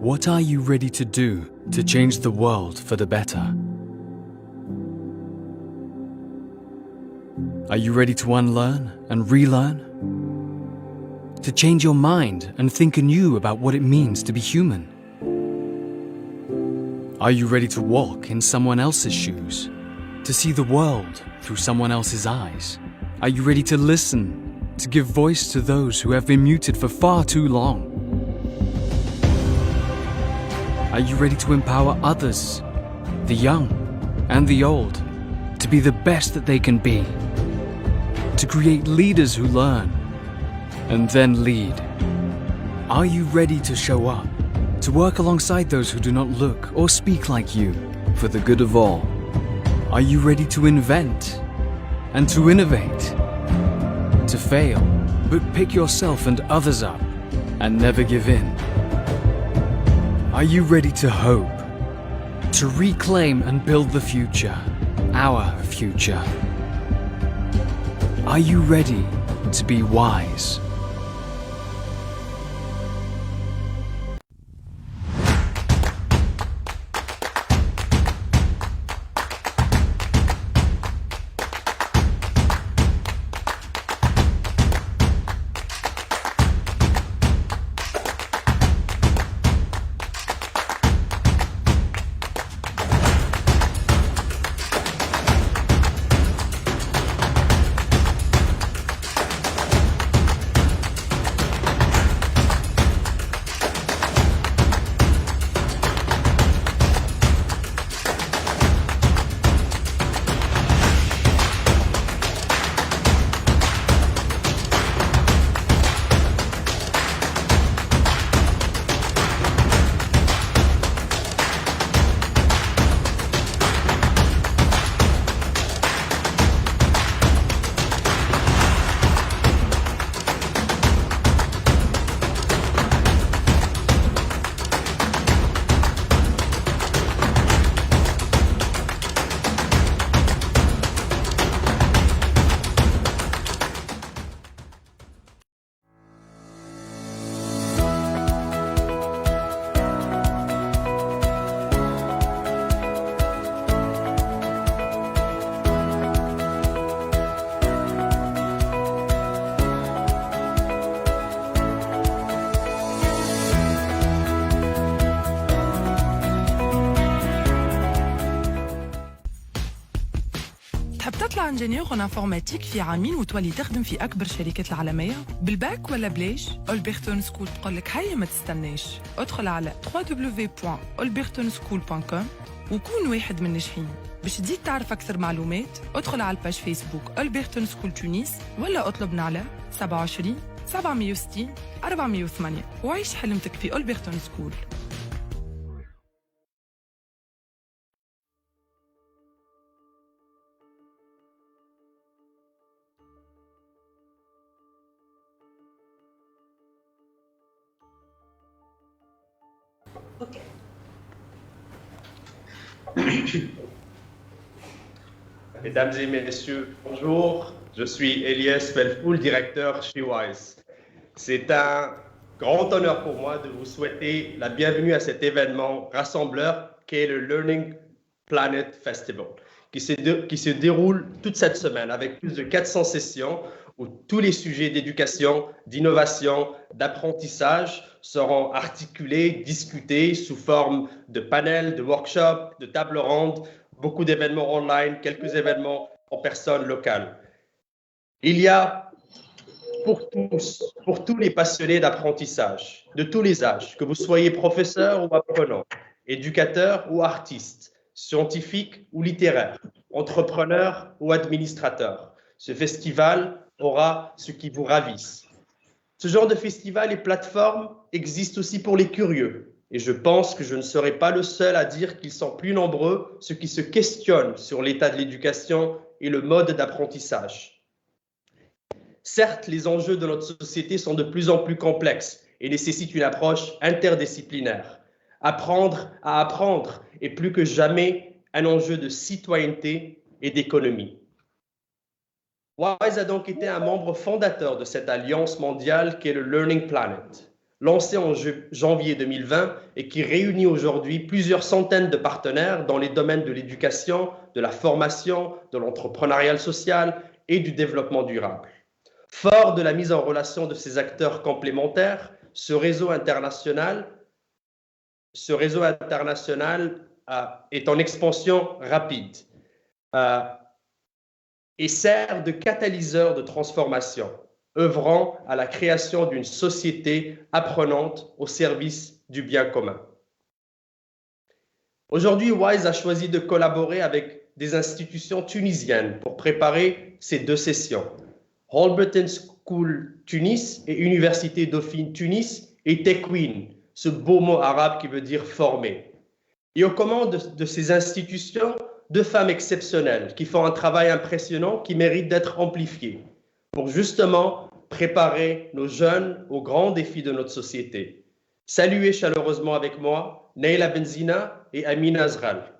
What are you ready to do to change the world for the better? Are you ready to unlearn and relearn? To change your mind and think anew about what it means to be human? Are you ready to walk in someone else's shoes? To see the world through someone else's eyes? Are you ready to listen, to give voice to those who have been muted for far too long? Are you ready to empower others, the young and the old, to be the best that they can be? To create leaders who learn and then lead? Are you ready to show up, to work alongside those who do not look or speak like you for the good of all? Are you ready to invent and to innovate? To fail, but pick yourself and others up and never give in? Are you ready to hope, to reclaim and build the future, our future? Are you ready to be wise? تحب تطلع انجينيور ان انفورماتيك في عامين وتولي تخدم في اكبر الشركات العالميه بالباك ولا بليش؟ أولبرتون سكول تقول لك هيا ما تستناش، ادخل على www.olbertonschool.com وكون واحد من الناجحين. باش تزيد تعرف اكثر معلومات ادخل على الباج فيسبوك أولبرتون سكول تونس ولا اطلبنا على 27 760 408 وعيش حلمتك في أولبرتون سكول. Ok. Mesdames et messieurs, bonjour. Je suis Elias Felfoul, directeur chez Wise. C'est un grand honneur pour moi de vous souhaiter la bienvenue à cet événement rassembleur qu'est le Learning Planet Festival, qui se déroule toute cette semaine avec plus de 400 sessions où tous les sujets d'éducation, d'innovation, d'apprentissage seront articulés, discutés sous forme de panels, de workshops, de tables rondes, beaucoup d'événements online, quelques événements en personne locale. Il y a pour tous les passionnés d'apprentissage, de tous les âges, que vous soyez professeur ou apprenant, éducateur ou artiste, scientifique ou littéraire, entrepreneur ou administrateur, ce festival aura ce qui vous ravisse. Ce genre de festival et plateforme existe aussi pour les curieux. Et je pense que je ne serai pas le seul à dire qu'ils sont plus nombreux ceux qui se questionnent sur l'état de l'éducation et le mode d'apprentissage. Certes, les enjeux de notre société sont de plus en plus complexes et nécessitent une approche interdisciplinaire. Apprendre à apprendre est plus que jamais un enjeu de citoyenneté et d'économie. Wise a donc été un membre fondateur de cette alliance mondiale qu'est le Learning Planet. lancé en janvier 2020 et qui réunit aujourd'hui plusieurs centaines de partenaires dans les domaines de l'éducation, de la formation, de l'entrepreneuriat social et du développement durable. Fort de la mise en relation de ces acteurs complémentaires, ce réseau international est en expansion rapide et sert de catalyseur de transformation, œuvrant à la création d'une société apprenante au service du bien commun. Aujourd'hui, WISE a choisi de collaborer avec des institutions tunisiennes pour préparer ces deux sessions. Holberton School Tunis et Université Dauphine Tunis et Tekwin, ce beau mot arabe qui veut dire former. Et aux commandes de ces institutions, deux femmes exceptionnelles qui font un travail impressionnant qui mérite d'être amplifié pour justement préparer nos jeunes aux grands défis de notre société. Saluez chaleureusement avec moi Naila Benzina et Amina Zghal.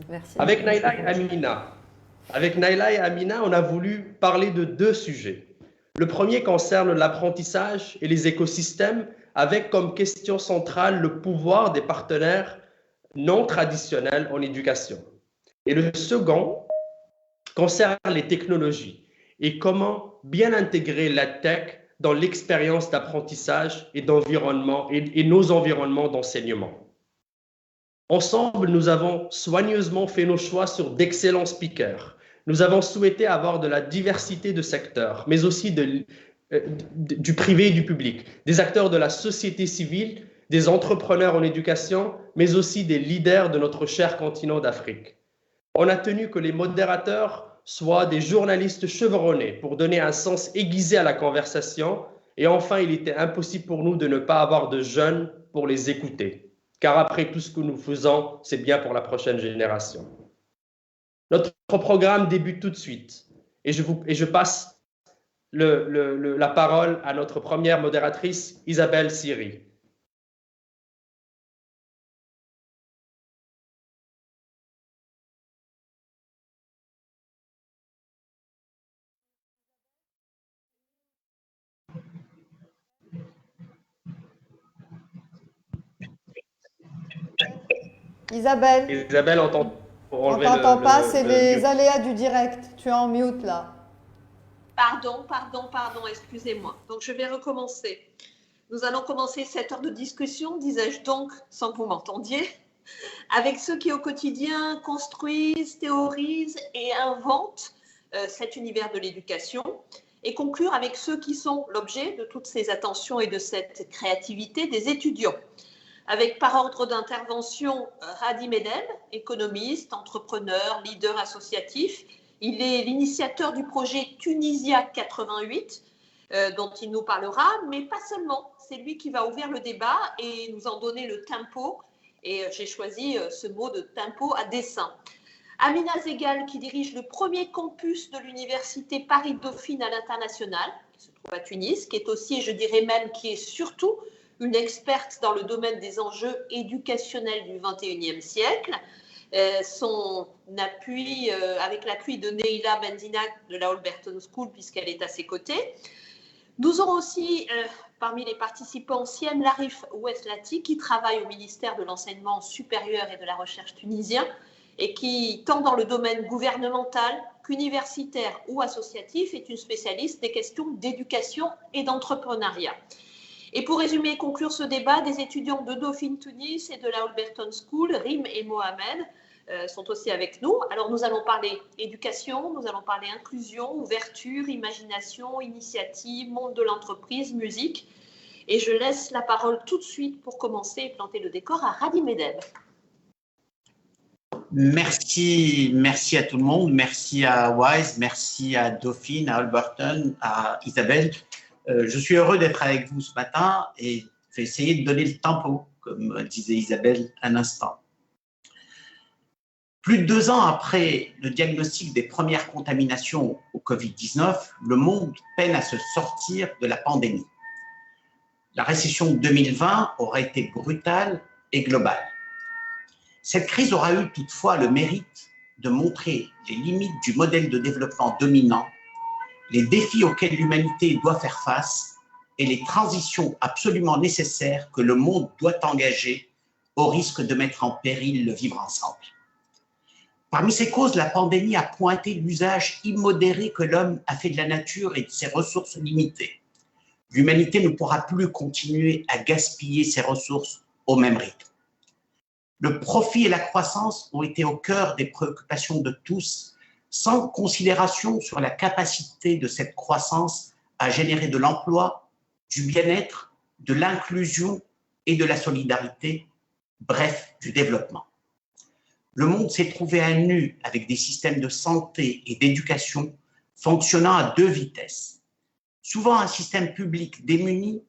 Merci. Avec Naila et Amina, on a voulu parler de deux sujets. Le premier concerne l'apprentissage et les écosystèmes avec comme question centrale le pouvoir des partenaires non traditionnels en éducation. Et le second concerne les technologies et comment bien intégrer la tech dans l'expérience d'apprentissage et d'environnement et nos environnements d'enseignement. Ensemble, nous avons soigneusement fait nos choix sur d'excellents speakers. Nous avons souhaité avoir de la diversité de secteurs, mais aussi du privé et du public, des acteurs de la société civile, des entrepreneurs en éducation, mais aussi des leaders de notre cher continent d'Afrique. On a tenu que les modérateurs soient des journalistes chevronnés pour donner un sens aiguisé à la conversation. Et enfin, il était impossible pour nous de ne pas avoir de jeunes pour les écouter. Car après tout ce que nous faisons, c'est bien pour la prochaine génération. Notre programme débute tout de suite. Et je passe la parole à notre première modératrice, Isabelle Siri. Isabelle, on t'entend pas, c'est les aléas du direct. Tu es en mute là. Pardon, excusez-moi. Donc je vais recommencer. Nous allons commencer cette heure de discussion, disais-je donc, sans que vous m'entendiez, avec ceux qui au quotidien construisent, théorisent et inventent cet univers de l'éducation, et conclure avec ceux qui sont l'objet de toutes ces attentions et de cette créativité, des étudiants. Avec par ordre d'intervention Radi Medeb, économiste, entrepreneur, leader associatif. Il est l'initiateur du projet Tunisia 88, dont il nous parlera, mais pas seulement. C'est lui qui va ouvrir le débat et nous en donner le tempo. Et j'ai choisi ce mot de tempo à dessein. Amina Zghal, qui dirige le premier campus de l'université Paris-Dauphine à l'international, qui se trouve à Tunis, qui est aussi, et je dirais même, qui est surtout une experte dans le domaine des enjeux éducationnels du XXIe siècle. Son appui, avec l'appui de Naila Benzina de la Holberton School, puisqu'elle est à ses côtés. Nous aurons aussi, parmi les participants, Siem Larif Oueslati, qui travaille au ministère de l'Enseignement supérieur et de la Recherche tunisien, et qui, tant dans le domaine gouvernemental qu'universitaire ou associatif, est une spécialiste des questions d'éducation et d'entrepreneuriat. Et pour résumer et conclure ce débat, des étudiants de Dauphine Tunis et de la Holberton School, Rim et Mohamed, sont aussi avec nous. Alors nous allons parler éducation, nous allons parler inclusion, ouverture, imagination, initiative, monde de l'entreprise, musique. Et je laisse la parole tout de suite pour commencer et planter le décor à Radi Medeb. Merci à tout le monde, merci à WISE, merci à Dauphine, à Holberton, à Isabelle. Je suis heureux d'être avec vous ce matin et je vais essayer de donner le tempo, comme disait Isabelle un instant. Plus de 2 ans après le diagnostic des premières contaminations au Covid-19, le monde peine à se sortir de la pandémie. La récession de 2020 aura été brutale et globale. Cette crise aura eu toutefois le mérite de montrer les limites du modèle de développement dominant, les défis auxquels l'humanité doit faire face et les transitions absolument nécessaires que le monde doit engager au risque de mettre en péril le vivre ensemble. Parmi ces causes, la pandémie a pointé l'usage immodéré que l'homme a fait de la nature et de ses ressources limitées. L'humanité ne pourra plus continuer à gaspiller ses ressources au même rythme. Le profit et la croissance ont été au cœur des préoccupations de tous, sans considération sur la capacité de cette croissance à générer de l'emploi, du bien-être, de l'inclusion et de la solidarité, bref, du développement. Le monde s'est trouvé à nu avec des systèmes de santé et d'éducation fonctionnant à deux vitesses. Souvent un système public démuni,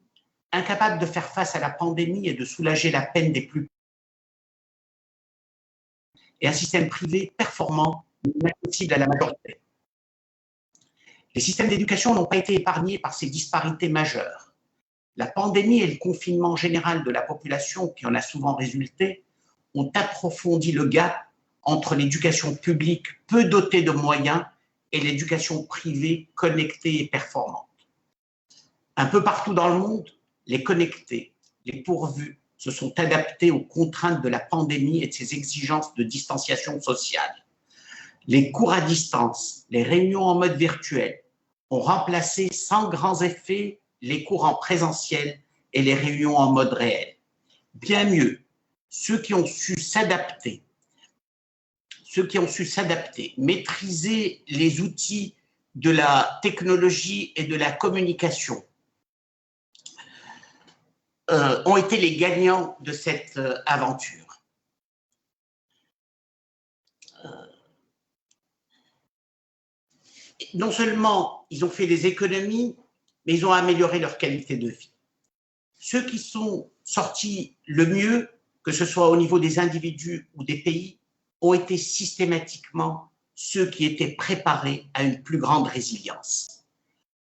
incapable de faire face à la pandémie et de soulager la peine des plus et un système privé performant, inaccessible à la majorité. Les systèmes d'éducation n'ont pas été épargnés par ces disparités majeures. La pandémie et le confinement général de la population qui en a souvent résulté ont approfondi le gap entre l'éducation publique peu dotée de moyens et l'éducation privée connectée et performante. Un peu partout dans le monde, les connectés, les pourvus, se sont adaptés aux contraintes de la pandémie et de ses exigences de distanciation sociale. Les cours à distance, les réunions en mode virtuel ont remplacé sans grands effets les cours en présentiel et les réunions en mode réel. Bien mieux, ceux qui ont su s'adapter, maîtriser les outils de la technologie et de la communication, ont été les gagnants de cette aventure. Non seulement ils ont fait des économies, mais ils ont amélioré leur qualité de vie. Ceux qui sont sortis le mieux, que ce soit au niveau des individus ou des pays, ont été systématiquement ceux qui étaient préparés à une plus grande résilience.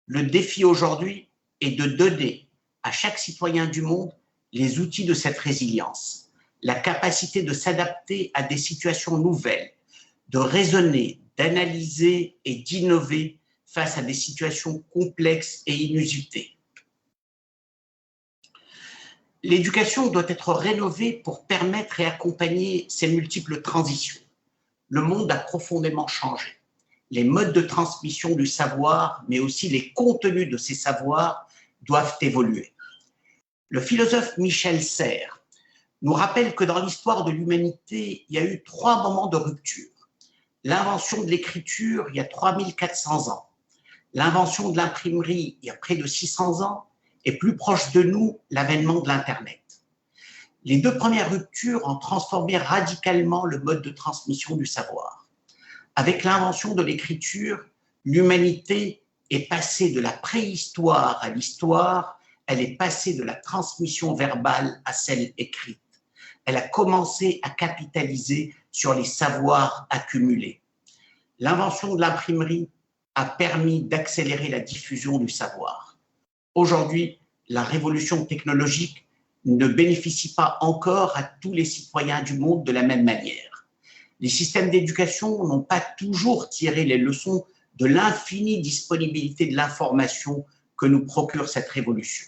Le défi aujourd'hui est de donner à chaque citoyen du monde les outils de cette résilience, la capacité de s'adapter à des situations nouvelles, de raisonner, d'analyser et d'innover face à des situations complexes et inusitées. L'éducation doit être rénovée pour permettre et accompagner ces multiples transitions. Le monde a profondément changé. Les modes de transmission du savoir, mais aussi les contenus de ces savoirs, doivent évoluer. Le philosophe Michel Serres nous rappelle que dans l'histoire de l'humanité, il y a eu 3 moments de rupture. L'invention de l'écriture, il y a 3400 ans. L'invention de l'imprimerie, il y a près de 600 ans. Et plus proche de nous, l'avènement de l'Internet. Les 2 premières ruptures ont transformé radicalement le mode de transmission du savoir. Avec l'invention de l'écriture, l'humanité est passée de la préhistoire à l'histoire. Elle est passée de la transmission verbale à celle écrite. Elle a commencé à capitaliser sur les savoirs accumulés. L'invention de l'imprimerie a permis d'accélérer la diffusion du savoir. Aujourd'hui, la révolution technologique ne bénéficie pas encore à tous les citoyens du monde de la même manière. Les systèmes d'éducation n'ont pas toujours tiré les leçons de l'infinie disponibilité de l'information que nous procure cette révolution.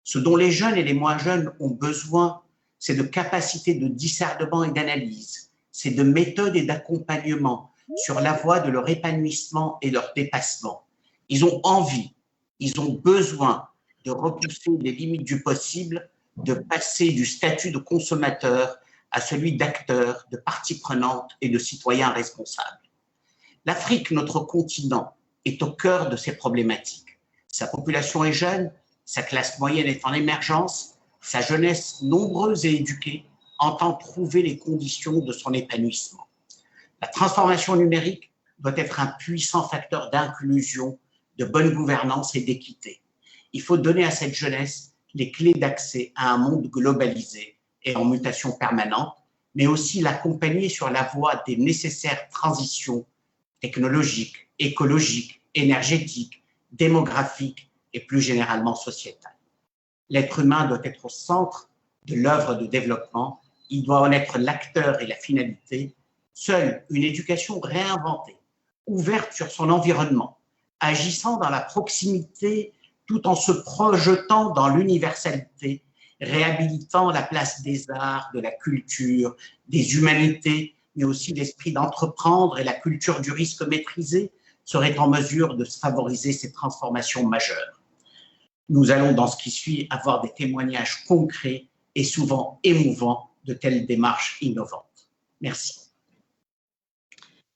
Ce dont les jeunes et les moins jeunes ont besoin, c'est de capacités de discernement et d'analyse, c'est de méthodes et d'accompagnement sur la voie de leur épanouissement et leur dépassement. Ils ont envie, ils ont besoin de repousser les limites du possible, de passer du statut de consommateur à celui d'acteur, de partie prenante et de citoyen responsable. L'Afrique, notre continent, est au cœur de ces problématiques. Sa population est jeune, sa classe moyenne est en émergence, sa jeunesse nombreuse et éduquée entend trouver les conditions de son épanouissement. La transformation numérique doit être un puissant facteur d'inclusion, de bonne gouvernance et d'équité. Il faut donner à cette jeunesse les clés d'accès à un monde globalisé et en mutation permanente, mais aussi l'accompagner sur la voie des nécessaires transitions technologiques, écologiques, énergétiques, démographiques et plus généralement sociétales. L'être humain doit être au centre de l'œuvre de développement, il doit en être l'acteur et la finalité. Seule une éducation réinventée, ouverte sur son environnement, agissant dans la proximité tout en se projetant dans l'universalité, réhabilitant la place des arts, de la culture, des humanités, mais aussi l'esprit d'entreprendre et la culture du risque maîtrisé, serait en mesure de favoriser ces transformations majeures. Nous allons, dans ce qui suit, avoir des témoignages concrets et souvent émouvants de telles démarches innovantes. Merci.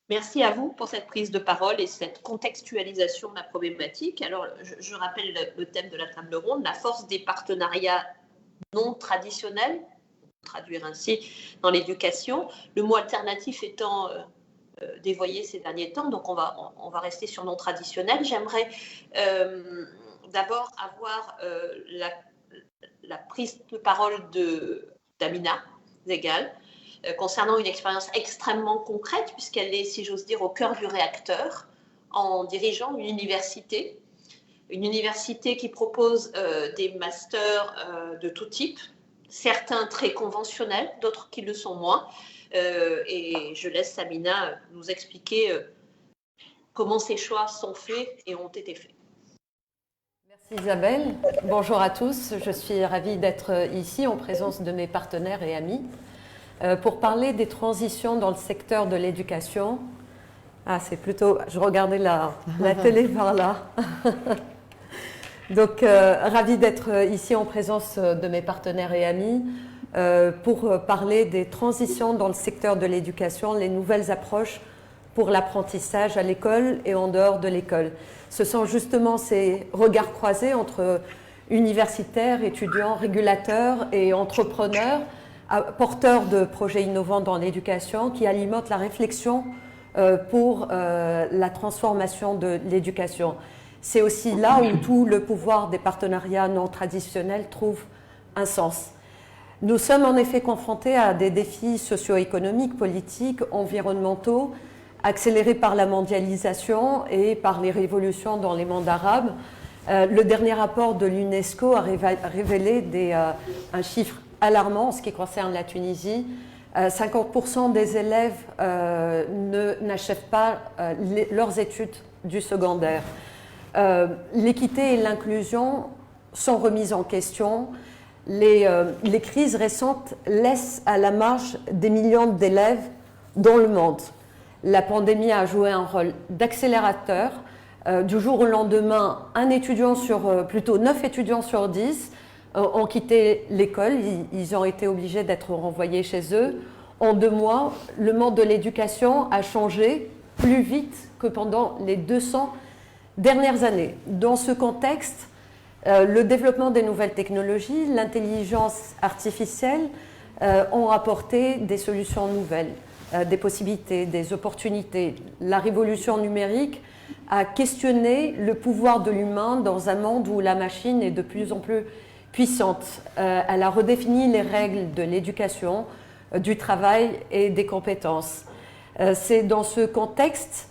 Merci à vous pour cette prise de parole et cette contextualisation de la problématique. Alors, je rappelle le thème de la table ronde, la force des partenariats non traditionnels, traduire ainsi dans l'éducation, le mot alternatif étant dévoyé ces derniers temps, donc on va rester sur non traditionnel. J'aimerais d'abord avoir la prise de parole d'Amina Zeghal concernant une expérience extrêmement concrète, puisqu'elle est, si j'ose dire, au cœur du réacteur, en dirigeant une université qui propose des masters de tout type, certains très conventionnels, d'autres qui le sont moins. Et je laisse Amina nous expliquer comment ces choix sont faits et ont été faits. Merci Isabelle. Bonjour à tous. Je suis ravie d'être ici en présence de mes partenaires et amis pour parler des transitions dans le secteur de l'éducation. Ah, c'est plutôt... Je regardais la télé par là. Donc, ravie d'être ici en présence de mes partenaires et amis pour parler des transitions dans le secteur de l'éducation, les nouvelles approches pour l'apprentissage à l'école et en dehors de l'école. Ce sont justement ces regards croisés entre universitaires, étudiants, régulateurs et entrepreneurs, porteurs de projets innovants dans l'éducation qui alimentent la réflexion pour la transformation de l'éducation. C'est aussi là où tout le pouvoir des partenariats non traditionnels trouve un sens. Nous sommes en effet confrontés à des défis socio-économiques, politiques, environnementaux, accélérés par la mondialisation et par les révolutions dans les mondes arabes. Le dernier rapport de l'UNESCO a révélé un chiffre alarmant en ce qui concerne la Tunisie. 50% des élèves n'achèvent pas leurs études du secondaire. L'équité et l'inclusion sont remises en question. Les crises récentes laissent à la marge des millions d'élèves dans le monde. La pandémie a joué un rôle d'accélérateur. Du jour au lendemain, 9 étudiants sur 10 ont quitté l'école. Ils ont été obligés d'être renvoyés chez eux. En 2 mois, le monde de l'éducation a changé plus vite que pendant les 200 dernières années. Dans ce contexte, le développement des nouvelles technologies, l'intelligence artificielle ont apporté des solutions nouvelles, des possibilités, des opportunités. La révolution numérique a questionné le pouvoir de l'humain dans un monde où la machine est de plus en plus puissante. Elle a redéfini les règles de l'éducation, du travail et des compétences. C'est dans ce contexte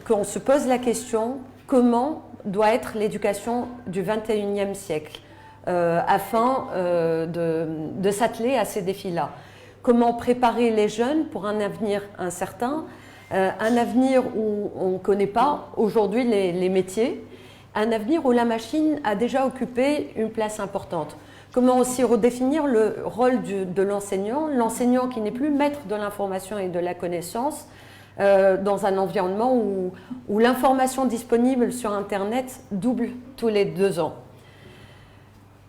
qu'on se pose la question comment doit être l'éducation du XXIe siècle afin de s'atteler à ces défis-là. Comment préparer les jeunes pour un avenir incertain, un avenir où on ne connaît pas aujourd'hui les métiers, un avenir où la machine a déjà occupé une place importante. Comment aussi redéfinir le rôle de l'enseignant qui n'est plus maître de l'information et de la connaissance, dans un environnement où l'information disponible sur Internet double tous les 2 ans.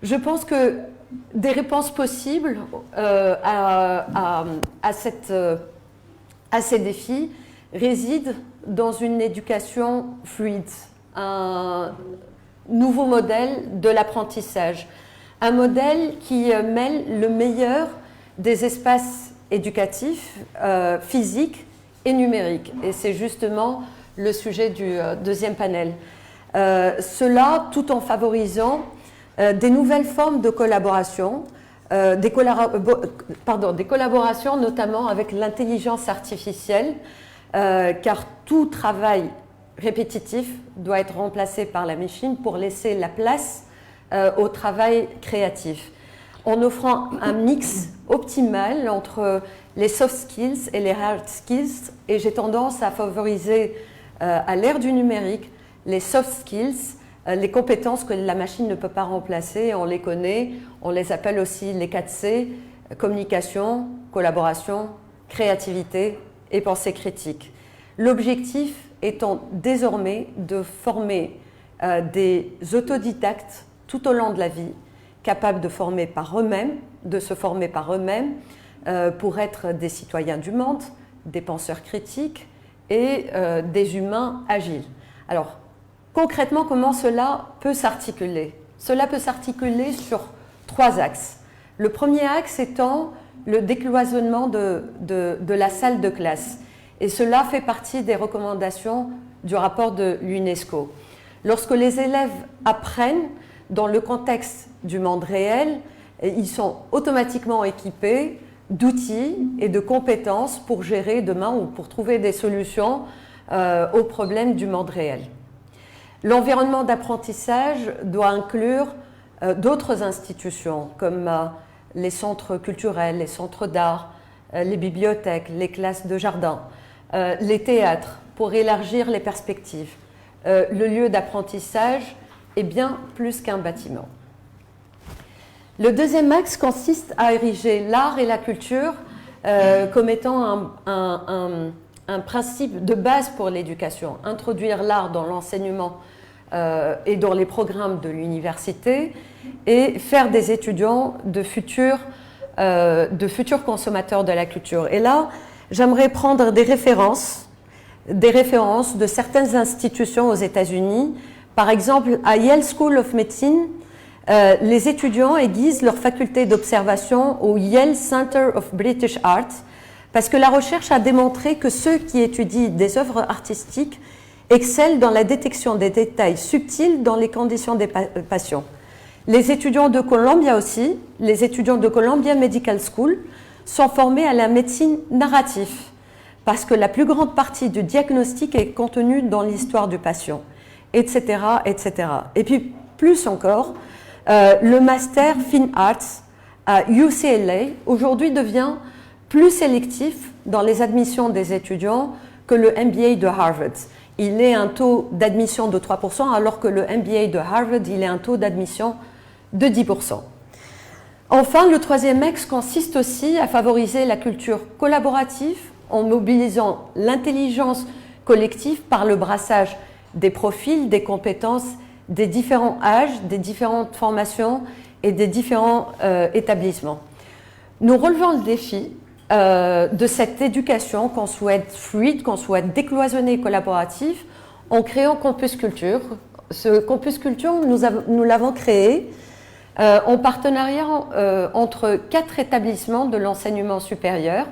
Je pense que des réponses possibles à ces défis résident dans une éducation fluide, un nouveau modèle de l'apprentissage, un modèle qui mêle le meilleur des espaces éducatifs, physiques, et numérique. Et c'est justement le sujet du deuxième panel. Cela tout en favorisant des nouvelles formes de collaboration, des collaborations notamment avec l'intelligence artificielle, car tout travail répétitif doit être remplacé par la machine pour laisser la place au travail créatif, en offrant un mix optimal entre les soft skills et les hard skills. Et j'ai tendance à favoriser, à l'ère du numérique, les soft skills les compétences que la machine ne peut pas remplacer, on les connaît, on les appelle aussi les 4C, communication, collaboration, créativité et pensée critique. L'objectif étant désormais de former des autodidactes tout au long de la vie, capables de se former par eux-mêmes pour être des citoyens du monde, des penseurs critiques et des humains agiles. Alors, concrètement, comment cela peut s'articuler? Cela peut s'articuler sur 3 axes. Le premier axe étant le décloisonnement de la salle de classe. Et cela fait partie des recommandations du rapport de l'UNESCO. Lorsque les élèves apprennent dans le contexte du monde réel, ils sont automatiquement équipés d'outils et de compétences pour gérer demain ou pour trouver des solutions aux problèmes du monde réel. L'environnement d'apprentissage doit inclure d'autres institutions comme les centres culturels, les centres d'art, les bibliothèques, les classes de jardin, les théâtres pour élargir les perspectives. Le lieu d'apprentissage est bien plus qu'un bâtiment. Le deuxième axe consiste à ériger l'art et la culture comme étant un principe de base pour l'éducation. Introduire l'art dans l'enseignement et dans les programmes de l'université et faire des étudiants de futurs consommateurs de la culture. Et là, j'aimerais prendre des références de certaines institutions aux États-Unis. Par exemple, à Yale School of Medicine, les étudiants aiguisent leur faculté d'observation au Yale Center of British Art parce que la recherche a démontré que ceux qui étudient des œuvres artistiques excellent dans la détection des détails subtils dans les conditions des patients. Les étudiants de Columbia aussi, les étudiants de Columbia Medical School, sont formés à la médecine narrative parce que la plus grande partie du diagnostic est contenue dans l'histoire du patient, etc., etc. Et puis, plus encore, le master Fine Arts à UCLA aujourd'hui devient plus sélectif dans les admissions des étudiants que le MBA de Harvard. Il est un taux d'admission de 3%, alors que le MBA de Harvard, il est un taux d'admission de 10%. Enfin, le troisième axe consiste aussi à favoriser la culture collaborative en mobilisant l'intelligence collective par le brassage des profils, des compétences, des différents âges, des différentes formations et des différents établissements. Nous relevons le défi de cette éducation qu'on souhaite fluide, qu'on souhaite décloisonnée et collaborative en créant Campus Culture. Ce Campus Culture, nous l'avons créé en partenariat entre 4 établissements de l'enseignement supérieur,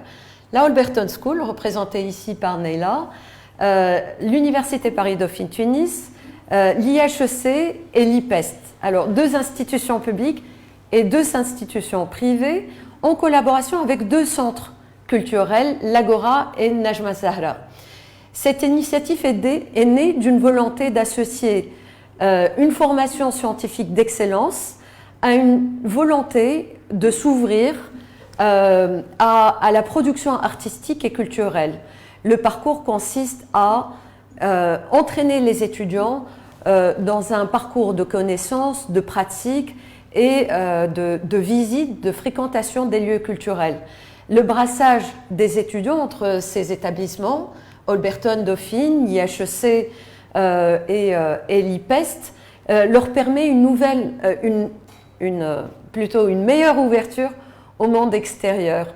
la Holberton School, représentée ici par Neila, l'Université Paris-Dauphine Tunis, l'IHEC et l'IPEST. Alors, 2 institutions publiques et 2 institutions privées en collaboration avec 2 centres culturels, l'Agora et Najma Zahra. Cette initiative est née d'une volonté d'associer une formation scientifique d'excellence à une volonté de s'ouvrir à la production artistique et culturelle. Le parcours consiste à entraîner les étudiants dans un parcours de connaissances, de pratiques et de visite, de fréquentation des lieux culturels. Le brassage des étudiants entre ces établissements, Holberton Dauphine, IHEC et l'IPEST, leur permet plutôt une meilleure ouverture au monde extérieur.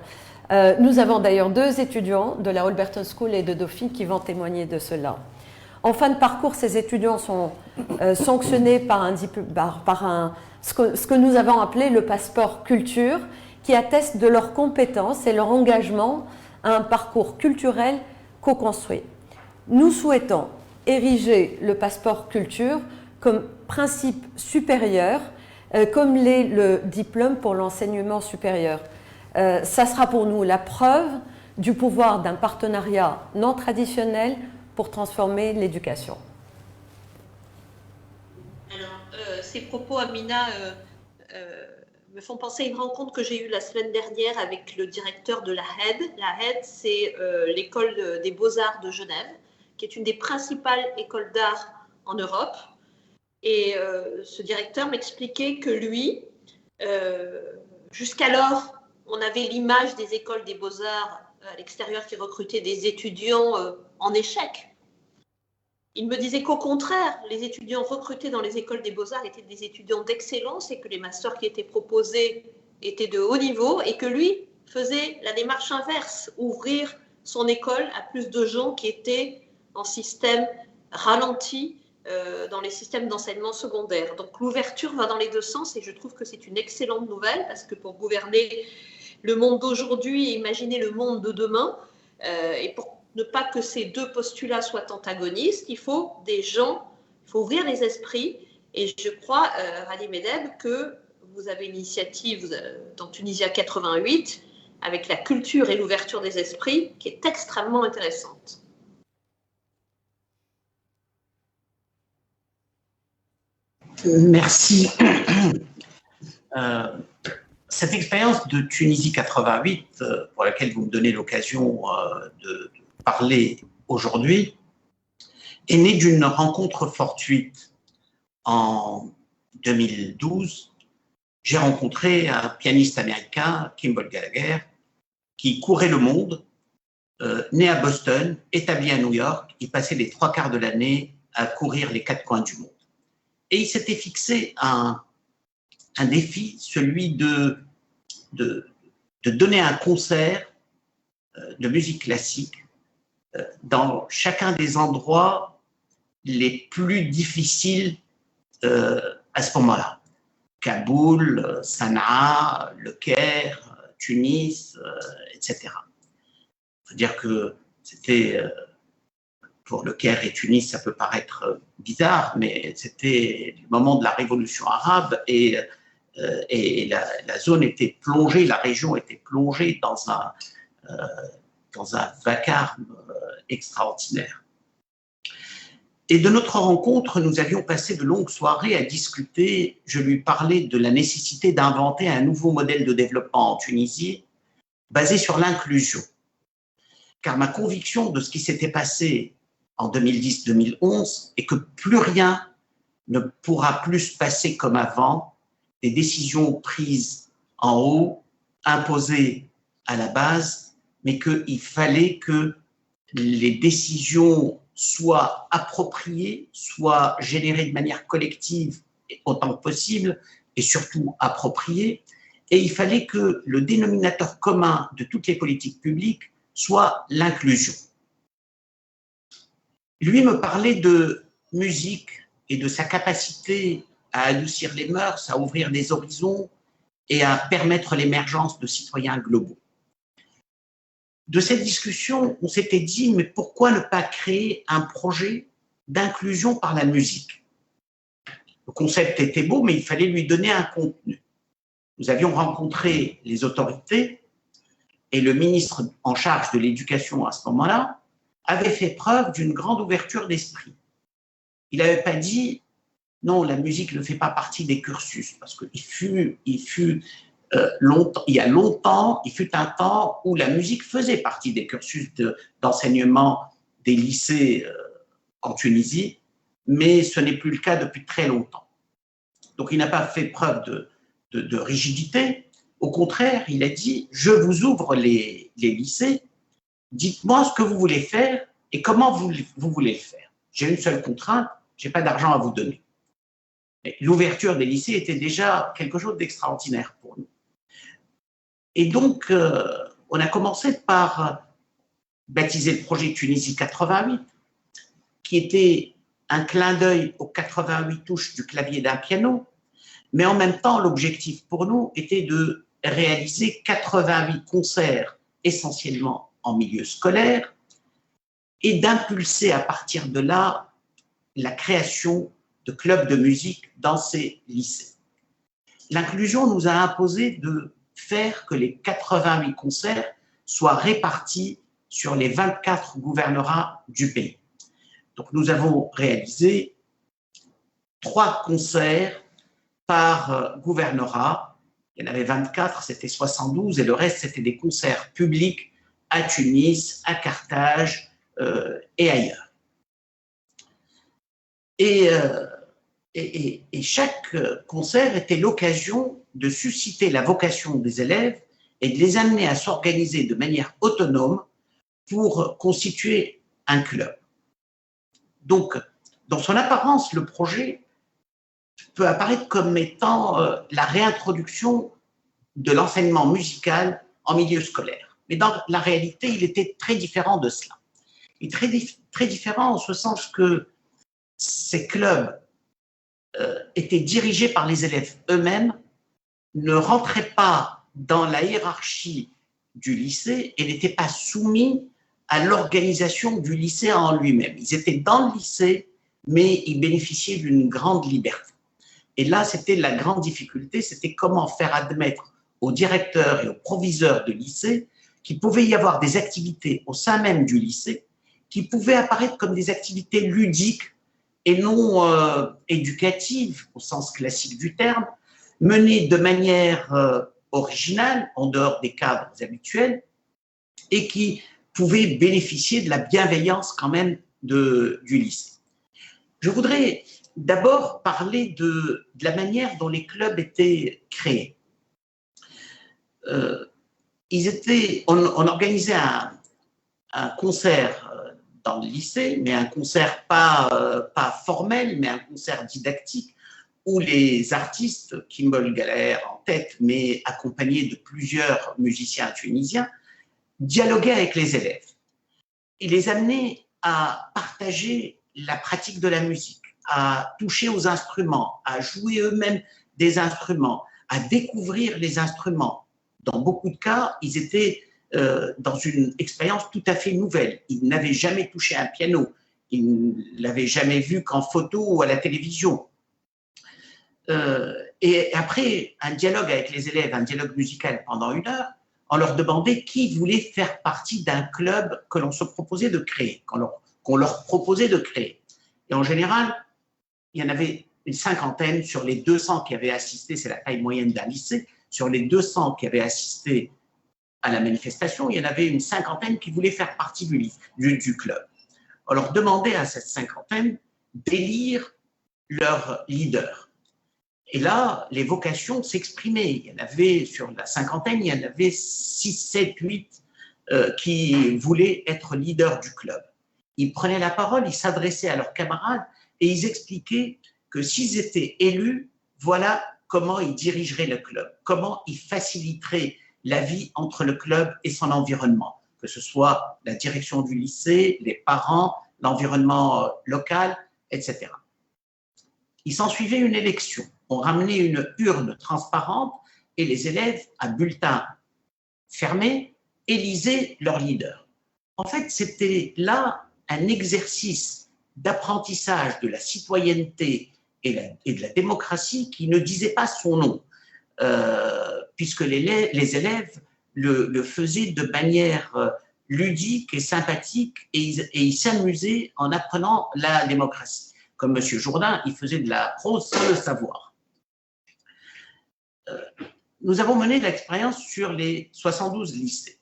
Nous avons d'ailleurs 2 étudiants de la Holberton School et de Dauphine qui vont témoigner de cela. En fin de parcours, ces étudiants sont sanctionnés par ce que nous avons appelé le passeport culture, qui atteste de leurs compétences et leur engagement à un parcours culturel co-construit. Nous souhaitons ériger le passeport culture comme principe supérieur, comme l'est le diplôme pour l'enseignement supérieur. Ça sera pour nous la preuve du pouvoir d'un partenariat non traditionnel pour transformer l'éducation. Alors, ces propos, Amina, me font penser à une rencontre que j'ai eue la semaine dernière avec le directeur de la HED. La HED, c'est l'école des beaux-arts de Genève, qui est une des principales écoles d'art en Europe. Et ce directeur m'expliquait que lui, jusqu'alors, on avait l'image des écoles des beaux-arts à l'extérieur qui recrutaient des étudiants en échec. Il me disait qu'au contraire, les étudiants recrutés dans les écoles des beaux-arts étaient des étudiants d'excellence et que les masters qui étaient proposés étaient de haut niveau et que lui faisait la démarche inverse, ouvrir son école à plus de gens qui étaient en système ralenti dans les systèmes d'enseignement secondaire. Donc l'ouverture va dans les deux sens et je trouve que c'est une excellente nouvelle parce que pour gouverner le monde d'aujourd'hui et imaginer le monde de demain, et pour ne pas que ces deux postulats soient antagonistes, il faut des gens, il faut ouvrir les esprits. Et je crois, Rally Medeb, que vous avez une initiative dans Tunisia 88 avec la culture et l'ouverture des esprits qui est extrêmement intéressante. Merci. Cette expérience de Tunisie 88, pour laquelle vous me donnez l'occasion de parler aujourd'hui, est née d'une rencontre fortuite. En 2012, j'ai rencontré un pianiste américain, Kimball Gallagher, qui courait le monde, né à Boston, établi à New York. Il passait les 3/4 de l'année à courir les 4 coins du monde. Et il s'était fixé un défi, celui de donner un concert de musique classique dans chacun des endroits les plus difficiles à ce moment-là. Kaboul, Sanaa, Le Caire, Tunis, etc. Il faut dire que c'était, pour Le Caire et Tunis, ça peut paraître bizarre, mais c'était le moment de la révolution arabe et la zone était plongée, la région était plongée dans un vacarme extraordinaire. Et de notre rencontre, nous avions passé de longues soirées à discuter. Je lui parlais de la nécessité d'inventer un nouveau modèle de développement en Tunisie basé sur l'inclusion. Car ma conviction de ce qui s'était passé en 2010-2011 est que plus rien ne pourra plus se passer comme avant, des décisions prises en haut, imposées à la base, mais qu'il fallait que les décisions soient appropriées, soient générées de manière collective autant que possible, et surtout appropriées. Et il fallait que le dénominateur commun de toutes les politiques publiques soit l'inclusion. Lui me parlait de musique et de sa capacité à adoucir les mœurs, à ouvrir des horizons et à permettre l'émergence de citoyens globaux. De cette discussion, on s'était dit, mais pourquoi ne pas créer un projet d'inclusion par la musique? Le concept était beau, mais il fallait lui donner un contenu. Nous avions rencontré les autorités et le ministre en charge de l'éducation à ce moment-là avait fait preuve d'une grande ouverture d'esprit. Il n'avait pas dit non, la musique ne fait pas partie des cursus, parce qu'il fut longtemps, il y a longtemps, il fut un temps où la musique faisait partie des cursus d'enseignement des lycées en Tunisie, mais ce n'est plus le cas depuis très longtemps. Donc il n'a pas fait preuve de rigidité. Au contraire, il a dit, je vous ouvre les lycées, dites-moi ce que vous voulez faire et comment vous voulez le faire. J'ai une seule contrainte, je n'ai pas d'argent à vous donner. L'ouverture des lycées était déjà quelque chose d'extraordinaire pour nous. Et donc, on a commencé par baptiser le projet Tunisie 88, qui était un clin d'œil aux 88 touches du clavier d'un piano, mais en même temps, l'objectif pour nous était de réaliser 88 concerts essentiellement en milieu scolaire et d'impulser à partir de là la création de clubs de musique dans ces lycées. L'inclusion nous a imposé de faire que les 88 concerts soient répartis sur les 24 gouvernorats du pays. Donc nous avons réalisé 3 concerts par gouvernorat. Il y en avait 24, c'était 72, et le reste, c'était des concerts publics à Tunis, à Carthage et ailleurs. Et Et chaque concert était l'occasion de susciter la vocation des élèves et de les amener à s'organiser de manière autonome pour constituer un club. Donc, dans son apparence, le projet peut apparaître comme étant la réintroduction de l'enseignement musical en milieu scolaire. Mais dans la réalité, il était très différent de cela. Il est très différent en ce sens que ces clubs étaient dirigés par les élèves eux-mêmes, ne rentraient pas dans la hiérarchie du lycée et n'étaient pas soumis à l'organisation du lycée en lui-même. Ils étaient dans le lycée, mais ils bénéficiaient d'une grande liberté. Et là, c'était la grande difficulté, c'était comment faire admettre aux directeurs et aux proviseurs de lycée qu'il pouvait y avoir des activités au sein même du lycée qui pouvaient apparaître comme des activités ludiques et non éducatives au sens classique du terme, menées de manière originale, en dehors des cadres habituels, et qui pouvaient bénéficier de la bienveillance quand même du lycée. Je voudrais d'abord parler de la manière dont les clubs étaient créés. On organisait un concert dans le lycée, mais un concert pas formel, mais un concert didactique, où les artistes, Kimball Gallaher en tête, mais accompagnés de plusieurs musiciens tunisiens, dialoguaient avec les élèves. Ils les amenaient à partager la pratique de la musique, à toucher aux instruments, à jouer eux-mêmes des instruments, à découvrir les instruments. Dans beaucoup de cas, ils étaient dans une expérience tout à fait nouvelle. Ils n'avaient jamais touché un piano, ils ne l'avaient jamais vu qu'en photo ou à la télévision. Et après un dialogue avec les élèves, un dialogue musical pendant 1 heure, on leur demandait qui voulait faire partie d'un club que l'on se proposait de créer, qu'on leur proposait de créer. Et en général, il y en avait une 50aine sur les 200 qui avaient assisté, c'est la taille moyenne d'un lycée, sur les 200 qui avaient assisté à la manifestation, il y en avait une 50aine qui voulaient faire partie du club. On leur demandait à cette 50aine d'élire leur leader. Et là, les vocations s'exprimaient. Il y en avait, sur la 50aine, il y en avait 6, 7, 8 qui voulaient être leaders du club. Ils prenaient la parole, ils s'adressaient à leurs camarades et ils expliquaient que s'ils étaient élus, voilà comment ils dirigeraient le club, comment ils faciliteraient la vie entre le club et son environnement, que ce soit la direction du lycée, les parents, l'environnement local, etc. Il s'ensuivait une élection. On ramenait une urne transparente et les élèves, à bulletin fermé, élisaient leur leader. En fait, c'était là un exercice d'apprentissage de la citoyenneté et de la démocratie qui ne disait pas son nom, puisque les élèves le faisaient de manière ludique et sympathique et ils s'amusaient en apprenant la démocratie. Comme M. Jourdain, il faisait de la prose sans le savoir. Nous avons mené l'expérience sur les 72 lycées.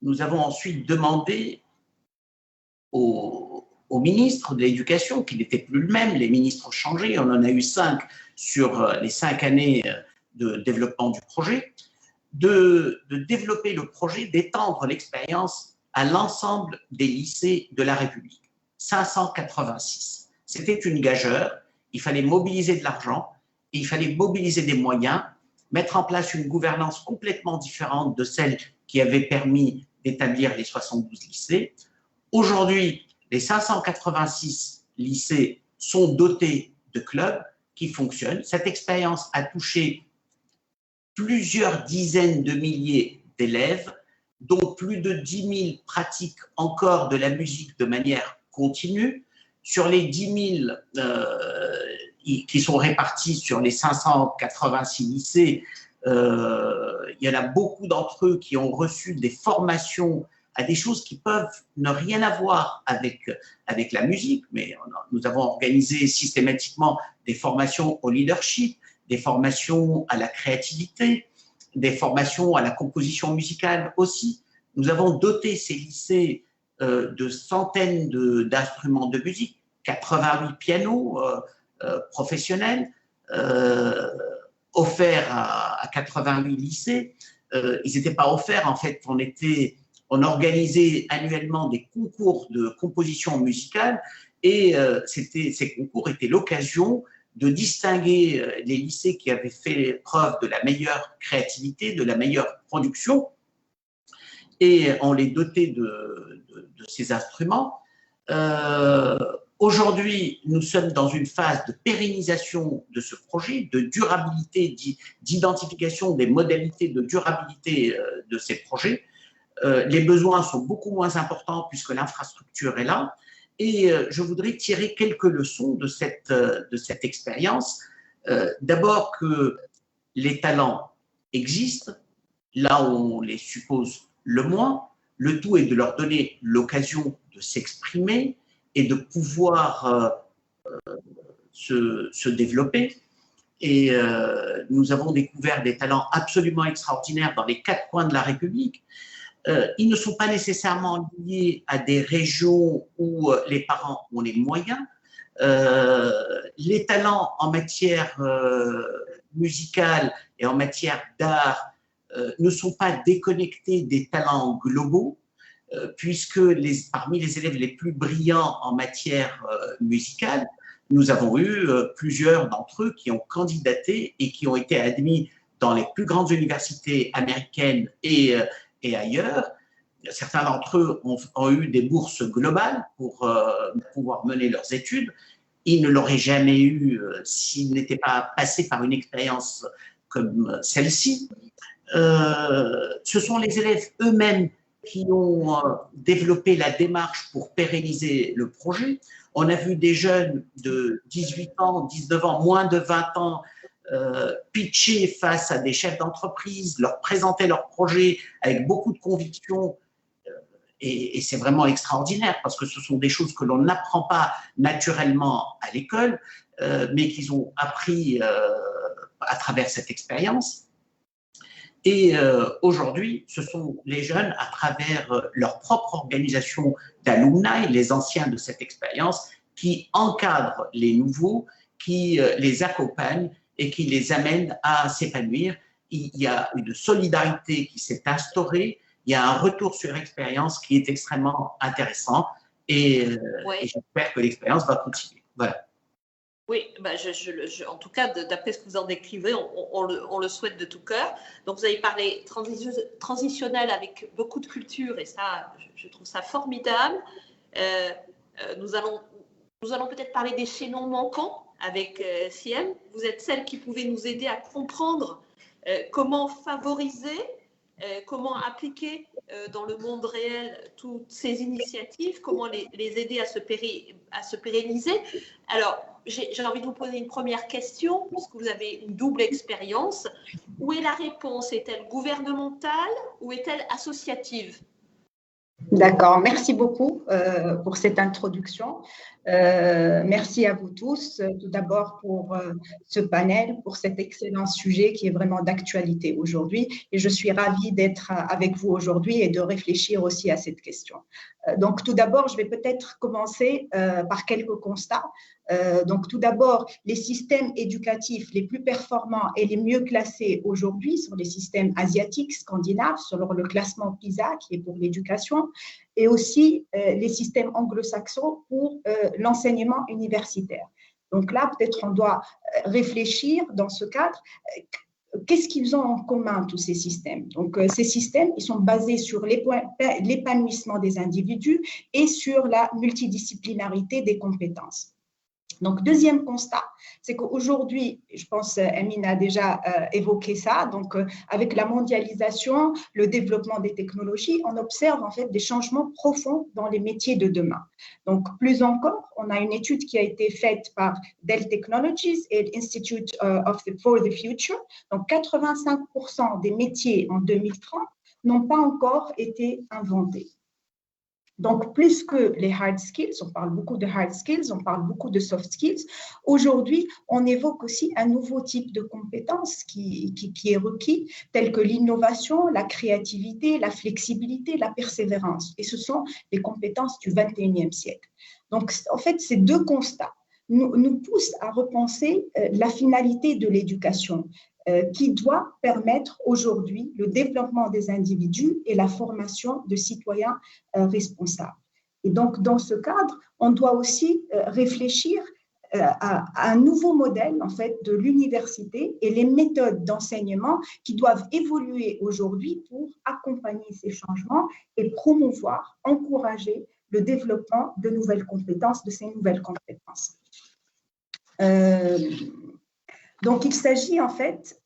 Nous avons ensuite demandé au ministre de l'Éducation, qui n'était plus le même, les ministres ont changé, on en a eu 5 sur les 5 années de développement du projet, de développer le projet, d'étendre l'expérience à l'ensemble des lycées de la République. 586. C'était une gageure, il fallait mobiliser de l'argent, il fallait mobiliser des moyens, mettre en place une gouvernance complètement différente de celle qui avait permis d'établir les 72 lycées. Aujourd'hui, les 586 lycées sont dotés de clubs qui fonctionnent. Cette expérience a touché plusieurs dizaines de milliers d'élèves, dont plus de 10 000 pratiquent encore de la musique de manière continue. Sur les 10 000 qui sont répartis sur les 586 lycées, il y en a beaucoup d'entre eux qui ont reçu des formations à des choses qui peuvent ne rien avoir avec la musique, mais nous avons organisé systématiquement des formations au leadership, des formations à la créativité, des formations à la composition musicale aussi. Nous avons doté ces lycées de centaines d'instruments de musique, 88 pianos, professionnels, offerts à 88 lycées. Ils n'étaient pas offerts, en fait, on organisait annuellement des concours de composition musicale et ces concours étaient l'occasion de distinguer les lycées qui avaient fait preuve de la meilleure créativité, de la meilleure production, et on les dotait de ces instruments. Aujourd'hui, nous sommes dans une phase de pérennisation de ce projet, de durabilité, d'identification des modalités de durabilité de ces projets. Les besoins sont beaucoup moins importants puisque l'infrastructure est là. Et je voudrais tirer quelques leçons de cette expérience. D'abord que les talents existent, là où on les suppose le moins. Le tout est de leur donner l'occasion de s'exprimer et de pouvoir se développer. Et nous avons découvert des talents absolument extraordinaires dans les 4 coins de la République. Ils ne sont pas nécessairement liés à des régions où les parents ont les moyens. Les talents en matière musicale et en matière d'art ne sont pas déconnectés des talents globaux, puisque parmi les élèves les plus brillants en matière musicale, nous avons eu plusieurs d'entre eux qui ont candidaté et qui ont été admis dans les plus grandes universités américaines et ailleurs. Certains d'entre eux ont eu des bourses globales pour pouvoir mener leurs études. Ils ne l'auraient jamais eu s'ils n'étaient pas passés par une expérience comme celle-ci. Ce sont les élèves eux-mêmes qui ont développé la démarche pour pérenniser le projet. On a vu des jeunes de 18 ans, 19 ans, moins de 20 ans pitcher face à des chefs d'entreprise, leur présenter leur projet avec beaucoup de conviction. Et c'est vraiment extraordinaire parce que ce sont des choses que l'on n'apprend pas naturellement à l'école, mais qu'ils ont appris à travers cette expérience. Et aujourd'hui, ce sont les jeunes, à travers leur propre organisation d'alumni, les anciens de cette expérience, qui encadrent les nouveaux, qui les accompagnent et qui les amènent à s'épanouir. Il y a une solidarité qui s'est instaurée, il y a un retour sur expérience qui est extrêmement intéressant et j'espère que l'expérience va continuer. Voilà. Oui, bah en tout cas, d'après ce que vous en décrivez, on le souhaite de tout cœur. Donc, vous avez parlé transitionnel avec beaucoup de culture, et ça, je trouve ça formidable. Nous allons peut-être parler des chaînons manquants avec Siem. Vous êtes celle qui pouvait nous aider à comprendre comment favoriser, comment appliquer dans le monde réel toutes ces initiatives, comment les aider à se pérenniser. Alors, j'ai envie de vous poser une première question, puisque vous avez une double expérience. Où est la réponse? Est-elle gouvernementale ou est-elle associative? D'accord, merci beaucoup pour cette introduction. Merci à vous tous, tout d'abord pour ce panel, pour cet excellent sujet qui est vraiment d'actualité aujourd'hui. Et je suis ravie d'être avec vous aujourd'hui et de réfléchir aussi à cette question. Donc, tout d'abord, je vais peut-être commencer par quelques constats. Donc, tout d'abord, les systèmes éducatifs les plus performants et les mieux classés aujourd'hui sont les systèmes asiatiques, scandinaves, selon le classement PISA, qui est pour l'éducation, et aussi les systèmes anglo-saxons pour l'enseignement universitaire. Donc là, peut-être on doit réfléchir dans ce cadre. Qu'est-ce qu'ils ont en commun, tous ces systèmes? Donc, ces systèmes, ils sont basés sur l'épanouissement des individus et sur la multidisciplinarité des compétences. Donc, deuxième constat, c'est qu'aujourd'hui, je pense Amine a déjà évoqué ça, donc avec la mondialisation, le développement des technologies, on observe en fait des changements profonds dans les métiers de demain. Donc, plus encore, on a une étude qui a été faite par Dell Technologies et l'Institute for the Future. Donc, 85% des métiers en 2030 n'ont pas encore été inventés. Donc, plus que les hard skills, on parle beaucoup de hard skills, on parle beaucoup de soft skills. Aujourd'hui, on évoque aussi un nouveau type de compétences qui est requis, telles que l'innovation, la créativité, la flexibilité, la persévérance. Et ce sont les compétences du 21e siècle. Donc, en fait, c'est deux constats. nous pousse à repenser la finalité de l'éducation, qui doit permettre aujourd'hui le développement des individus et la formation de citoyens responsables. Et donc, dans ce cadre, on doit aussi réfléchir à un nouveau modèle en fait, de l'université et les méthodes d'enseignement qui doivent évoluer aujourd'hui pour accompagner ces changements et promouvoir, encourager le développement de nouvelles compétences, de ces nouvelles compétences. Donc, il s'agit en fait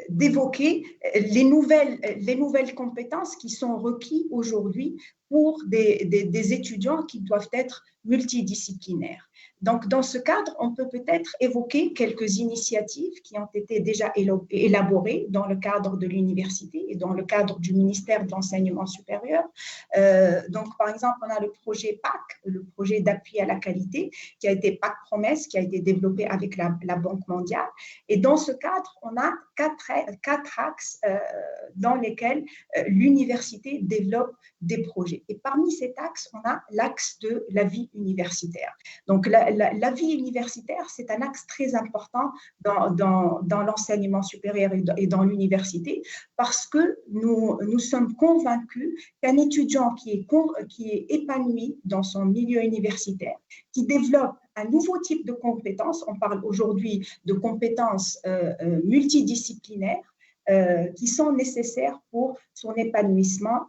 d'évoquer les nouvelles compétences qui sont requises aujourd'hui pour des étudiants qui doivent être multidisciplinaires. Donc, dans ce cadre, on peut peut-être évoquer quelques initiatives qui ont été déjà élaborées dans le cadre de l'université et dans le cadre du ministère de l'Enseignement supérieur. Donc, par exemple, on a le projet PAC, le projet d'appui à la qualité, qui a été PAC Promesse, qui a été développé avec la Banque mondiale. Et dans ce cadre, on a quatre axes dans lesquels l'université développe des projets. Et parmi ces axes, on a l'axe de la vie universitaire. Donc, la vie universitaire, c'est un axe très important dans l'enseignement supérieur et dans l'université parce que nous sommes convaincus qu'un étudiant qui est épanoui dans son milieu universitaire, qui développe un nouveau type de compétences, on parle aujourd'hui de compétences multidisciplinaires, qui sont nécessaires pour son épanouissement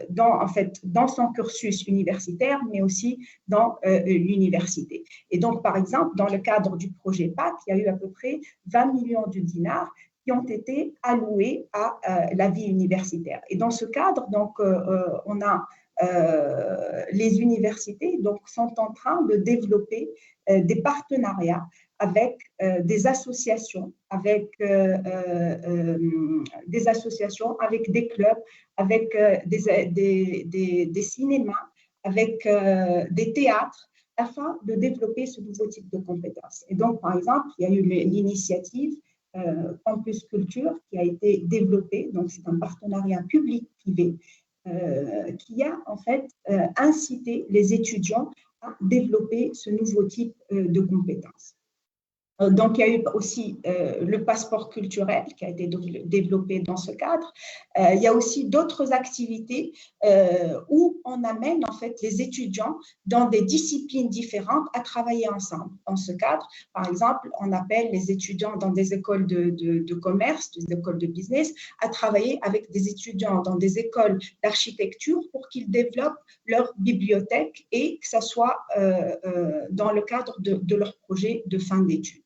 dans son cursus universitaire, mais aussi dans l'université. Et donc, par exemple, dans le cadre du projet PAC, il y a eu à peu près 20 millions de dinars qui ont été alloués à la vie universitaire. Et dans ce cadre, donc, on a les universités donc, sont en train de développer des partenariats avec des associations, avec des clubs, avec des cinémas, avec des théâtres, afin de développer ce nouveau type de compétences. Et donc, par exemple, il y a eu l'initiative Campus Culture qui a été développée, donc c'est un partenariat public-privé qui a en fait incité les étudiants à développer ce nouveau type de compétences. Donc, il y a eu aussi le passeport culturel qui a été développé dans ce cadre. Il y a aussi d'autres activités où on amène en fait les étudiants dans des disciplines différentes à travailler ensemble. Dans ce cadre, par exemple, on appelle les étudiants dans des écoles de commerce, des écoles de business, à travailler avec des étudiants dans des écoles d'architecture pour qu'ils développent leur bibliothèque et que ça soit dans le cadre de leur projet de fin d'études.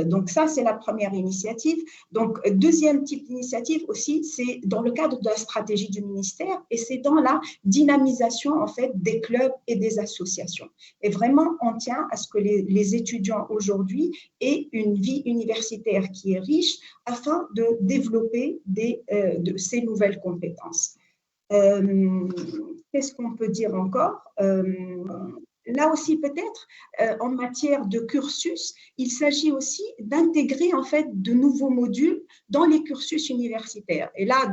Donc ça, c'est la première initiative. Donc, deuxième type d'initiative aussi, c'est dans le cadre de la stratégie du ministère et c'est dans la dynamisation en fait des clubs et des associations. Et vraiment, on tient à ce que les étudiants aujourd'hui aient une vie universitaire qui est riche afin de développer de ces nouvelles compétences. Qu'est-ce qu'on peut dire encore ? Là aussi, peut-être, en matière de cursus, il s'agit aussi d'intégrer en fait de nouveaux modules dans les cursus universitaires. Et là,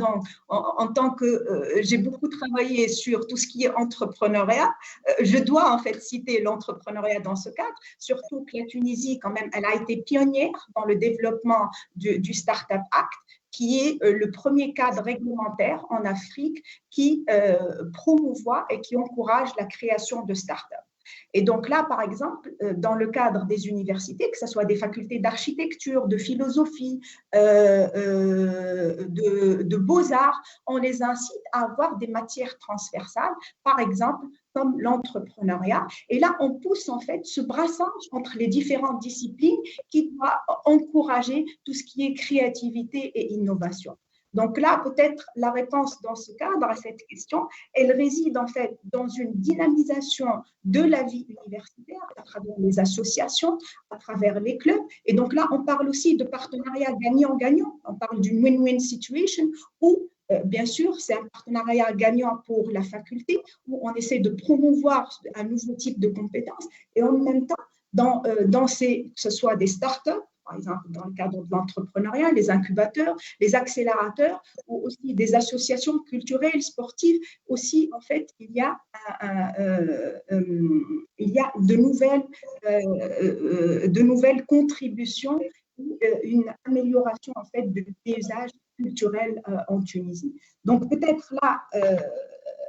en tant que j'ai beaucoup travaillé sur tout ce qui est entrepreneuriat, je dois en fait citer l'entrepreneuriat dans ce cadre, surtout que la Tunisie, quand même, elle a été pionnière dans le développement du Startup Act, qui est le premier cadre réglementaire en Afrique qui promouvoit et qui encourage la création de startups. Et donc là, par exemple, dans le cadre des universités, que ce soit des facultés d'architecture, de philosophie, de beaux-arts, on les incite à avoir des matières transversales, par exemple, comme l'entrepreneuriat. Et là, on pousse en fait ce brassage entre les différentes disciplines qui doit encourager tout ce qui est créativité et innovation. Donc là, peut-être la réponse dans ce cadre à cette question, elle réside en fait dans une dynamisation de la vie universitaire à travers les associations, à travers les clubs. Et donc là, on parle aussi de partenariat gagnant-gagnant. On parle d'une win-win situation où bien sûr, c'est un partenariat gagnant pour la faculté où on essaie de promouvoir un nouveau type de compétences et en même temps, que ce soit des startups, par exemple dans le cadre de l'entrepreneuriat, les incubateurs, les accélérateurs, ou aussi des associations culturelles, sportives. Aussi, en fait, il y a de nouvelles contributions, une amélioration en fait du paysage culturel en Tunisie. Donc peut-être là,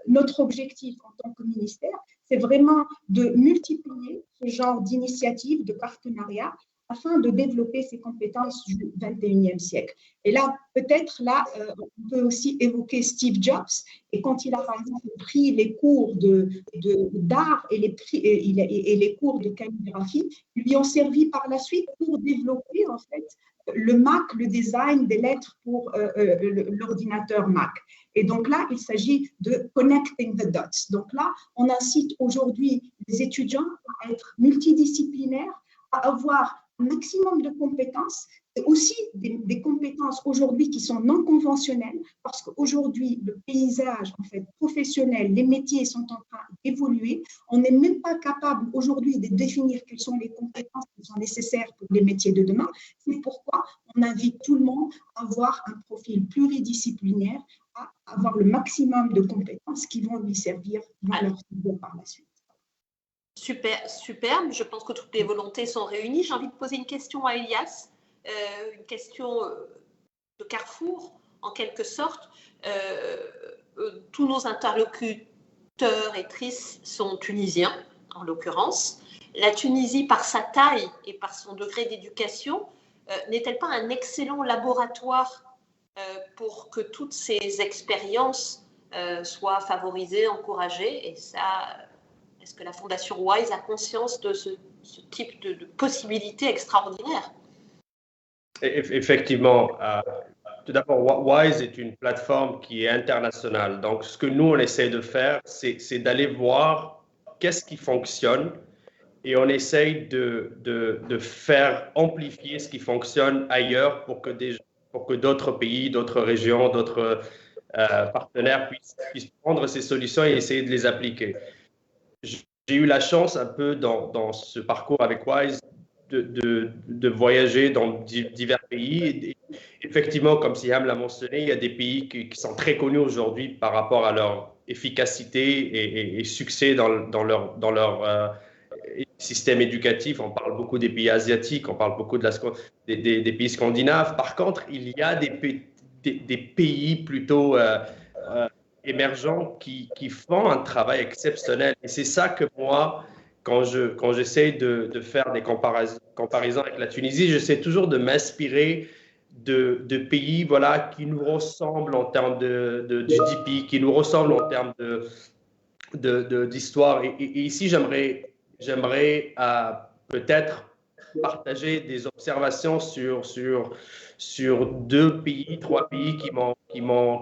notre objectif en tant que ministère, c'est vraiment de multiplier ce genre d'initiatives, de partenariats, afin de développer ces compétences du 21e siècle. Et là, peut-être, là, on peut aussi évoquer Steve Jobs, et quand il a, par exemple, pris les cours d'art et les cours de calligraphie, ils lui ont servi par la suite pour développer, en fait, le Mac, le design des lettres pour l'ordinateur Mac. Et donc là, il s'agit de connecting the dots. Donc là, on incite aujourd'hui les étudiants à être multidisciplinaires, à avoir un maximum de compétences, et aussi des compétences aujourd'hui qui sont non conventionnelles, parce qu'aujourd'hui, le paysage en fait, professionnel, les métiers sont en train d'évoluer. On n'est même pas capable aujourd'hui de définir quelles sont les compétences qui sont nécessaires pour les métiers de demain. C'est pourquoi on invite tout le monde à avoir un profil pluridisciplinaire, à avoir le maximum de compétences qui vont lui servir dans leur vie par la suite. Super, superbe. Je pense que toutes les volontés sont réunies. J'ai envie de poser une question à Elias, une question de carrefour, en quelque sorte. Tous nos interlocuteurs et trices sont tunisiens, en l'occurrence. La Tunisie, par sa taille et par son degré d'éducation, n'est-elle pas un excellent laboratoire pour que toutes ces expériences soient favorisées, encouragées? Et ça, est-ce que la Fondation WISE a conscience de ce type de possibilités extraordinaires? Effectivement. Tout d'abord, WISE est une plateforme qui est internationale. Donc, ce que nous, on essaie de faire, c'est d'aller voir qu'est-ce qui fonctionne et on essaye de faire amplifier ce qui fonctionne ailleurs pour que d'autres pays, d'autres régions, d'autres partenaires puissent prendre ces solutions et essayer de les appliquer. J'ai eu la chance un peu dans ce parcours avec WISE de voyager dans divers pays. Et effectivement, comme Siham l'a mentionné, il y a des pays qui sont très connus aujourd'hui par rapport à leur efficacité et succès dans leur système éducatif. On parle beaucoup des pays asiatiques, on parle beaucoup des pays scandinaves. Par contre, il y a des pays plutôt émergents qui font un travail exceptionnel. Et c'est ça que moi, quand j'essaie de faire des comparaisons avec la Tunisie, j'essaie toujours de m'inspirer de pays qui nous ressemblent en termes de GDP, qui nous ressemblent en termes d'histoire. Et ici, j'aimerais peut-être partager des observations sur 2 pays, 3 pays qui m'ont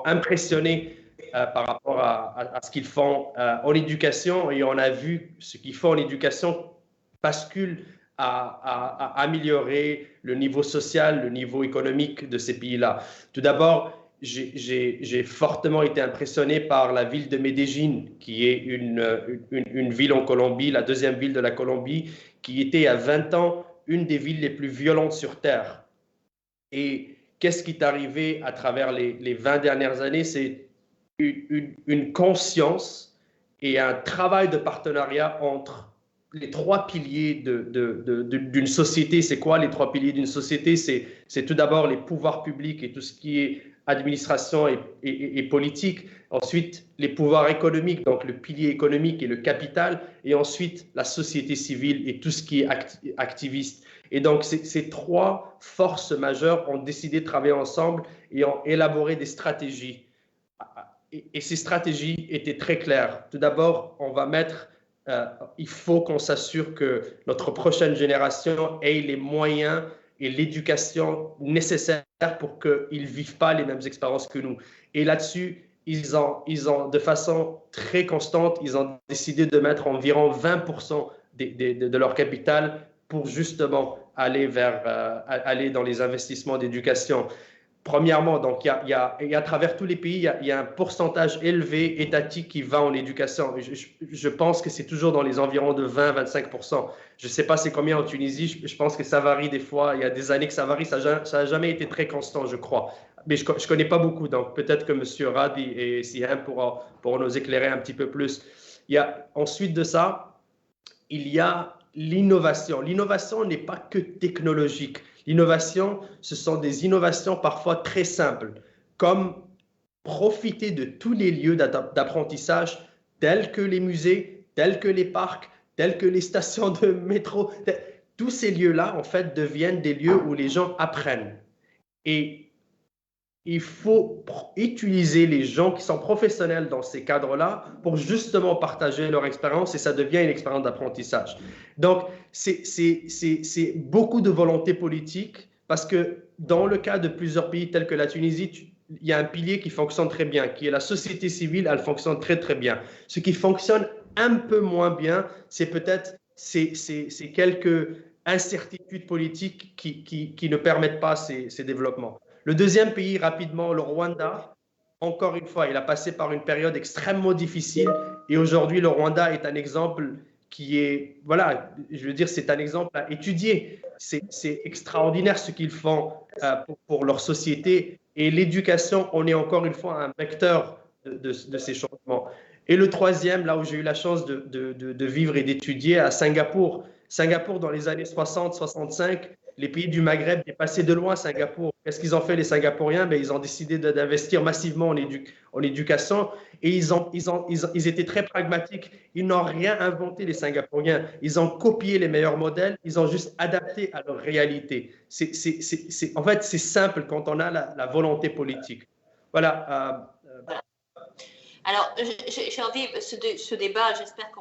impressionné par rapport à ce qu'ils font en éducation. Et on a vu ce qu'ils font en éducation bascule à améliorer le niveau social, le niveau économique de ces pays-là. Tout d'abord, j'ai fortement été impressionné par la ville de Medellín, qui est une ville en Colombie, la 2e ville de la Colombie, qui était à 20 ans une des villes les plus violentes sur Terre. Et qu'est-ce qui est arrivé à travers les 20 dernières années? C'est une conscience et un travail de partenariat entre les 3 piliers d'une société. C'est quoi les 3 piliers d'une société? C'est tout d'abord les pouvoirs publics et tout ce qui est administration et politique. Ensuite, les pouvoirs économiques, donc le pilier économique et le capital. Et ensuite, la société civile et tout ce qui est activiste. Et donc, ces 3 forces majeures ont décidé de travailler ensemble et ont élaboré des stratégies. Et ces stratégies étaient très claires. Tout d'abord, il faut qu'on s'assure que notre prochaine génération ait les moyens et l'éducation nécessaire pour qu'ils ne vivent pas les mêmes expériences que nous. Et là-dessus, ils ont, de façon très constante, ils ont décidé de mettre environ 20% de leur capital pour justement aller dans les investissements d'éducation. Premièrement, donc et à travers tous les pays, il y a un pourcentage élevé étatique qui va en éducation. Je pense que c'est toujours dans les environs de 20-25%. Je ne sais pas c'est combien en Tunisie, je pense que ça varie des fois. Il y a des années que ça varie, ça n'a jamais été très constant, je crois. Mais je ne connais pas beaucoup, donc peut-être que M. Radi et Siham pourront nous éclairer un petit peu plus. Ensuite de ça, il y a l'innovation. L'innovation n'est pas que technologique. L'innovation, ce sont des innovations parfois très simples, comme profiter de tous les lieux d'apprentissage, tels que les musées, tels que les parcs, tels que les stations de métro. Tous ces lieux-là, en fait, deviennent des lieux où les gens apprennent. Et il faut utiliser les gens qui sont professionnels dans ces cadres-là pour justement partager leur expérience et ça devient une expérience d'apprentissage. Donc, c'est beaucoup de volonté politique parce que dans le cas de plusieurs pays tels que la Tunisie, il y a un pilier qui fonctionne très bien, qui est la société civile, elle fonctionne très, très bien. Ce qui fonctionne un peu moins bien, c'est peut-être ces quelques incertitudes politiques qui ne permettent pas ces développements. Le deuxième pays, rapidement, le Rwanda, encore une fois, il a passé par une période extrêmement difficile et aujourd'hui, le Rwanda est un exemple qui est, voilà, je veux dire, c'est un exemple à étudier. C'est extraordinaire ce qu'ils font pour leur société et l'éducation, on est encore une fois un vecteur de ces changements. Et le troisième, là où j'ai eu la chance de vivre et d'étudier, à Singapour. Singapour, dans les années 60-65, les pays du Maghreb dépassaient de loin Singapour. Qu'est-ce qu'ils ont fait les Singapouriens? Ils ont décidé d'investir massivement en éducation et ils étaient très pragmatiques. Ils n'ont rien inventé, les Singapouriens. Ils ont copié les meilleurs modèles, ils ont juste adapté à leur réalité. En fait, c'est simple quand on a la volonté politique. Voilà. Alors, j'ai envie, ce débat, j'espère que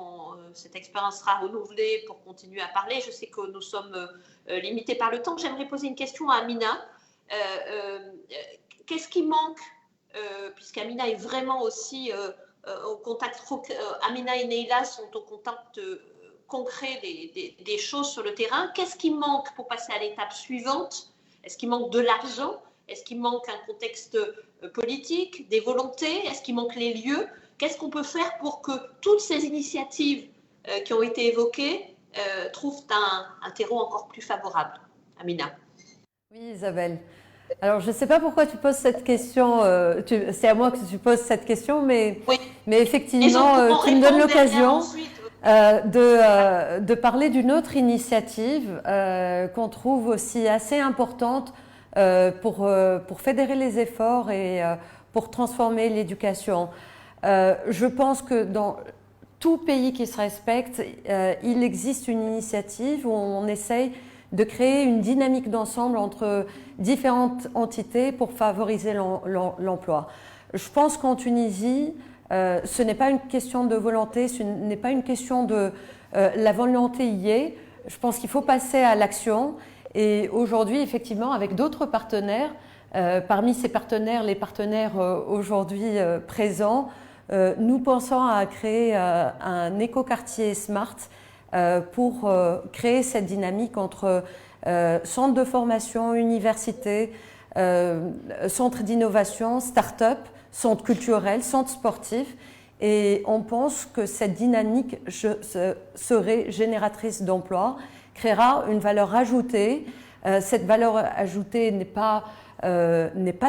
cette expérience sera renouvelée pour continuer à parler. Je sais que nous sommes limités par le temps. J'aimerais poser une question à Amina. Qu'est-ce qui manque, puisqu'Amina est vraiment aussi au contact, Amina et Neila sont au contact concret des choses sur le terrain. Qu'est-ce qui manque pour passer à l'étape suivante? Est-ce qu'il manque de l'argent? Est-ce qu'il manque un contexte politique, des volontés? Est-ce qu'il manque les lieux? Qu'est-ce qu'on peut faire pour que toutes ces initiatives qui ont été évoquées trouvent un terreau encore plus favorable? Amina. Oui, Isabelle. Alors, je ne sais pas pourquoi tu poses cette question. C'est à moi que tu poses cette question, mais, oui. Mais effectivement, tu me donnes l'occasion de parler d'une autre initiative qu'on trouve aussi assez importante pour fédérer les efforts et pour transformer l'éducation. Je pense que dans tout pays qui se respecte, il existe une initiative où on essaye de créer une dynamique d'ensemble entre différentes entités pour favoriser l'emploi. Je pense qu'en Tunisie, ce n'est pas une question de volonté, ce n'est pas une question de la volonté y est. Je pense qu'il faut passer à l'action. Et aujourd'hui, effectivement, avec d'autres partenaires, parmi ces partenaires, les partenaires aujourd'hui présents, nous pensons à créer un écoquartier Smart pour créer cette dynamique entre centres de formation, universités, centres d'innovation, start-up, centres culturels, centres sportifs. Et on pense que cette dynamique serait génératrice d'emplois, créera une valeur ajoutée. Cette valeur ajoutée n'est pas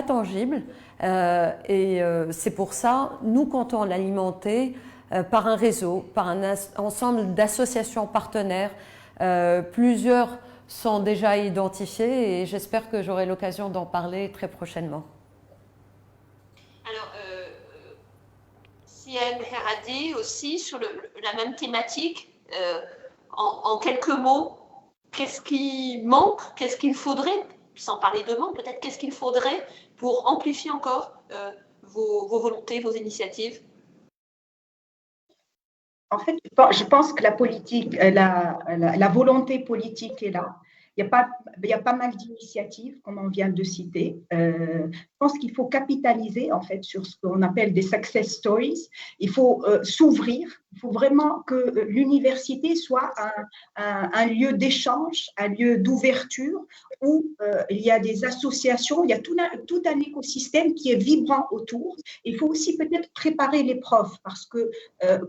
tangible et c'est pour ça, nous comptons l'alimenter par un réseau, par un ensemble d'associations partenaires. Plusieurs sont déjà identifiés et j'espère que j'aurai l'occasion d'en parler très prochainement. Alors, Siham Heradi aussi, sur la même thématique, en quelques mots, qu'est-ce qui manque, qu'est-ce qu'il faudrait, sans parler de manque, peut-être qu'est-ce qu'il faudrait pour amplifier encore vos volontés, vos initiatives? En fait, je pense que la politique, la volonté politique est là. Il y a pas mal d'initiatives, comme on vient de citer. Je pense qu'il faut capitaliser en fait sur ce qu'on appelle des success stories. Il faut s'ouvrir Il faut vraiment que l'université soit un lieu d'échange, un lieu d'ouverture où il y a des associations, il y a tout un écosystème qui est vibrant autour. Il faut aussi peut-être préparer les profs parce que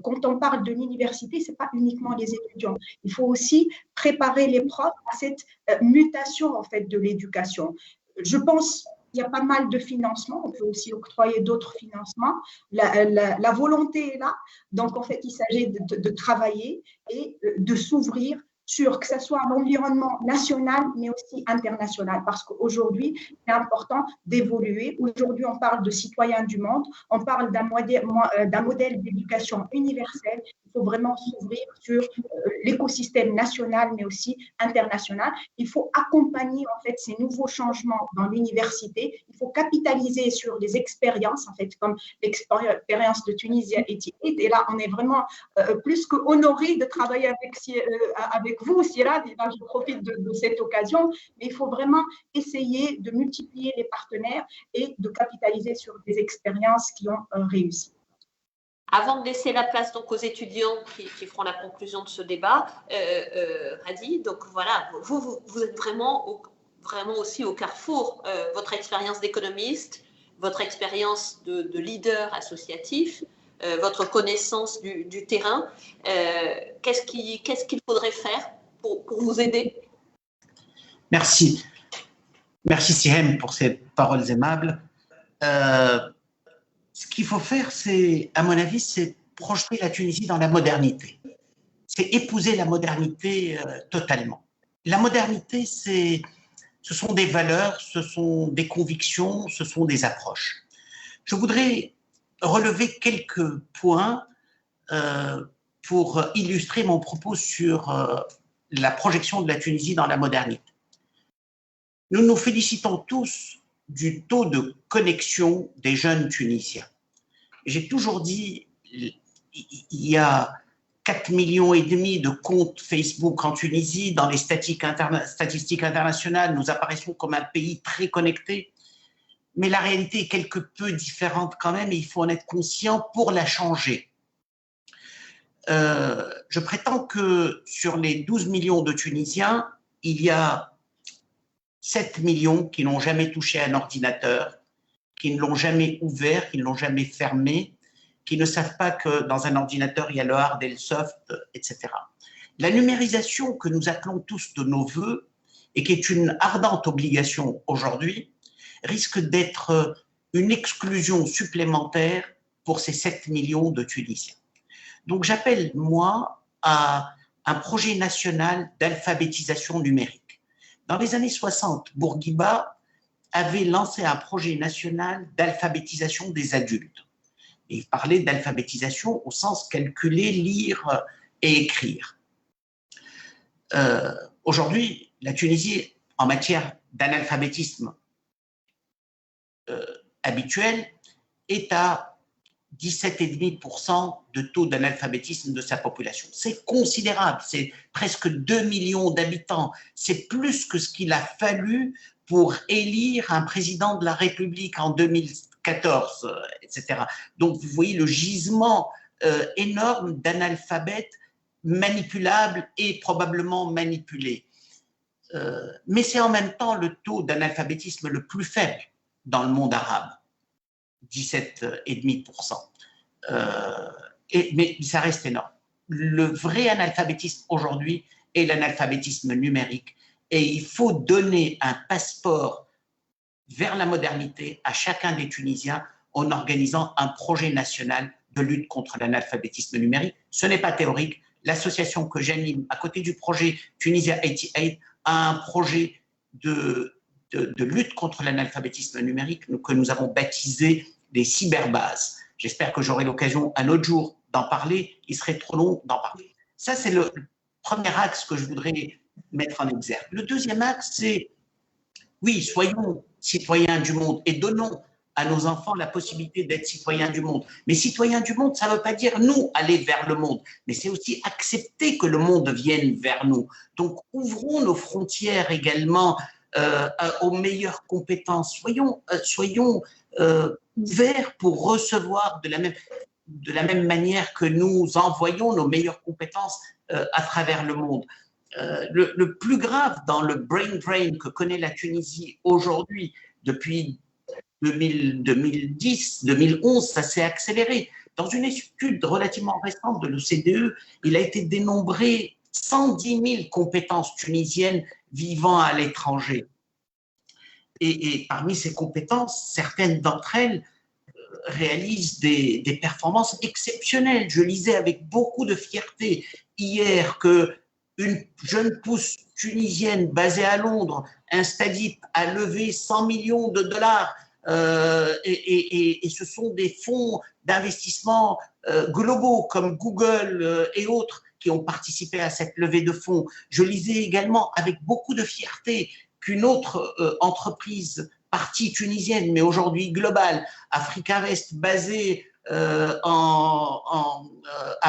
quand on parle de l'université, ce n'est pas uniquement les étudiants. Il faut aussi préparer les profs à cette mutation en fait, de l'éducation. Je pense il y a pas mal de financements, on peut aussi octroyer d'autres financements. La volonté est là, donc en fait, il s'agit de travailler et de s'ouvrir sur que ce soit l'environnement national, mais aussi international, parce qu'aujourd'hui, c'est important d'évoluer. Aujourd'hui, on parle de citoyens du monde, on parle d'un modèle d'éducation universelle. Il faut vraiment s'ouvrir sur l'écosystème national, mais aussi international. Il faut accompagner en fait ces nouveaux changements dans l'université. Il faut capitaliser sur des expériences, en fait, comme l'expérience de Tunisie et là, on est vraiment plus qu'honoré de travailler avec vous, Sirad. Et là, je profite de cette occasion, mais il faut vraiment essayer de multiplier les partenaires et de capitaliser sur des expériences qui ont réussi. Avant de laisser la place donc aux étudiants qui feront la conclusion de ce débat, Hadi, donc voilà, vous êtes vraiment aussi au carrefour. Votre expérience d'économiste, votre expérience de leader associatif, votre connaissance du terrain, qu'est-ce qu'il faudrait faire pour vous aider? Merci. Merci Sihem pour ces paroles aimables. Ce qu'il faut faire, c'est, à mon avis, c'est projeter la Tunisie dans la modernité. C'est épouser la modernité totalement. La modernité, ce sont des valeurs, ce sont des convictions, ce sont des approches. Je voudrais relever quelques points pour illustrer mon propos sur la projection de la Tunisie dans la modernité. Nous nous félicitons tous du taux de connexion des jeunes Tunisiens. J'ai toujours dit, il y a 4,5 millions de comptes Facebook en Tunisie. Dans les statistiques internationales, nous apparaissons comme un pays très connecté. Mais la réalité est quelque peu différente quand même et il faut en être conscient pour la changer. Je prétends que sur les 12 millions de Tunisiens, il y a 7 millions qui n'ont jamais touché un ordinateur, qui ne l'ont jamais ouvert, qui ne l'ont jamais fermé, qui ne savent pas que dans un ordinateur, il y a le hard et le soft, etc. La numérisation que nous appelons tous de nos voeux et qui est une ardente obligation aujourd'hui, risque d'être une exclusion supplémentaire pour ces 7 millions de Tunisiens. Donc j'appelle, moi, à un projet national d'alphabétisation numérique. Dans les années 60, Bourguiba avait lancé un projet national d'alphabétisation des adultes. Et il parlait d'alphabétisation au sens calculer, lire et écrire. Aujourd'hui, la Tunisie, en matière d'analphabétisme habituel, est à 17,5% de taux d'analphabétisme de sa population. C'est considérable, c'est presque 2 millions d'habitants. C'est plus que ce qu'il a fallu pour élire un président de la République en 2014, etc. Donc, vous voyez le gisement énorme d'analphabètes manipulables et probablement manipulés. Mais c'est en même temps le taux d'analphabétisme le plus faible dans le monde arabe, 17,5%. Mais ça reste énorme. Le vrai analphabétisme aujourd'hui est l'analphabétisme numérique et il faut donner un passeport vers la modernité à chacun des Tunisiens en organisant un projet national de lutte contre l'analphabétisme numérique. Ce n'est pas théorique. L'association que j'anime à côté du projet Tunisia 88 a un projet de lutte contre l'analphabétisme numérique que nous avons baptisé des cyberbases. J'espère que j'aurai l'occasion un autre jour d'en parler. Il serait trop long d'en parler. Ça, c'est le premier axe que je voudrais mettre en exergue. Le deuxième axe, c'est, oui, soyons citoyens du monde et donnons à nos enfants la possibilité d'être citoyens du monde. Mais citoyens du monde, ça ne veut pas dire nous aller vers le monde, mais c'est aussi accepter que le monde vienne vers nous. Donc, ouvrons nos frontières également aux meilleures compétences. Soyons ouverts pour recevoir de la même... de la même manière que nous envoyons nos meilleures compétences à travers le monde. Le plus grave dans le brain drain que connaît la Tunisie aujourd'hui, depuis 2010, 2011, ça s'est accéléré. Dans une étude relativement récente de l'OCDE, il a été dénombré 110 000 compétences tunisiennes vivant à l'étranger. Et parmi ces compétences, certaines d'entre elles réalisent des performances exceptionnelles. Je lisais avec beaucoup de fierté hier qu'une jeune pousse tunisienne basée à Londres, Instadip, a levé 100 millions de dollars et ce sont des fonds d'investissement globaux comme Google et autres qui ont participé à cette levée de fonds. Je lisais également avec beaucoup de fierté qu'une autre entreprise partie tunisienne, mais aujourd'hui globale, Africa-Vest, basée à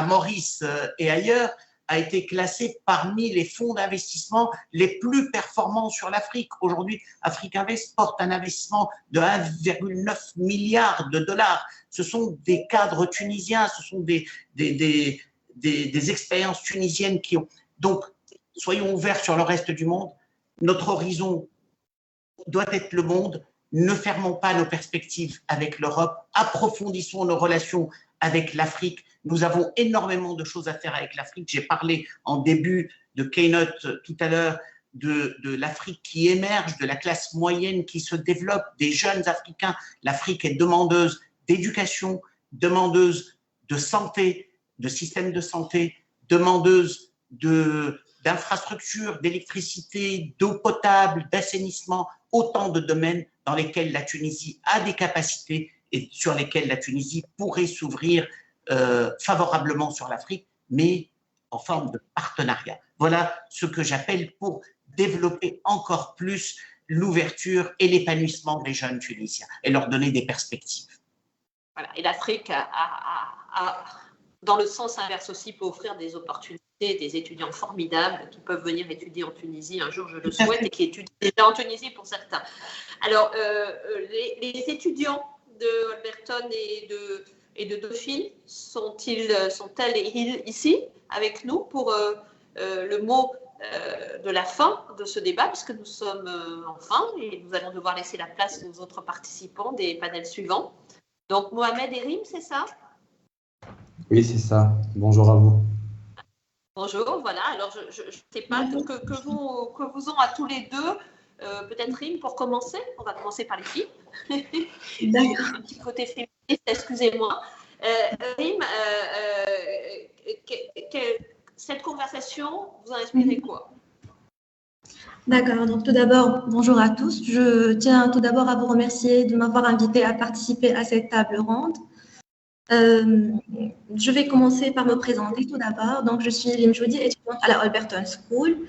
Maurice et ailleurs, a été classée parmi les fonds d'investissement les plus performants sur l'Afrique. Aujourd'hui, Africa-Vest porte un investissement de 1,9 milliard de dollars. Ce sont des cadres tunisiens, ce sont des expériences tunisiennes qui ont… Donc, soyons ouverts sur le reste du monde. Notre horizon doit être le monde. Ne fermons pas nos perspectives avec l'Europe. Approfondissons nos relations avec l'Afrique. Nous avons énormément de choses à faire avec l'Afrique. J'ai parlé en début de keynote tout à l'heure de l'Afrique qui émerge, de la classe moyenne qui se développe, des jeunes Africains. L'Afrique est demandeuse d'éducation, demandeuse de santé, de système de santé, demandeuse d'infrastructures, d'électricité, d'eau potable, d'assainissement, autant de domaines dans lesquels la Tunisie a des capacités et sur lesquels la Tunisie pourrait s'ouvrir favorablement sur l'Afrique, mais en forme de partenariat. Voilà ce que j'appelle pour développer encore plus l'ouverture et l'épanouissement des jeunes Tunisiens et leur donner des perspectives. Voilà. Et l'Afrique, dans le sens inverse aussi, peut offrir des opportunités, des étudiants formidables qui peuvent venir étudier en Tunisie un jour, je le souhaite, et qui étudient déjà en Tunisie pour certains. Alors, les étudiants de Alberton et de Dauphine sont-elles ici avec nous pour le mot de la fin de ce débat, puisque nous sommes en fin et nous allons devoir laisser la place aux autres participants des panels suivants. Donc, Mohamed et Rim, c'est ça? Oui, c'est ça. Bonjour à vous. Bonjour, voilà. Alors, je ne sais pas que vous ont à tous les deux. Peut-être Rim pour commencer. On va commencer par les filles. Un petit côté féministe, excusez-moi. Rim, cette conversation vous a inspiré quoi? D'accord, donc tout d'abord, bonjour à tous. Je tiens tout d'abord à vous remercier de m'avoir invité à participer à cette table ronde. Je vais commencer par me présenter tout d'abord. Donc, je suis Rim Joudi, étudiante à la Alberton School.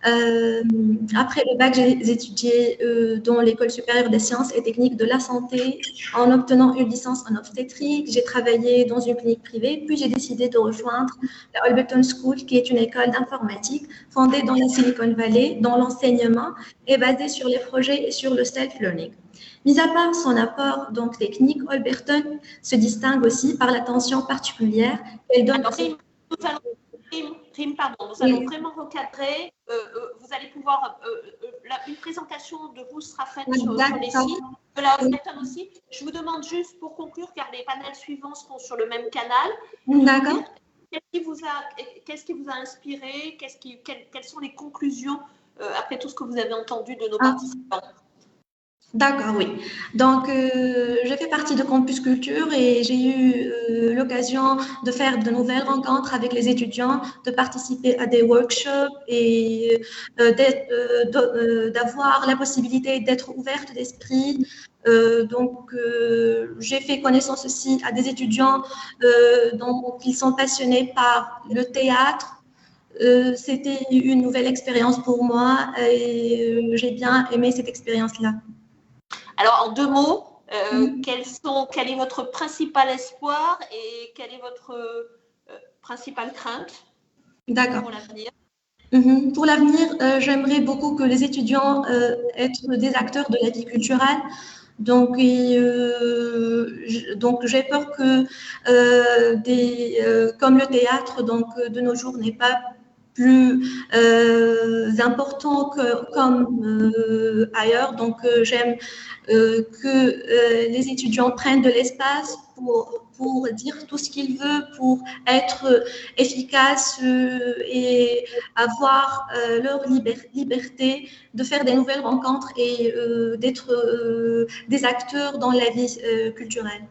Après le bac, j'ai étudié dans l'École supérieure des sciences et techniques de la santé en obtenant une licence en obstétrique. J'ai travaillé dans une clinique privée, puis j'ai décidé de rejoindre la Alberton School, qui est une école d'informatique fondée dans la Silicon Valley, dont l'enseignement est basé sur les projets et sur le self-learning. Mis à part son apport donc technique, Alberton se distingue aussi par l'attention particulière qu'elle donne. Rim, pardon, nous allons vraiment recadrer. Vous allez pouvoir. Une présentation de vous sera faite sur les sites de la Alberton aussi. Je vous demande juste pour conclure, car les panels suivants seront sur le même canal. D'accord. Qu'est-ce qui vous a inspiré? Quelles sont les conclusions après tout ce que vous avez entendu de nos participants? D'accord, oui. Donc, je fais partie de Campus Culture et j'ai eu l'occasion de faire de nouvelles rencontres avec les étudiants, de participer à des workshops et d'avoir la possibilité d'être ouverte d'esprit. J'ai fait connaissance aussi à des étudiants qui sont passionnés par le théâtre. C'était une nouvelle expérience pour moi et j'ai bien aimé cette expérience-là. Alors, en 2 mots, quel est votre principal espoir et quelle est votre principale crainte pour l'avenir? Pour l'avenir, j'aimerais beaucoup que les étudiants être des acteurs de la vie culturelle, Donc, donc j'ai peur que comme le théâtre, donc de nos jours n'est pas plus important comme ailleurs. Donc, j'aime que les étudiants prennent de l'espace pour dire tout ce qu'ils veulent, pour être efficaces et avoir leur liberté de faire des nouvelles rencontres et d'être des acteurs dans la vie culturelle.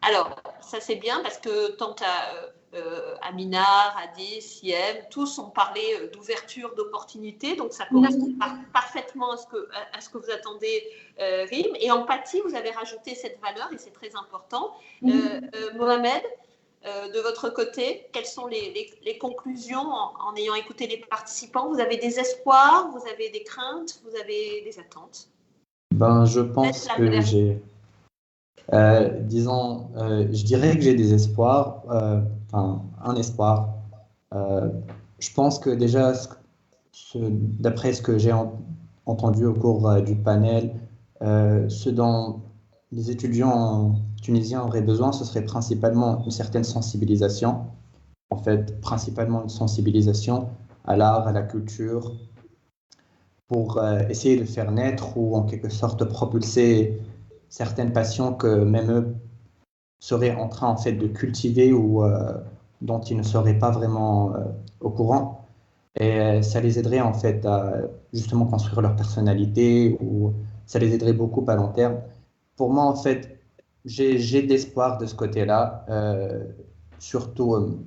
Alors, ça c'est bien parce que tant Amina, Hadi, Siem, tous ont parlé d'ouverture, d'opportunités, donc ça correspond parfaitement à ce que vous attendez, Rim. Et empathie, vous avez rajouté cette valeur et c'est très important. Mohamed, de votre côté, quelles sont les conclusions en ayant écouté les participants? Vous avez des espoirs, vous avez des craintes, vous avez des attentes? Je pense que j'ai... disons, je dirais que j'ai des espoirs, un espoir. Je pense que déjà, d'après ce que j'ai entendu au cours du panel, ce dont les étudiants tunisiens auraient besoin, ce serait principalement une certaine sensibilisation, en fait, principalement une sensibilisation à l'art, à la culture, pour essayer de faire naître ou en quelque sorte propulser certaines passions que même eux seraient en train en fait de cultiver ou dont ils ne seraient pas vraiment au courant. Et ça les aiderait en fait à justement construire leur personnalité ou ça les aiderait beaucoup à long terme. Pour moi en fait, j'ai de l'espoir de ce côté-là, surtout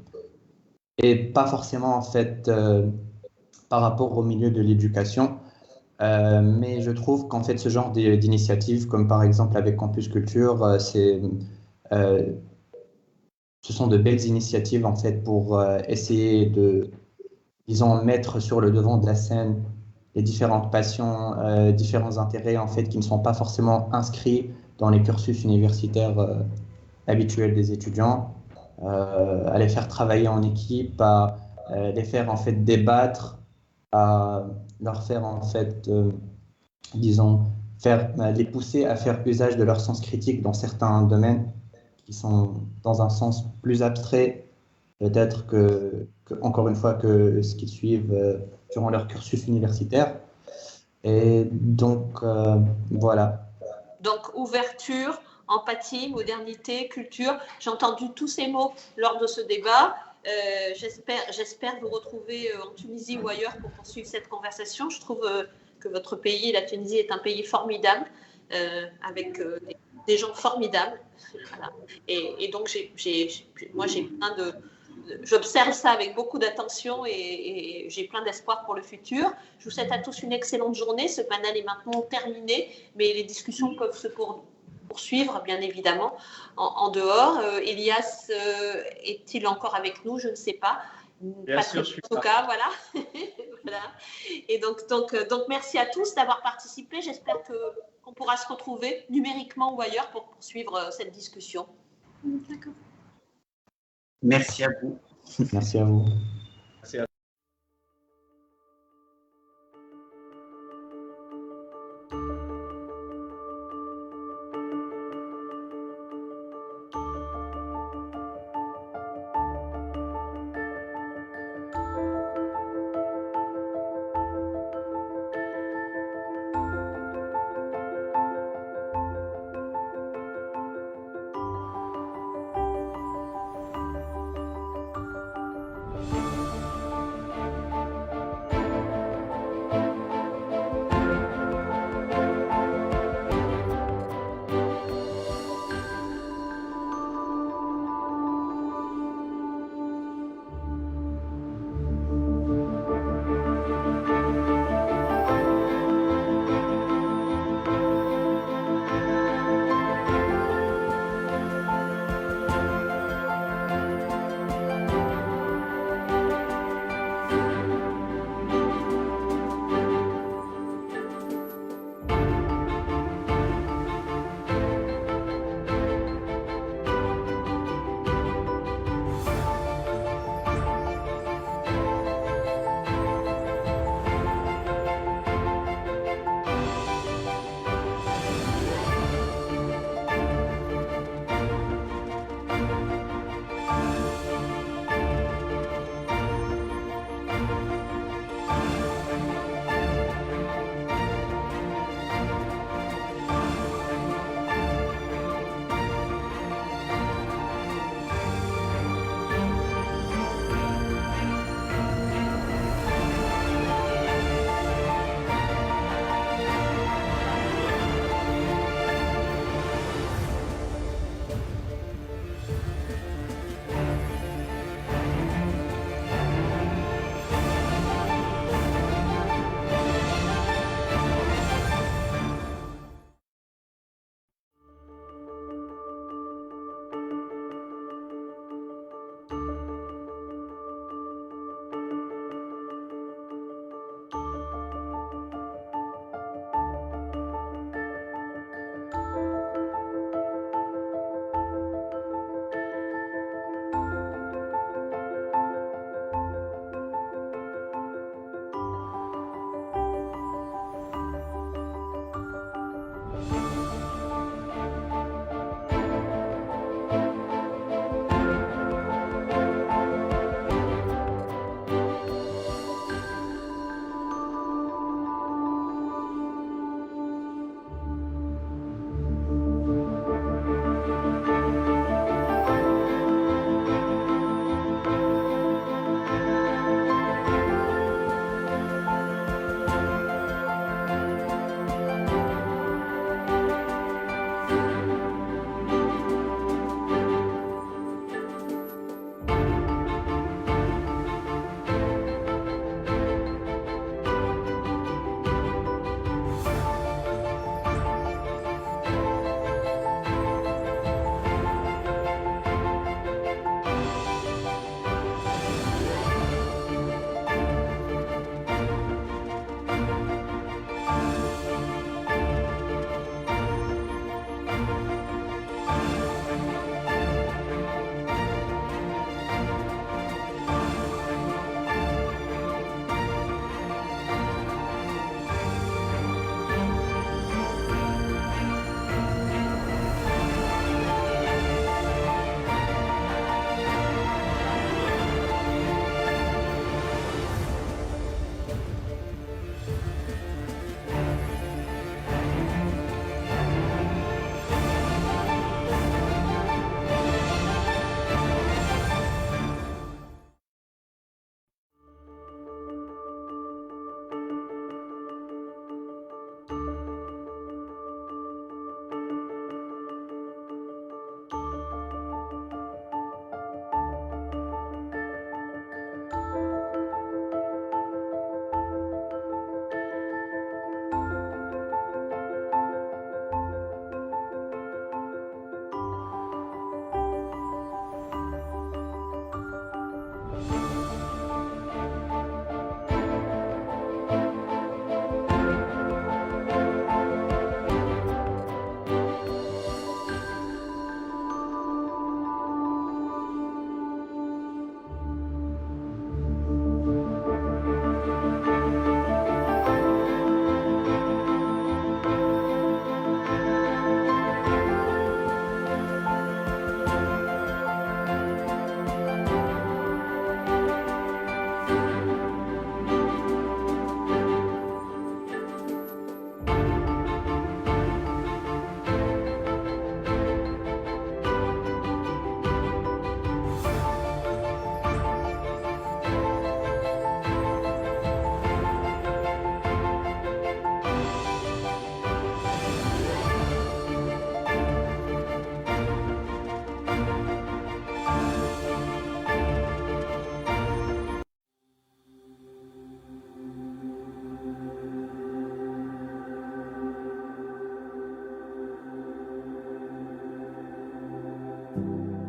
et pas forcément en fait par rapport au milieu de l'éducation. Mais je trouve qu'en fait, ce genre d'initiatives, comme par exemple avec Campus Culture, ce sont de belles initiatives en fait pour essayer de, disons, mettre sur le devant de la scène les différentes passions, différents intérêts en fait qui ne sont pas forcément inscrits dans les cursus universitaires habituels des étudiants, à les faire travailler en équipe, à les faire en fait débattre, à leur faire en fait, disons, les pousser à faire usage de leur sens critique dans certains domaines qui sont dans un sens plus abstrait, peut-être encore une fois, que ce qu'ils suivent durant leur cursus universitaire. Et donc, voilà. Donc, ouverture, empathie, modernité, culture. J'ai entendu tous ces mots lors de ce débat. J'espère vous retrouver en Tunisie ou ailleurs pour poursuivre cette conversation. Je trouve que votre pays, la Tunisie, est un pays formidable, avec des gens formidables. Voilà. Et donc, moi, j'ai plein de... J'observe ça avec beaucoup d'attention et j'ai plein d'espoir pour le futur. Je vous souhaite à tous une excellente journée. Ce panel est maintenant terminé, mais les discussions peuvent se poursuivre, bien évidemment, en dehors. Elias est-il encore avec nous? Je ne sais pas. Bien sûr, je suis en tout cas, voilà. Voilà. Et donc, merci à tous d'avoir participé. J'espère qu'on pourra se retrouver numériquement ou ailleurs pour poursuivre cette discussion. D'accord. Merci à vous. Merci à vous. Merci à Thank you.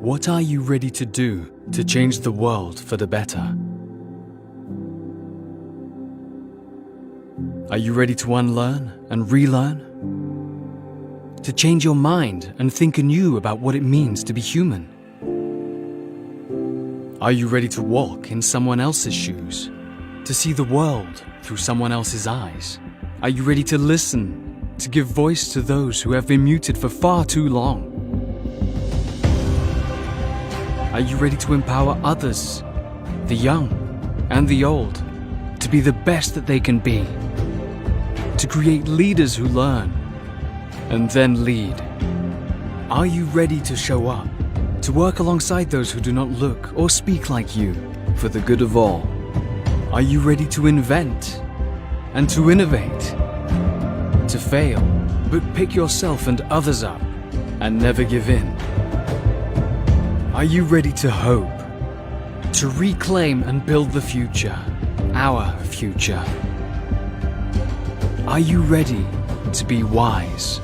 What are you ready to do to change the world for the better? Are you ready to unlearn and relearn? To change your mind and think anew about what it means to be human? Are you ready to walk in someone else's shoes? To see the world through someone else's eyes? Are you ready to listen, to give voice to those who have been muted for far too long? Are you ready to empower others, the young and the old, to be the best that they can be? To create leaders who learn and then lead? Are you ready to show up, to work alongside those who do not look or speak like you for the good of all? Are you ready to invent and to innovate? To fail, but pick yourself and others up and never give in? Are you ready to hope, to reclaim and build the future, our future? Are you ready to be wise?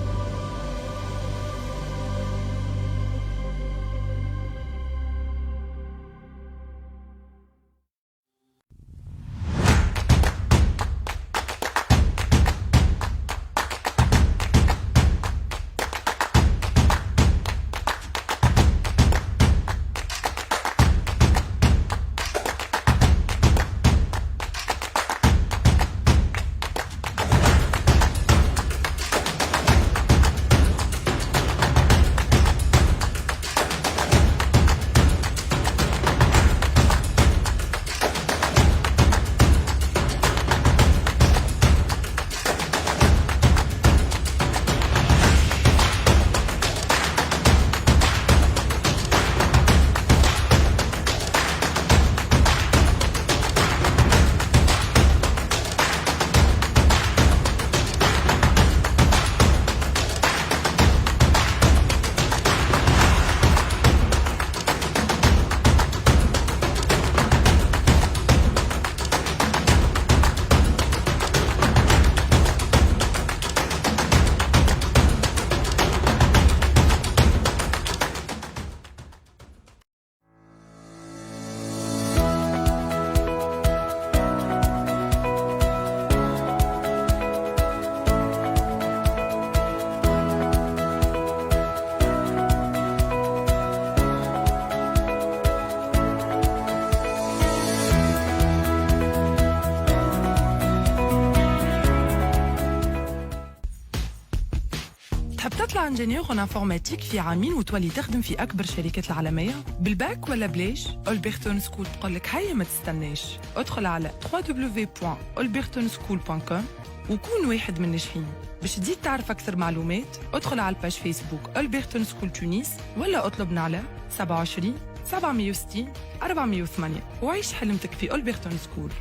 تطلع انجينيور en انفورماتيك في عامين وتولي تخدم في اكبر الشركات العالميه بالباك ولا بلاش؟ أولبرتون سكول تقول لك هيا ما تستناش، ادخل على www.olbertonschool.com وكون واحد من الناجحين. باش تزيد تعرف اكثر معلومات ادخل على الباج فيسبوك أولبرتون سكول تونس ولا اطلبنا على 27 760 408 وعيش حلمتك في أولبرتون سكول.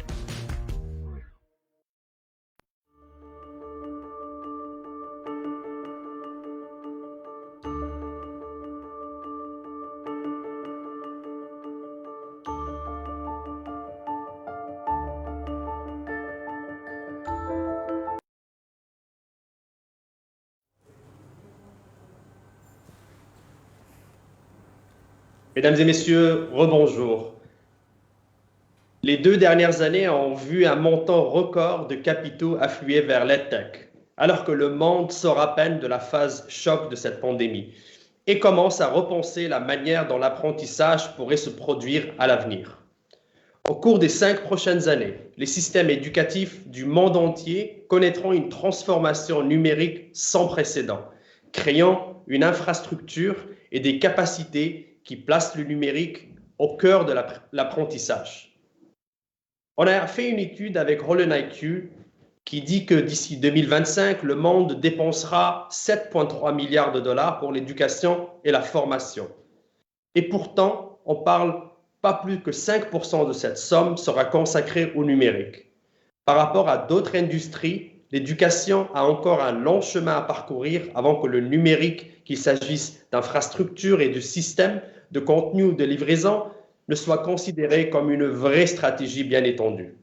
Mesdames et messieurs, rebonjour. Les 2 dernières années ont vu un montant record de capitaux affluer vers l'EdTech, alors que le monde sort à peine de la phase choc de cette pandémie et commence à repenser la manière dont l'apprentissage pourrait se produire à l'avenir. Au cours des 5 prochaines années, les systèmes éducatifs du monde entier connaîtront une transformation numérique sans précédent, créant une infrastructure et des capacités qui place le numérique au cœur de l'apprentissage. On a fait une étude avec HolonIQ qui dit que d'ici 2025, le monde dépensera 7,3 milliards de dollars pour l'éducation et la formation. Et pourtant, on parle pas plus que 5% de cette somme sera consacrée au numérique. Par rapport à d'autres industries, l'éducation a encore un long chemin à parcourir avant que le numérique, qu'il s'agisse d'infrastructures et de systèmes, de contenu ou de livraison, ne soit considéré comme une vraie stratégie bien étendue.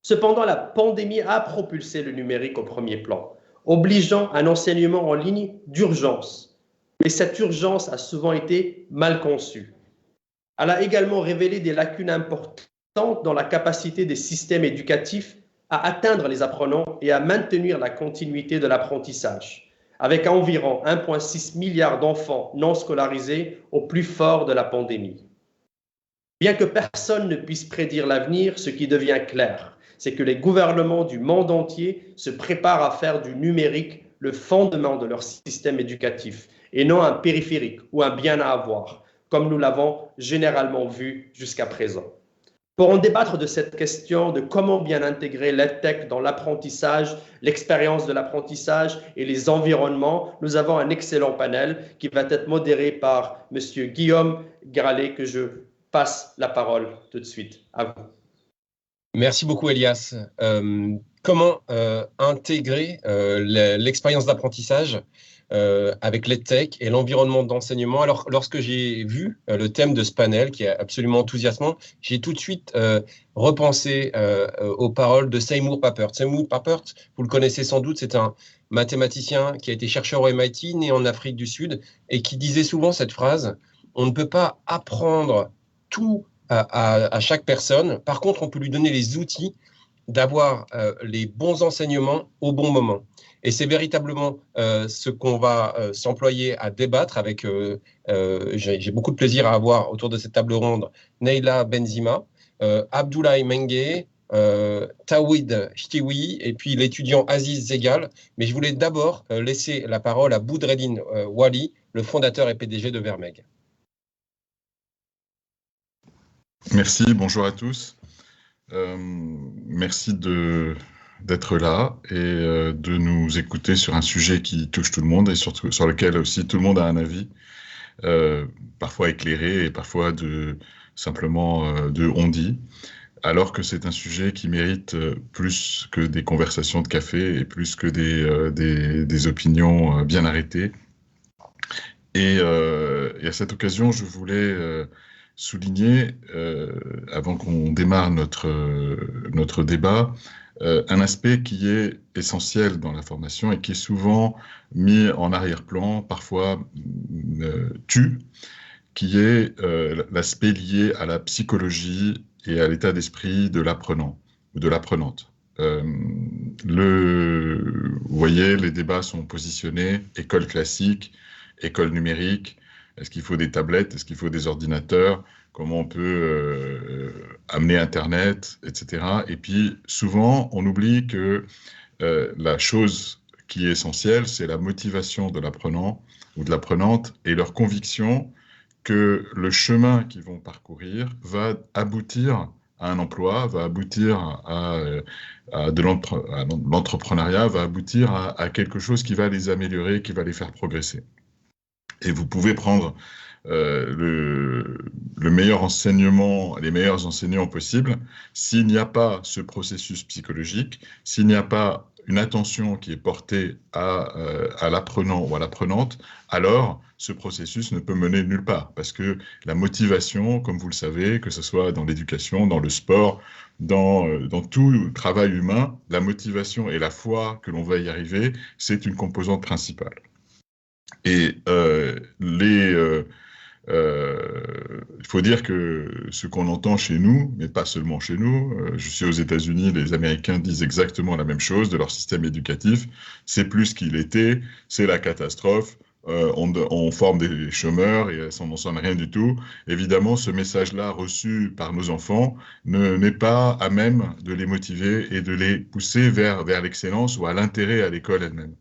Cependant, la pandémie a propulsé le numérique au premier plan, obligeant un enseignement en ligne d'urgence. mais cette urgence a souvent été mal conçue. Elle a également révélé des lacunes importantes dans la capacité des systèmes éducatifs à atteindre les apprenants et à maintenir la continuité de l'apprentissage, avec environ 1,6 milliard d'enfants non scolarisés au plus fort de la pandémie. Bien que personne ne puisse prédire l'avenir, ce qui devient clair, c'est que les gouvernements du monde entier se préparent à faire du numérique le fondement de leur système éducatif et non un périphérique ou un bien à avoir, comme nous l'avons généralement vu jusqu'à présent. Pour en débattre de cette question de comment bien intégrer l'EdTech dans l'apprentissage, l'expérience de l'apprentissage et les environnements, nous avons un excellent panel qui va être modéré par M. Guillaume Gralet, que je passe la parole tout de suite à vous. Merci beaucoup, Elias. Comment intégrer l'expérience d'apprentissage avec l'EdTech et l'environnement d'enseignement? Alors, lorsque j'ai vu le thème de ce panel, qui est absolument enthousiasmant, j'ai tout de suite repensé aux paroles de Seymour Papert. Seymour Papert, vous le connaissez sans doute, c'est un mathématicien qui a été chercheur au MIT, né en Afrique du Sud, et qui disait souvent cette phrase: on ne peut pas apprendre tout à chaque personne. Par contre, on peut lui donner les outils d'avoir les bons enseignements au bon moment. Et c'est véritablement ce qu'on va s'employer à débattre avec, j'ai beaucoup de plaisir à avoir autour de cette table ronde, Neila Benzima, Abdoulaye Mengue, Tawhid Chtiwi et puis l'étudiant Aziz Zegal. Mais je voulais d'abord laisser la parole à Boudreddine Wali, le fondateur et PDG de Vermeg. Merci, bonjour à tous. Merci d'être là et de nous écouter sur un sujet qui touche tout le monde et surtout sur lequel aussi tout le monde a un avis, parfois éclairé et parfois simplement de on-dit, alors que c'est un sujet qui mérite plus que des conversations de café et plus que des opinions bien arrêtées. Et à cette occasion, je voulais souligner, avant qu'on démarre notre débat, un aspect qui est essentiel dans la formation et qui est souvent mis en arrière-plan, parfois qui est l'aspect lié à la psychologie et à l'état d'esprit de l'apprenant ou de l'apprenante. Vous voyez, les débats sont positionnés, école classique, école numérique. Est-ce qu'il faut des tablettes? Est-ce qu'il faut des ordinateurs? Comment on peut amener Internet, etc. Et puis, souvent, on oublie que la chose qui est essentielle, c'est la motivation de l'apprenant ou de l'apprenante et leur conviction que le chemin qu'ils vont parcourir va aboutir à un emploi, va aboutir à l'entrepreneuriat, va aboutir à quelque chose qui va les améliorer, qui va les faire progresser. Et vous pouvez prendre le meilleur enseignement, les meilleurs enseignants possibles. S'il n'y a pas ce processus psychologique, s'il n'y a pas une attention qui est portée à l'apprenant ou à l'apprenante, alors ce processus ne peut mener nulle part. Parce que la motivation, comme vous le savez, que ce soit dans l'éducation, dans le sport, dans tout travail humain, la motivation et la foi que l'on va y arriver, c'est une composante principale. Et il faut dire que ce qu'on entend chez nous, mais pas seulement chez nous, je suis aux États-Unis, les Américains disent exactement la même chose de leur système éducatif, c'est plus qu'il était, c'est la catastrophe, on forme des chômeurs et on n'en sonne rien du tout. Évidemment, ce message-là reçu par nos enfants n'est pas à même de les motiver et de les pousser vers l'excellence ou à l'intérêt à l'école elle-même.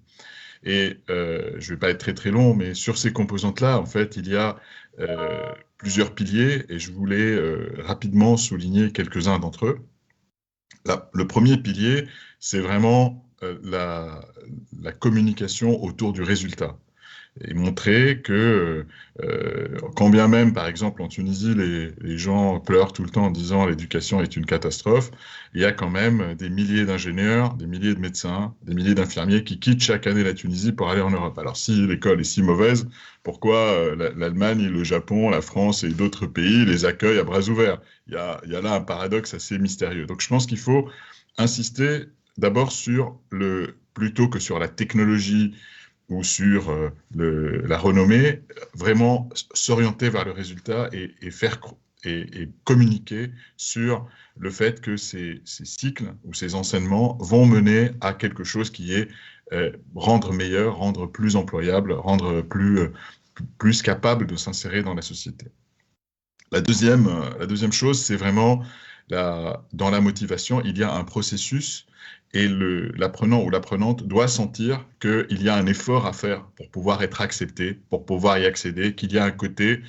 Et je ne vais pas être très très long, mais sur ces composantes-là, en fait, il y a plusieurs piliers et je voulais rapidement souligner quelques-uns d'entre eux. Le premier pilier, c'est vraiment la communication autour du résultat. Et montrer que, quand bien même, par exemple, en Tunisie, les gens pleurent tout le temps en disant l'éducation est une catastrophe, il y a quand même des milliers d'ingénieurs, des milliers de médecins, des milliers d'infirmiers qui quittent chaque année la Tunisie pour aller en Europe. Alors si l'école est si mauvaise, pourquoi l'Allemagne, le Japon, la France et d'autres pays les accueillent à bras ouverts? Il y a là un paradoxe assez mystérieux. Donc je pense qu'il faut insister d'abord plutôt que sur la technologie ou sur la renommée, vraiment s'orienter vers le résultat et communiquer sur le fait que ces cycles ou ces enseignements vont mener à quelque chose qui est rendre meilleur, rendre plus employable, rendre plus capable de s'insérer dans la société. La deuxième chose, c'est vraiment dans la motivation, il y a un processus et l'apprenant ou l'apprenante doit sentir qu'il y a un effort à faire pour pouvoir être accepté, pour pouvoir y accéder, qu'il y a un côté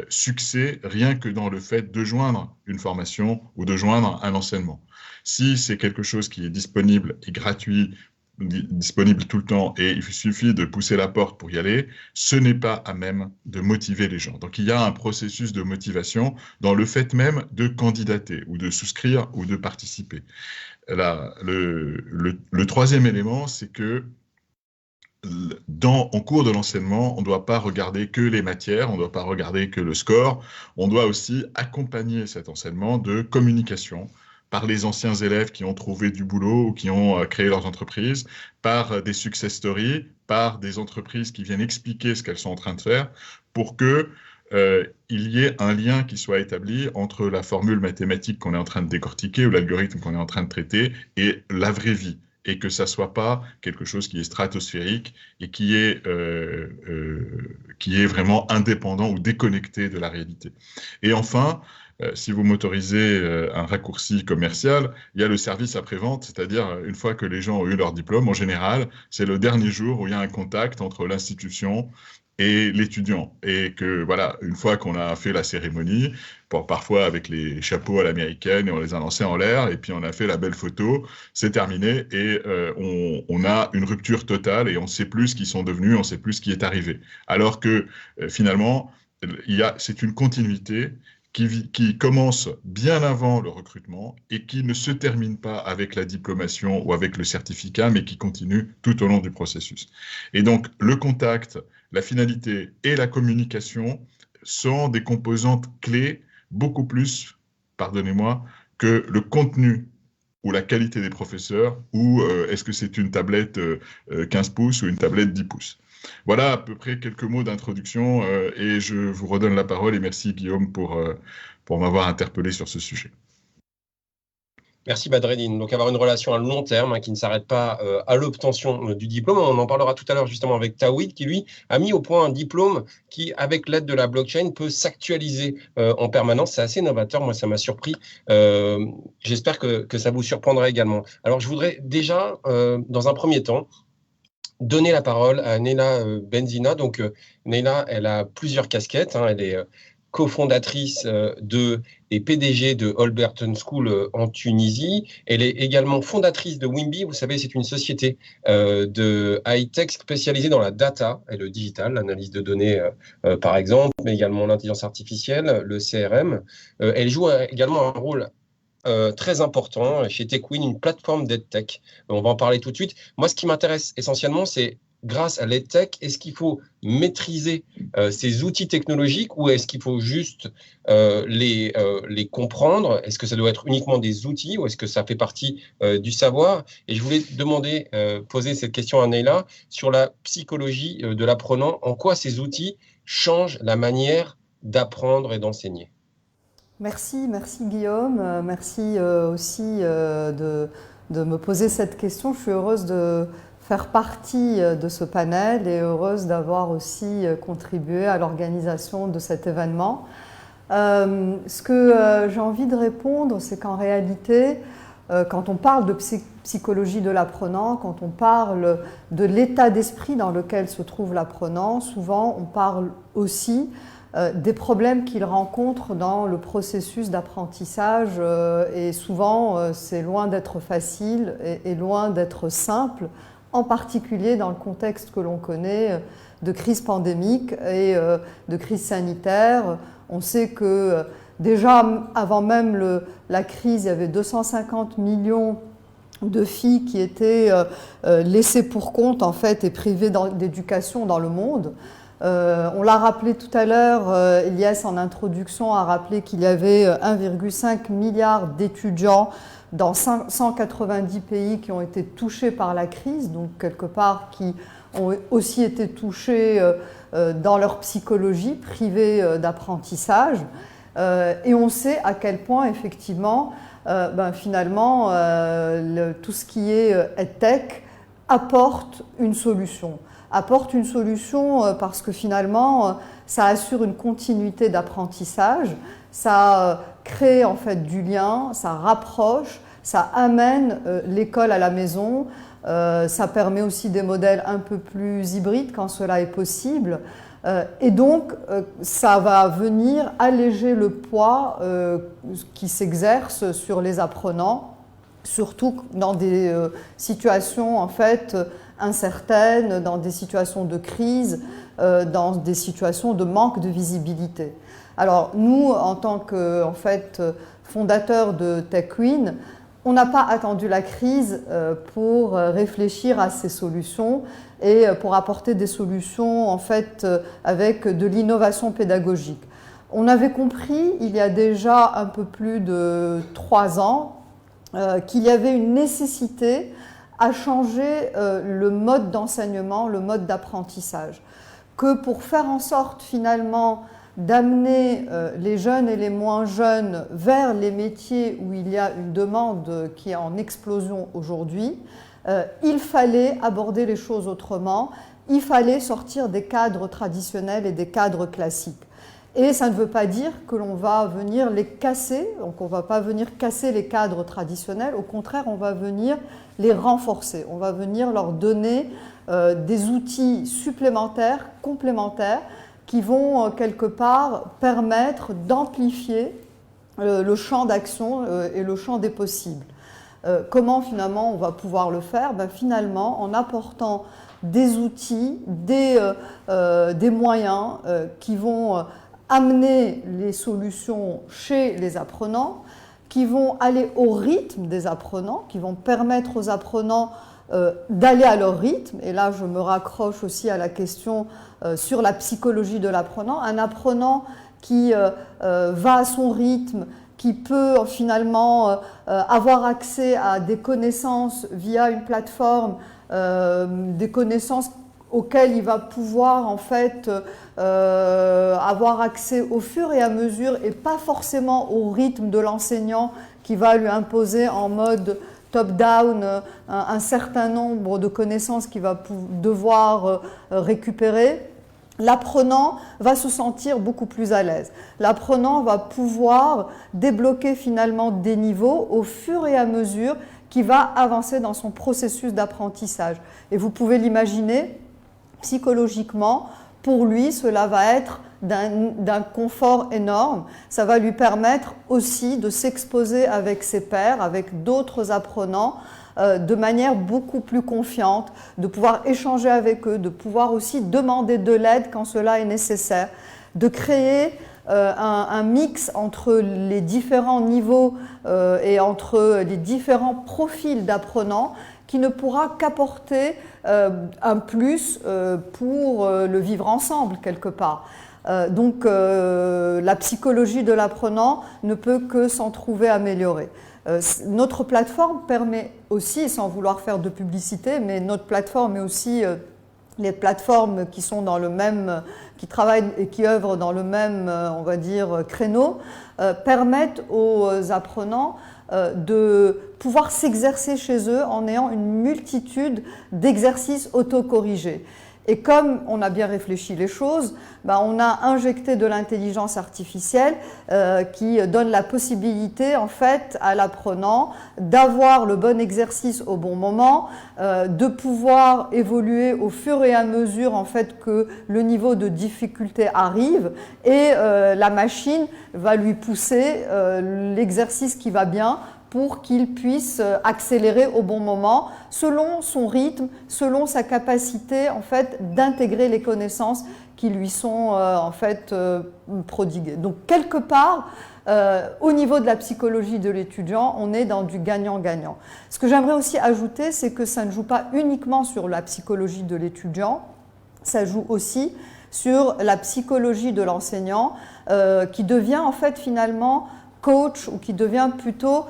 succès rien que dans le fait de joindre une formation ou de joindre un enseignement. Si c'est quelque chose qui est disponible et gratuit, disponible tout le temps et il suffit de pousser la porte pour y aller, ce n'est pas à même de motiver les gens. Donc il y a un processus de motivation dans le fait même de candidater ou de souscrire ou de participer. Là, le troisième élément, c'est que en cours de l'enseignement, on ne doit pas regarder que les matières, on ne doit pas regarder que le score, on doit aussi accompagner cet enseignement de communication par les anciens élèves qui ont trouvé du boulot ou qui ont créé leurs entreprises, par des success stories, par des entreprises qui viennent expliquer ce qu'elles sont en train de faire pour que il y ait un lien qui soit établi entre la formule mathématique qu'on est en train de décortiquer ou l'algorithme qu'on est en train de traiter et la vraie vie, et que ça ne soit pas quelque chose qui est stratosphérique et qui est vraiment indépendant ou déconnecté de la réalité. Et enfin, si vous m'autorisez un raccourci commercial, il y a le service après-vente, c'est-à-dire une fois que les gens ont eu leur diplôme, en général, c'est le dernier jour où il y a un contact entre l'institution et l'étudiant. Et que, voilà, une fois qu'on a fait la cérémonie, parfois avec les chapeaux à l'américaine et on les a lancés en l'air, et puis on a fait la belle photo, c'est terminé, et on a une rupture totale et on ne sait plus ce qu'ils sont devenus, on ne sait plus ce qui est arrivé. Alors que, finalement, c'est une continuité qui commence bien avant le recrutement et qui ne se termine pas avec la diplomation ou avec le certificat, mais qui continue tout au long du processus. Et donc, le contact, la finalité et la communication sont des composantes clés, beaucoup plus, pardonnez-moi, que le contenu ou la qualité des professeurs, ou est-ce que c'est une tablette 15 pouces ou une tablette 10 pouces. Voilà à peu près quelques mots d'introduction et je vous redonne la parole et merci Guillaume pour m'avoir interpellé sur ce sujet. Merci Badreddine. Donc avoir une relation à long terme qui ne s'arrête pas à l'obtention du diplôme. On en parlera tout à l'heure justement avec Tawhid qui lui a mis au point un diplôme qui, avec l'aide de la blockchain, peut s'actualiser en permanence. C'est assez novateur, moi ça m'a surpris. J'espère que ça vous surprendra également. Alors je voudrais déjà, dans un premier temps, donner la parole à Neyla Benzina. Donc Neyla, elle a plusieurs casquettes. Elle est cofondatrice et PDG de Holberton School en Tunisie. Elle est également fondatrice de Wimby. Vous savez, c'est une société de high-tech spécialisée dans la data et le digital, l'analyse de données par exemple, mais également l'intelligence artificielle, le CRM. Elle joue également un rôle très important chez TechWin, une plateforme d'EdTech. On va en parler tout de suite. Moi, ce qui m'intéresse essentiellement, c'est grâce à l'EdTech, est-ce qu'il faut maîtriser ces outils technologiques ou est-ce qu'il faut juste les comprendre? Est-ce que ça doit être uniquement des outils ou est-ce que ça fait partie du savoir? Et je voulais poser cette question à Neyla sur la psychologie de l'apprenant. En quoi ces outils changent la manière d'apprendre et d'enseigner? Merci Guillaume. Merci aussi de me poser cette question. Je suis heureuse de faire partie de ce panel et heureuse d'avoir aussi contribué à l'organisation de cet événement. Ce que j'ai envie de répondre, c'est qu'en réalité, quand on parle de psychologie de l'apprenant, quand on parle de l'état d'esprit dans lequel se trouve l'apprenant, souvent on parle aussi des problèmes qu'il rencontre dans le processus d'apprentissage et souvent c'est loin d'être facile et loin d'être simple, en particulier dans le contexte que l'on connaît de crise pandémique et de crise sanitaire. On sait que déjà avant même la crise, il y avait 250 millions de filles qui étaient laissées pour compte en fait et privées d'éducation dans le monde. On l'a rappelé tout à l'heure, Elias en introduction a rappelé qu'il y avait 1,5 milliard d'étudiants dans 190 pays qui ont été touchés par la crise, donc quelque part qui ont aussi été touchés dans leur psychologie privée d'apprentissage. Et on sait à quel point, effectivement, finalement, tout ce qui est EdTech apporte une solution. Parce que finalement, ça assure une continuité d'apprentissage, ça crée en fait du lien, ça rapproche, ça amène l'école à la maison, ça permet aussi des modèles un peu plus hybrides quand cela est possible. Et donc, ça va venir alléger le poids qui s'exerce sur les apprenants, surtout dans des situations en fait incertaines, dans des situations de crise, dans des situations de manque de visibilité. Alors nous, en tant que fondateurs de TechQueen, on n'a pas attendu la crise pour réfléchir à ces solutions et pour apporter des solutions en fait avec de l'innovation pédagogique. On avait compris il y a déjà un peu plus de 3 ans qu'il y avait une nécessité à changer le mode d'enseignement, le mode d'apprentissage. Que pour faire en sorte finalement d'amener les jeunes et les moins jeunes vers les métiers où il y a une demande qui est en explosion aujourd'hui, il fallait aborder les choses autrement, il fallait sortir des cadres traditionnels et des cadres classiques. Et ça ne veut pas dire que l'on va venir les casser, donc on ne va pas venir casser les cadres traditionnels, au contraire on va venir les renforcer, on va venir leur donner des outils supplémentaires, complémentaires, qui vont quelque part permettre d'amplifier le champ d'action et le champ des possibles. Comment finalement on va pouvoir le faire? Finalement en apportant des outils, des moyens qui vont amener les solutions chez les apprenants, qui vont aller au rythme des apprenants, qui vont permettre aux apprenants d'aller à leur rythme. Et là, je me raccroche aussi à la question sur la psychologie de l'apprenant. Un apprenant qui va à son rythme, qui peut finalement avoir accès à des connaissances via une plateforme, des connaissances auxquelles il va pouvoir en fait avoir accès au fur et à mesure et pas forcément au rythme de l'enseignant qui va lui imposer en mode top-down un certain nombre de connaissances qu'il va devoir récupérer. L'apprenant va se sentir beaucoup plus à l'aise. L'apprenant va pouvoir débloquer finalement des niveaux au fur et à mesure qu'il va avancer dans son processus d'apprentissage. Et vous pouvez l'imaginer, psychologiquement, pour lui, cela va être d'un confort énorme. Ça va lui permettre aussi de s'exposer avec ses pairs, avec d'autres apprenants, de manière beaucoup plus confiante, de pouvoir échanger avec eux, de pouvoir aussi demander de l'aide quand cela est nécessaire, de créer un mix entre les différents niveaux et entre les différents profils d'apprenants qui ne pourra qu'apporter un plus pour le vivre ensemble quelque part. Donc la psychologie de l'apprenant ne peut que s'en trouver améliorée. Notre plateforme permet aussi, sans vouloir faire de publicité, mais notre plateforme est aussi les plateformes qui sont dans le même, qui travaillent et qui œuvrent dans le même, on va dire, créneau, permettent aux apprenants de pouvoir s'exercer chez eux en ayant une multitude d'exercices autocorrigés. Et comme on a bien réfléchi les choses, on a injecté de l'intelligence artificielle qui donne la possibilité en fait à l'apprenant d'avoir le bon exercice au bon moment, de pouvoir évoluer au fur et à mesure en fait que le niveau de difficulté arrive et la machine va lui pousser l'exercice qui va bien pour qu'il puisse accélérer au bon moment, selon son rythme, selon sa capacité en fait d'intégrer les connaissances qui lui sont en fait prodiguées. Donc quelque part, au niveau de la psychologie de l'étudiant, on est dans du gagnant-gagnant. Ce que j'aimerais aussi ajouter, c'est que ça ne joue pas uniquement sur la psychologie de l'étudiant, ça joue aussi sur la psychologie de l'enseignant, qui devient en fait finalement coach ou qui devient plutôt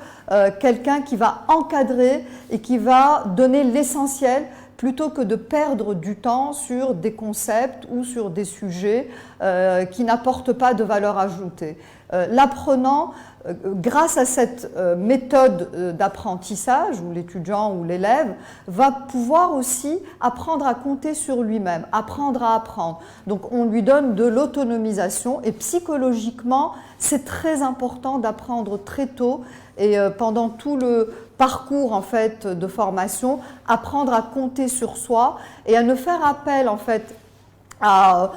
quelqu'un qui va encadrer et qui va donner l'essentiel plutôt que de perdre du temps sur des concepts ou sur des sujets qui n'apportent pas de valeur ajoutée. L'apprenant, grâce à cette méthode d'apprentissage, où l'étudiant ou l'élève va pouvoir aussi apprendre à compter sur lui-même, apprendre à apprendre. Donc on lui donne de l'autonomisation et psychologiquement, c'est très important d'apprendre très tôt et pendant tout le parcours en fait de formation, apprendre à compter sur soi et à ne faire appel en fait à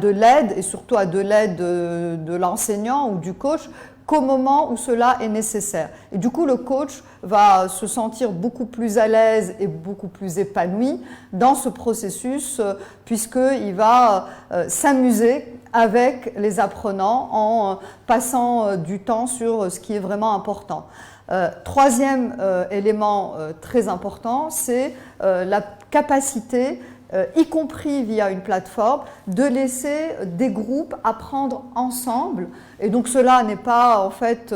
de l'aide et surtout à de l'aide de l'enseignant ou du coach qu'au moment où cela est nécessaire. Et du coup, le coach va se sentir beaucoup plus à l'aise et beaucoup plus épanoui dans ce processus puisqu'il va s'amuser avec les apprenants en passant du temps sur ce qui est vraiment important. Troisième élément très important, c'est la capacité y compris via une plateforme, de laisser des groupes apprendre ensemble. Et donc cela n'est pas en fait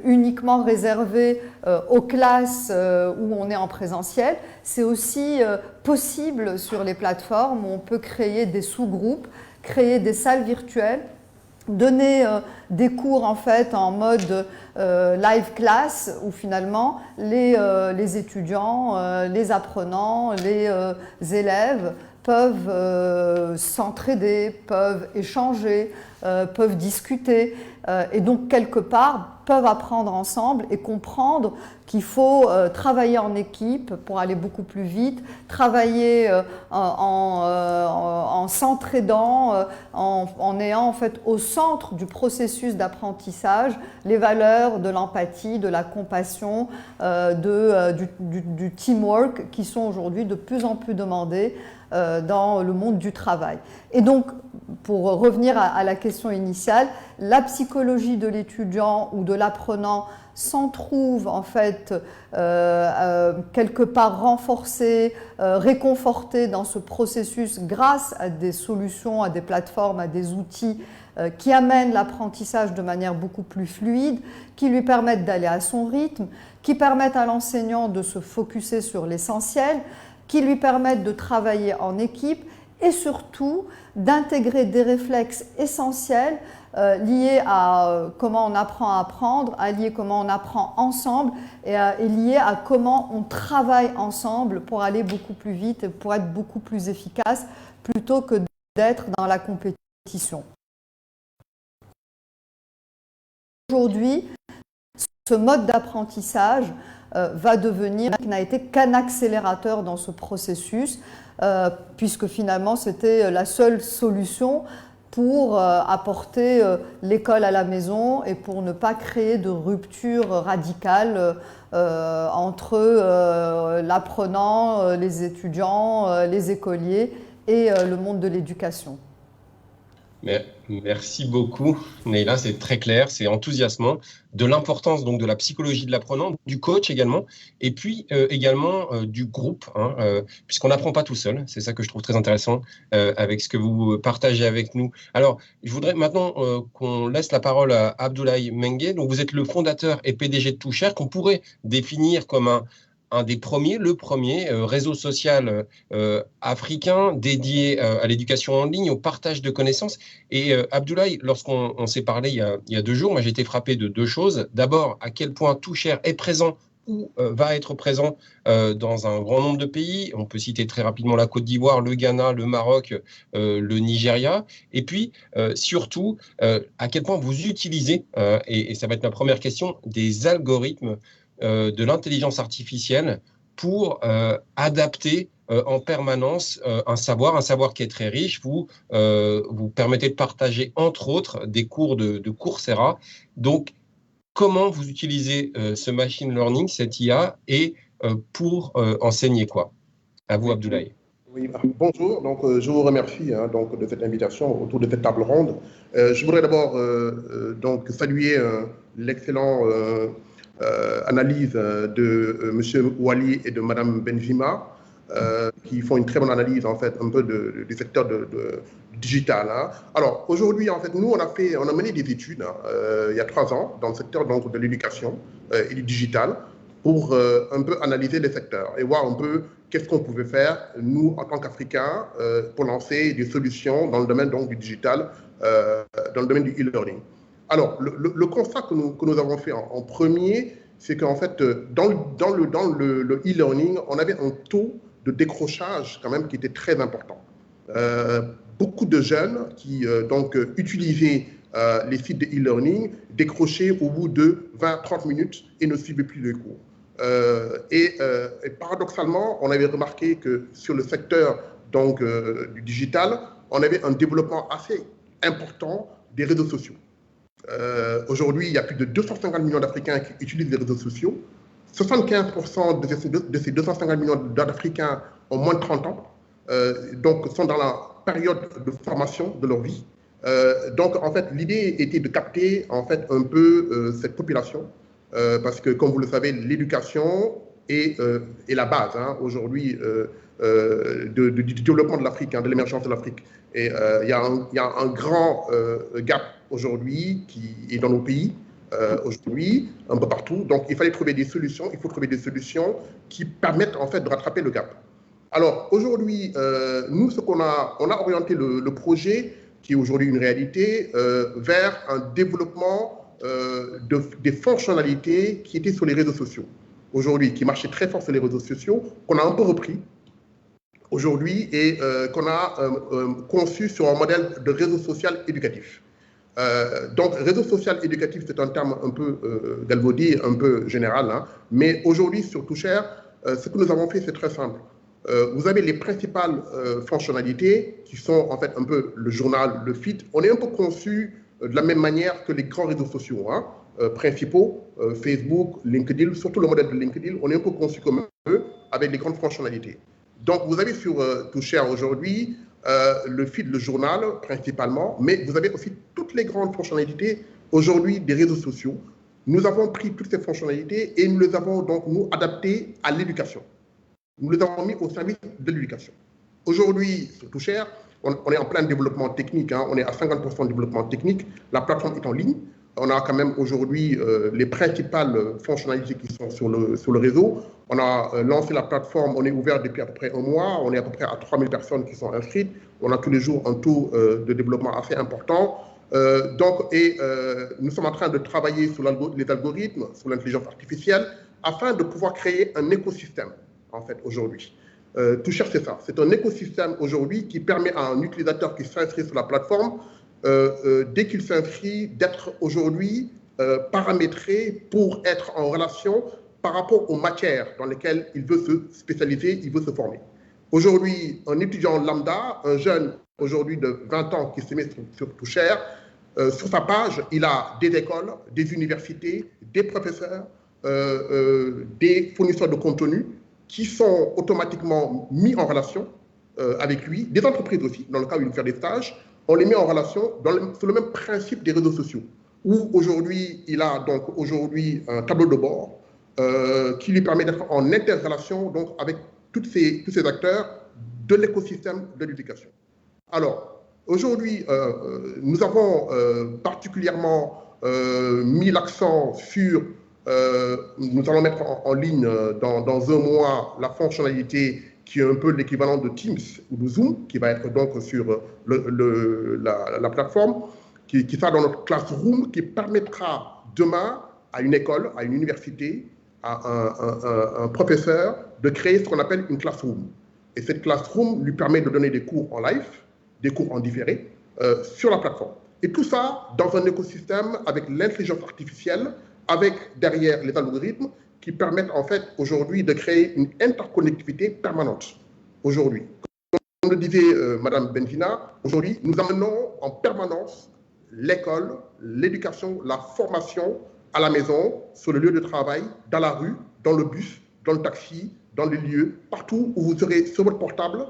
uniquement réservé aux classes où on est en présentiel, c'est aussi possible sur les plateformes où on peut créer des sous-groupes, créer des salles virtuelles, donner des cours en fait en mode live class où finalement les étudiants, les apprenants, les élèves peuvent s'entraider, peuvent échanger, peuvent discuter et donc quelque part peuvent apprendre ensemble et comprendre qu'il faut travailler en équipe pour aller beaucoup plus vite, travailler en s'entraidant, en ayant en fait au centre du processus d'apprentissage les valeurs de l'empathie, de la compassion, du teamwork qui sont aujourd'hui de plus en plus demandés dans le monde du travail. Et donc, pour revenir à la question initiale, la psychologie de l'étudiant ou de l'apprenant s'en trouve en fait quelque part renforcée, réconfortée dans ce processus grâce à des solutions, à des plateformes, à des outils qui amènent l'apprentissage de manière beaucoup plus fluide, qui lui permettent d'aller à son rythme, qui permettent à l'enseignant de se focusser sur l'essentiel, qui lui permettent de travailler en équipe et surtout d'intégrer des réflexes essentiels liés à comment on apprend à apprendre, liés à comment on apprend ensemble et liés à comment on travaille ensemble pour aller beaucoup plus vite et pour être beaucoup plus efficace plutôt que d'être dans la compétition. Aujourd'hui, ce mode d'apprentissage va devenir, qui n'a été qu'un accélérateur dans ce processus, puisque finalement c'était la seule solution pour apporter l'école à la maison et pour ne pas créer de rupture radicale entre l'apprenant, les étudiants, les écoliers et le monde de l'éducation. Merci beaucoup, Neila, c'est très clair, c'est enthousiasmant, de l'importance donc de la psychologie de l'apprenant, du coach également, et puis également du groupe, puisqu'on n'apprend pas tout seul, c'est ça que je trouve très intéressant avec ce que vous partagez avec nous. Alors, je voudrais maintenant qu'on laisse la parole à Abdoulaye Mengue, donc vous êtes le fondateur et PDG de Toucher, qu'on pourrait définir comme un des premiers, le premier réseau social africain dédié à l'éducation en ligne, au partage de connaissances. Et Abdoulaye, lorsqu'on s'est parlé il y a 2 jours, moi j'ai été frappé de 2 choses. D'abord, à quel point Toucher est présent ou va être présent dans un grand nombre de pays. On peut citer très rapidement la Côte d'Ivoire, le Ghana, le Maroc, le Nigeria. Et puis, surtout, à quel point vous utilisez, et ça va être ma première question, des algorithmes de l'intelligence artificielle pour adapter en permanence un savoir qui est très riche. Vous permettez de partager, entre autres, des cours de Coursera. Donc, comment vous utilisez ce machine learning, cette IA, et pour enseigner quoi? À vous, Abdoulaye. Oui, bonjour. Donc, je vous remercie donc, de cette invitation autour de cette table ronde. Je voudrais d'abord donc saluer l'excellent analyse de M. Wali et de Mme Benjima, qui font une très bonne analyse en fait un peu du secteur du digital. Alors aujourd'hui en fait nous on a mené des études il y a 3 ans dans le secteur donc, de l'éducation et du digital pour un peu analyser les secteurs et voir un peu qu'est-ce qu'on pouvait faire, nous, en tant qu'Africains, pour lancer des solutions dans le domaine donc, du digital, dans le domaine du e-learning. Alors, le constat que nous avons fait en premier, c'est qu'en fait, dans le e-learning, on avait un taux de décrochage quand même qui était très important. Beaucoup de jeunes qui donc utilisaient les sites de e-learning décrochaient au bout de 20-30 minutes et ne suivaient plus les cours. Et paradoxalement, on avait remarqué que sur le secteur donc, du digital, on avait un développement assez important des réseaux sociaux. Aujourd'hui, il y a plus de 250 millions d'Africains qui utilisent les réseaux sociaux. 75% de ces 250 millions d'Africains ont moins de 30 ans, donc sont dans la période de formation de leur vie. Donc, en fait, l'idée était de capter en fait, un peu cette population, parce que, comme vous le savez, l'éducation est la base hein, aujourd'hui du développement de l'Afrique, hein, de l'émergence de l'Afrique. Et il y a un grand gap aujourd'hui qui est dans nos pays, aujourd'hui, un peu partout. Donc, il fallait trouver des solutions, il faut trouver des solutions qui permettent en fait de rattraper le gap. Alors, aujourd'hui, nous, on a orienté le projet, qui est aujourd'hui une réalité, vers un développement des fonctionnalités qui étaient sur les réseaux sociaux. Aujourd'hui, qui marchaient très fort sur les réseaux sociaux, qu'on a un peu repris aujourd'hui et qu'on a conçu sur un modèle de réseau social éducatif. Donc, réseau social éducatif, c'est un terme un peu galvaudé, un peu général, hein, mais aujourd'hui, sur Toucher, ce que nous avons fait, c'est très simple. Vous avez les principales fonctionnalités qui sont en fait un peu le journal, le feed. On est un peu conçu de la même manière que les grands réseaux sociaux hein, principaux, Facebook, LinkedIn, surtout le modèle de LinkedIn, on est un peu conçu comme eux avec les grandes fonctionnalités. Donc vous avez sur Toucher aujourd'hui le feed, le journal principalement, mais vous avez aussi toutes les grandes fonctionnalités aujourd'hui des réseaux sociaux. Nous avons pris toutes ces fonctionnalités et nous les avons donc nous adaptées à l'éducation. Nous les avons mis au service de l'éducation. Aujourd'hui, sur Toucher, on est en plein développement technique, hein, on est à 50% de développement technique, la plateforme est en ligne, on a quand même aujourd'hui les principales fonctionnalités qui sont sur le réseau. On a lancé la plateforme, on est ouvert depuis à peu près un mois, on est à peu près à 3000 personnes qui sont inscrites, on a tous les jours un taux de développement assez important. Nous sommes en train de travailler sur les algorithmes, sur l'intelligence artificielle, afin de pouvoir créer un écosystème. En fait, aujourd'hui. Toucher, c'est ça. C'est un écosystème aujourd'hui qui permet à un utilisateur qui s'inscrit sur la plateforme, dès qu'il s'inscrit, d'être aujourd'hui paramétré pour être en relation par rapport aux matières dans lesquelles il veut se spécialiser, il veut se former. Aujourd'hui, un étudiant lambda, un jeune aujourd'hui de 20 ans qui se met sur Toucher, sur sa page, il a des écoles, des universités, des professeurs, des fournisseurs de contenu, qui sont automatiquement mis en relation avec lui, des entreprises aussi, dans le cas où il veut faire des stages, on les met en relation sur le même principe des réseaux sociaux, où aujourd'hui, il a donc aujourd'hui un tableau de bord qui lui permet d'être en interrelation donc, avec tous ces acteurs de l'écosystème de l'éducation. Alors, aujourd'hui, nous avons particulièrement mis l'accent sur nous allons mettre en ligne dans un mois la fonctionnalité qui est un peu l'équivalent de Teams ou de Zoom, qui va être donc sur la plateforme, qui sera dans notre classroom, qui permettra demain à une école, à une université, à un professeur de créer ce qu'on appelle une classroom. Et cette classroom lui permet de donner des cours en live, des cours en différé, sur la plateforme. Et tout ça dans un écosystème avec l'intelligence artificielle, avec derrière les algorithmes qui permettent en fait aujourd'hui de créer une interconnectivité permanente. Aujourd'hui, comme le disait Madame Benvina, aujourd'hui nous amenons en permanence l'école, l'éducation, la formation à la maison, sur le lieu de travail, dans la rue, dans le bus, dans le taxi, dans les lieux, partout où vous serez sur votre portable,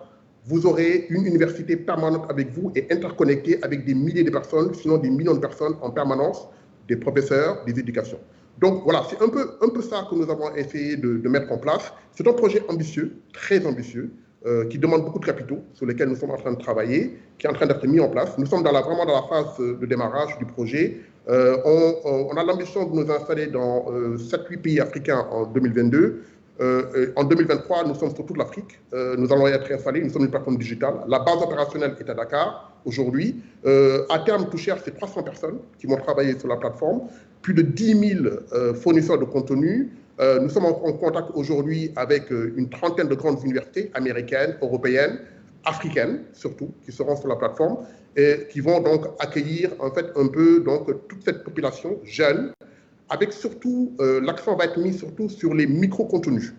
vous aurez une université permanente avec vous et interconnectée avec des milliers de personnes, sinon des millions de personnes en permanence, des professeurs, des éducations. Donc voilà, c'est un peu ça que nous avons essayé de mettre en place. C'est un projet ambitieux, très ambitieux, qui demande beaucoup de capitaux, sur lesquels nous sommes en train de travailler, qui est en train d'être mis en place. Nous sommes vraiment dans la phase de démarrage du projet. On a l'ambition de nous installer dans 7-8 pays africains en 2022. En 2023, nous sommes sur toute l'Afrique. Nous allons être installés. Nous sommes une plateforme digitale. La base opérationnelle est à Dakar aujourd'hui. À terme, Toucher, c'est 300 personnes qui vont travailler sur la plateforme. Plus de 10 000 fournisseurs de contenu. Nous sommes en contact aujourd'hui avec une trentaine de grandes universités américaines, européennes, africaines surtout, qui seront sur la plateforme et qui vont donc accueillir en fait un peu donc toute cette population jeune, avec surtout l'accent va être mis surtout sur les micro-contenus,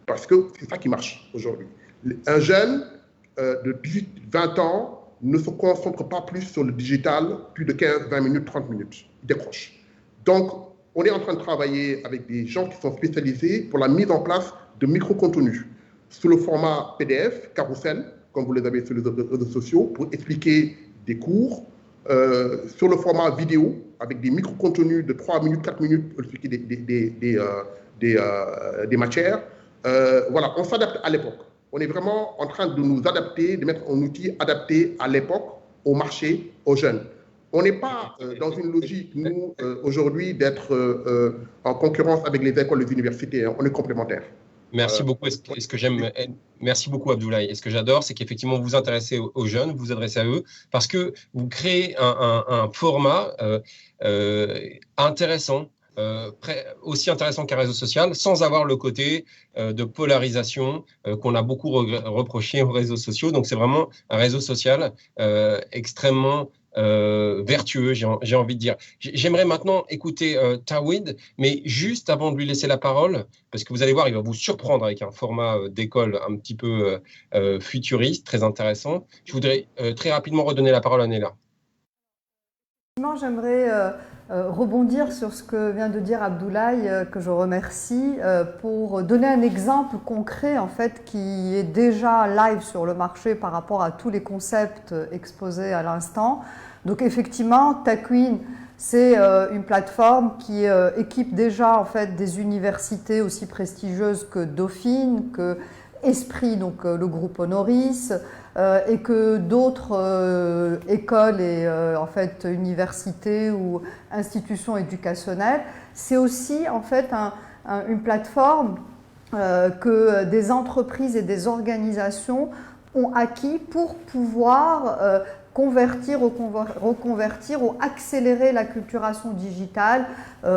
parce que c'est ça qui marche aujourd'hui. Un jeune de 18-20 ans ne se concentre pas plus sur le digital, plus de 15, 20 minutes, 30 minutes, il décroche. Donc, on est en train de travailler avec des gens qui sont spécialisés pour la mise en place de micro-contenus sous le format PDF, carousel, comme vous les avez sur les réseaux sociaux, pour expliquer des cours, sur le format vidéo, avec des micro-contenus de 3 minutes, 4 minutes pour expliquer des matières. Voilà, on s'adapte à l'époque. On est vraiment en train de nous adapter, de mettre un outil adapté à l'époque, au marché, aux jeunes. On n'est pas dans une logique, nous, aujourd'hui, d'être en concurrence avec les écoles et les universités. Hein. On est complémentaires. Merci beaucoup. Merci beaucoup, Abdoulaye. Et ce que j'adore, c'est qu'effectivement, vous vous intéressez aux jeunes, vous vous adressez à eux, parce que vous créez un format intéressant, aussi intéressant qu'un réseau social, sans avoir le côté de polarisation qu'on a beaucoup reproché aux réseaux sociaux. Donc, c'est vraiment un réseau social extrêmement vertueux, j'ai envie de dire. J'aimerais maintenant écouter Tawhid, mais juste avant de lui laisser la parole, parce que vous allez voir, il va vous surprendre avec un format d'école un petit peu futuriste, très intéressant. Je voudrais très rapidement redonner la parole à Nella. J'aimerais rebondir sur ce que vient de dire Abdoulaye, que je remercie, pour donner un exemple concret en fait, qui est déjà live sur le marché par rapport à tous les concepts exposés à l'instant. Donc effectivement, Takwin, c'est une plateforme qui équipe déjà en fait, des universités aussi prestigieuses que Dauphine, que Esprit, donc le groupe Honoris, et que d'autres écoles et en fait, universités ou institutions éducationnelles. C'est aussi en fait une plateforme que des entreprises et des organisations ont acquis pour pouvoir convertir ou reconvertir ou accélérer l'acculturation digitale,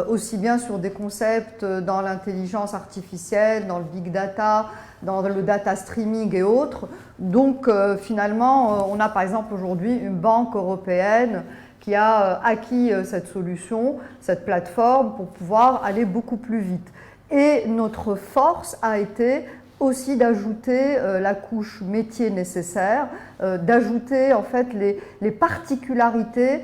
aussi bien sur des concepts dans l'intelligence artificielle, dans le big data, dans le data streaming et autres. Donc finalement, on a par exemple aujourd'hui une banque européenne qui a acquis cette solution, cette plateforme pour pouvoir aller beaucoup plus vite. Et notre force a été aussi d'ajouter la couche métier nécessaire, d'ajouter en fait les particularités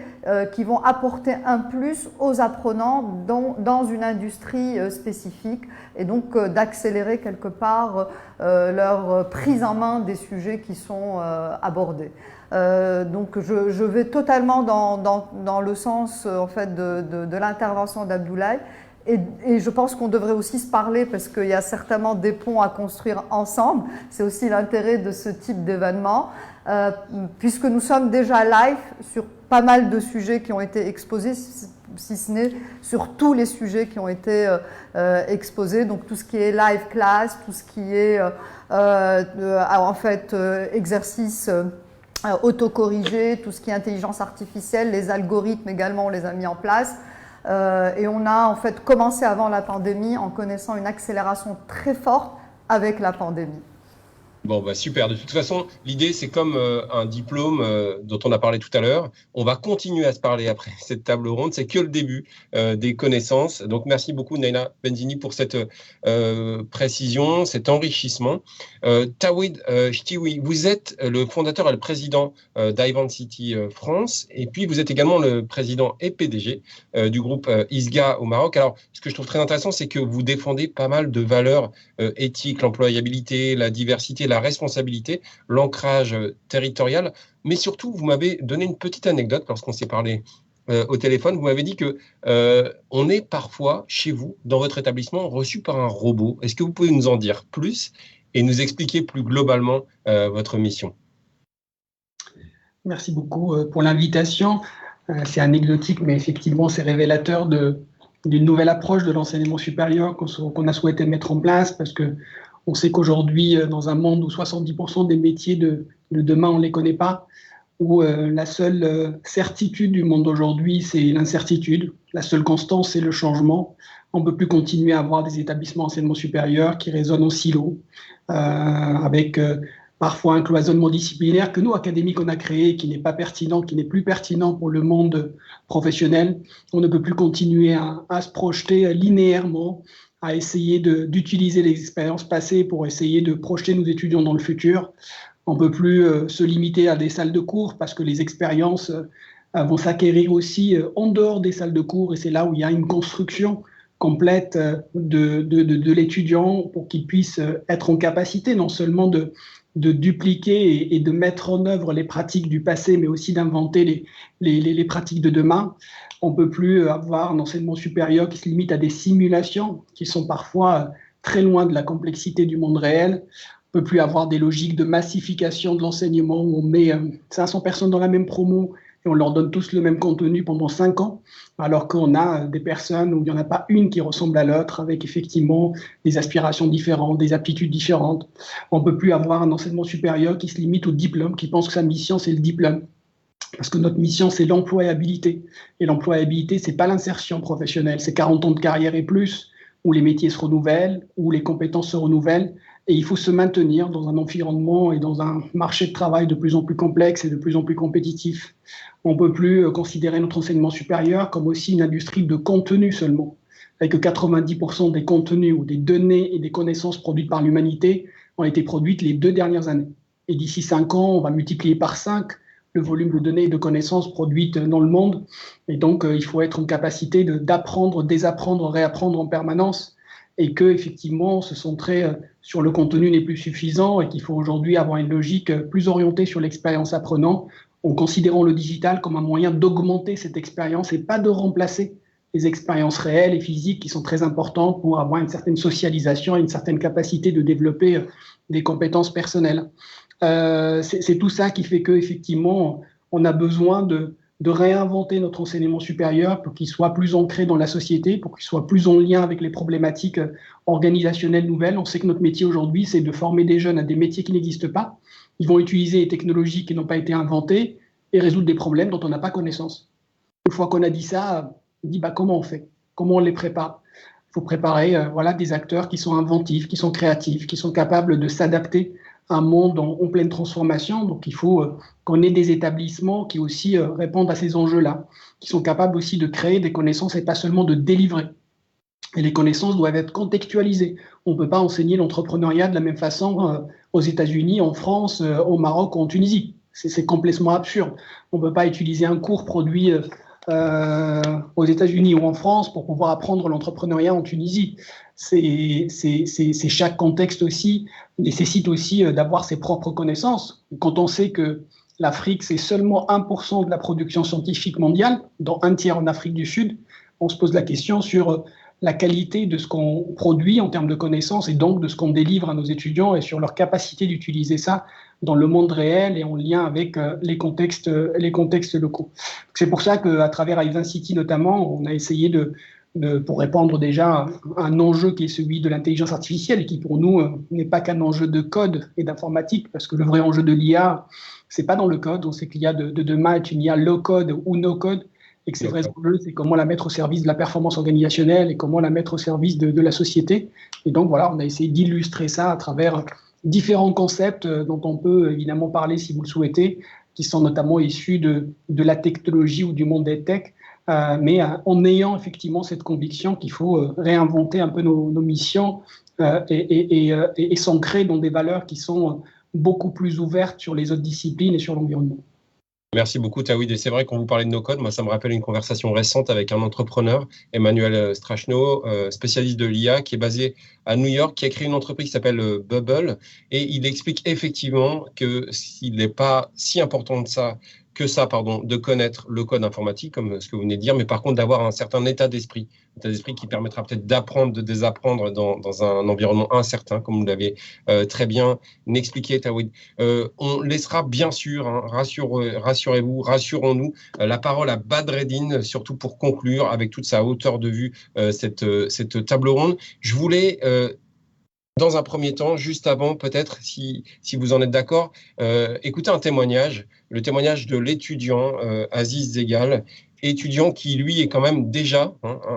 qui vont apporter un plus aux apprenants dans une industrie spécifique et donc d'accélérer quelque part leur prise en main des sujets qui sont abordés. Donc je vais totalement dans le sens en fait, de l'intervention d'Abdoulaye. Et je pense qu'on devrait aussi se parler parce qu'il y a certainement des ponts à construire ensemble. C'est aussi l'intérêt de ce type d'événement, puisque nous sommes déjà live sur pas mal de sujets qui ont été exposés, si ce n'est sur tous les sujets qui ont été exposés. Donc tout ce qui est live class, tout ce qui est en fait exercice autocorrigé, tout ce qui est intelligence artificielle, les algorithmes également, on les a mis en place. Et on a en fait commencé avant la pandémie en connaissant une accélération très forte avec la pandémie. Bon, bah super. De toute façon, l'idée, c'est comme un diplôme dont on a parlé tout à l'heure. On va continuer à se parler après cette table ronde. C'est que le début des connaissances. Donc, merci beaucoup, Naila Benzini, pour cette précision, cet enrichissement. Tawhid Chtiwi, vous êtes le fondateur et le président d'Ivancity France. Et puis, vous êtes également le président et PDG du groupe ISGA au Maroc. Alors, ce que je trouve très intéressant, c'est que vous défendez pas mal de valeurs éthiques, l'employabilité, la diversité, la responsabilité, l'ancrage territorial, mais surtout, vous m'avez donné une petite anecdote lorsqu'on s'est parlé au téléphone. Vous m'avez dit que on est parfois, chez vous, dans votre établissement, reçu par un robot. Est-ce que vous pouvez nous en dire plus et nous expliquer plus globalement votre mission? Merci beaucoup pour l'invitation. C'est anecdotique, mais effectivement, c'est révélateur d'une nouvelle approche de l'enseignement supérieur qu'on a souhaité mettre en place, parce que on sait qu'aujourd'hui, dans un monde où 70% des métiers de demain, on ne les connaît pas, où la seule certitude du monde d'aujourd'hui, c'est l'incertitude. La seule constance, c'est le changement. On ne peut plus continuer à avoir des établissements d'enseignement supérieur qui résonnent en silo, avec parfois un cloisonnement disciplinaire que nous, académiques, on a créé, qui n'est pas pertinent, qui n'est plus pertinent pour le monde professionnel. On ne peut plus continuer à se projeter linéairement, à essayer d'utiliser les expériences passées pour essayer de projeter nos étudiants dans le futur. On ne peut plus se limiter à des salles de cours parce que les expériences vont s'acquérir aussi en dehors des salles de cours, et c'est là où il y a une construction complète de l'étudiant pour qu'il puisse être en capacité non seulement de dupliquer et de mettre en œuvre les pratiques du passé, mais aussi d'inventer les pratiques de demain. On ne peut plus avoir un enseignement supérieur qui se limite à des simulations qui sont parfois très loin de la complexité du monde réel. On ne peut plus avoir des logiques de massification de l'enseignement où on met 500 personnes dans la même promo et on leur donne tous le même contenu pendant 5 ans, alors qu'on a des personnes où il n'y en a pas une qui ressemble à l'autre, avec effectivement des aspirations différentes, des aptitudes différentes. On ne peut plus avoir un enseignement supérieur qui se limite au diplôme, qui pense que sa mission, c'est le diplôme. Parce que notre mission, c'est l'employabilité. Et l'employabilité, ce n'est pas l'insertion professionnelle, c'est 40 ans de carrière et plus, où les métiers se renouvellent, où les compétences se renouvellent. Et il faut se maintenir dans un environnement et dans un marché de travail de plus en plus complexe et de plus en plus compétitif. On ne peut plus considérer notre enseignement supérieur comme aussi une industrie de contenu seulement, avec 90% des contenus ou des données et des connaissances produites par l'humanité ont été produites les 2 dernières années. Et d'ici 5 ans, on va multiplier par 5 le volume de données et de connaissances produites dans le monde. Et donc, il faut être en capacité d'apprendre, désapprendre, réapprendre en permanence, et que effectivement, se centrer sur le contenu n'est plus suffisant et qu'il faut aujourd'hui avoir une logique plus orientée sur l'expérience apprenant, en considérant le digital comme un moyen d'augmenter cette expérience et pas de remplacer les expériences réelles et physiques qui sont très importantes pour avoir une certaine socialisation et une certaine capacité de développer des compétences personnelles. C'est tout ça qui fait qu'effectivement, on a besoin de réinventer notre enseignement supérieur pour qu'il soit plus ancré dans la société, pour qu'il soit plus en lien avec les problématiques organisationnelles nouvelles. On sait que notre métier aujourd'hui, c'est de former des jeunes à des métiers qui n'existent pas. Ils vont utiliser les technologies qui n'ont pas été inventées et résoudre des problèmes dont on n'a pas connaissance. Une fois qu'on a dit ça, on dit comment on fait? Comment on les prépare? Il faut préparer des acteurs qui sont inventifs, qui sont créatifs, qui sont capables de s'adapter à un monde en pleine transformation. Donc il faut qu'on ait des établissements qui aussi répondent à ces enjeux-là, qui sont capables aussi de créer des connaissances et pas seulement de délivrer. Et les connaissances doivent être contextualisées. On ne peut pas enseigner l'entrepreneuriat de la même façon aux États-Unis, en France, au Maroc ou en Tunisie. C'est complètement absurde. On ne peut pas utiliser un cours produit aux États-Unis ou en France pour pouvoir apprendre l'entrepreneuriat en Tunisie. C'est chaque contexte aussi nécessite aussi d'avoir ses propres connaissances. Quand on sait que l'Afrique, c'est seulement 1% de la production scientifique mondiale, dont 1/3 en Afrique du Sud, on se pose la question sur la qualité de ce qu'on produit en termes de connaissances et donc de ce qu'on délivre à nos étudiants et sur leur capacité d'utiliser ça dans le monde réel et en lien avec les contextes locaux. C'est pour ça qu'à travers IVINCity notamment, on a essayé pour répondre déjà à un enjeu qui est celui de l'intelligence artificielle et qui pour nous n'est pas qu'un enjeu de code et d'informatique, parce que le vrai enjeu de l'IA, c'est pas dans le code. On sait que l'IA de demain est une IA low code ou no code, et que ces vrais enjeux, c'est comment la mettre au service de la performance organisationnelle et comment la mettre au service de la société. Et donc voilà, on a essayé d'illustrer ça à travers différents concepts dont on peut évidemment parler si vous le souhaitez, qui sont notamment issus de la technologie ou du monde des tech, mais en ayant effectivement cette conviction qu'il faut réinventer un peu nos missions et s'ancrer dans des valeurs qui sont beaucoup plus ouvertes sur les autres disciplines et sur l'environnement. Merci beaucoup, Tawhid. Et c'est vrai, quand vous parlez de no-code, moi, ça me rappelle une conversation récente avec un entrepreneur, Emmanuel Strachno, spécialiste de l'IA, qui est basé à New York, qui a créé une entreprise qui s'appelle Bubble. Et il explique effectivement que s'il n'est pas si important de ça de connaître le code informatique, comme ce que vous venez de dire, mais par contre d'avoir un certain état d'esprit qui permettra peut-être d'apprendre, de désapprendre dans un environnement incertain, comme vous l'avez très bien expliqué, Tawhid. On laissera bien sûr, hein, rassurez-vous, rassurons-nous, la parole à Badreddine, surtout pour conclure avec toute sa hauteur de vue cette table ronde. Je voulais dans un premier temps, juste avant, peut-être, si vous en êtes d'accord, écoutez un témoignage, le témoignage de l'étudiant Aziz Zegal, étudiant qui, lui, est quand même déjà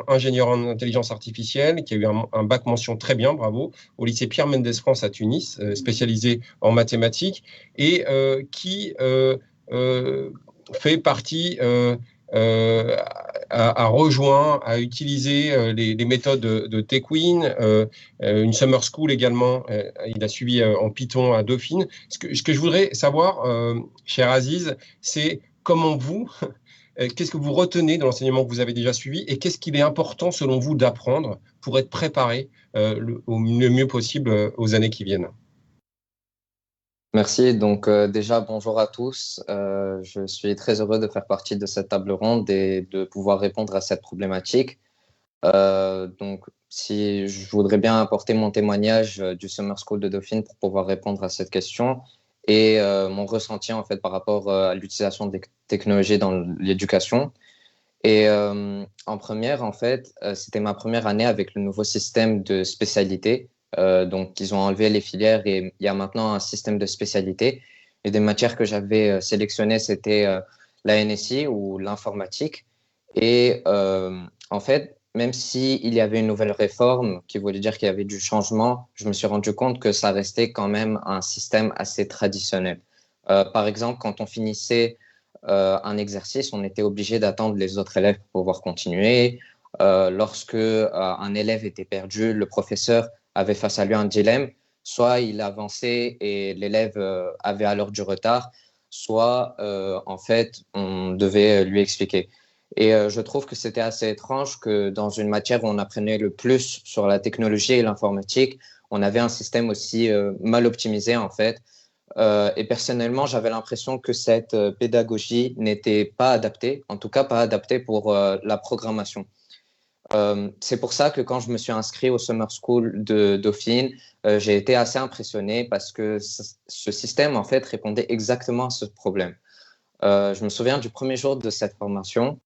ingénieur en intelligence artificielle, qui a eu un bac mention très bien, bravo, au lycée Pierre Mendès France à Tunis, spécialisé en mathématiques, et qui fait partie... a rejoint, a utilisé les méthodes de Tequin, une summer school également. Il a suivi en Python à Dauphine. Ce que je voudrais savoir, cher Aziz, c'est comment vous, qu'est-ce que vous retenez de l'enseignement que vous avez déjà suivi et qu'est-ce qu'il est important selon vous d'apprendre pour être préparé le mieux possible aux années qui viennent? Merci. Donc déjà, bonjour à tous. Je suis très heureux de faire partie de cette table ronde et de pouvoir répondre à cette problématique. Donc, si je voudrais bien apporter mon témoignage du Summer School de Dauphine pour pouvoir répondre à cette question et mon ressenti en fait par rapport à l'utilisation des technologies dans l'éducation. Et en première, en fait, c'était ma première année avec le nouveau système de spécialité. Donc, ils ont enlevé les filières et il y a maintenant un système de spécialité. Et des matières que j'avais sélectionnées, c'était la NSI ou l'informatique. Et en fait, même s'il y avait une nouvelle réforme qui voulait dire qu'il y avait du changement, je me suis rendu compte que ça restait quand même un système assez traditionnel. Par exemple, quand on finissait un exercice, on était obligé d'attendre les autres élèves pour pouvoir continuer. Lorsque un élève était perdu, le professeur avait face à lui un dilemme, soit il avançait et l'élève avait alors du retard, soit en fait on devait lui expliquer. Et je trouve que c'était assez étrange que dans une matière où on apprenait le plus sur la technologie et l'informatique, on avait un système aussi mal optimisé en fait. Et personnellement, j'avais l'impression que cette pédagogie n'était pas adaptée, en tout cas pas adaptée pour la programmation. C'est pour ça que quand je me suis inscrit au Summer School de Dauphine, j'ai été assez impressionné parce que ce système en fait répondait exactement à ce problème. Je me souviens du premier jour de cette formation,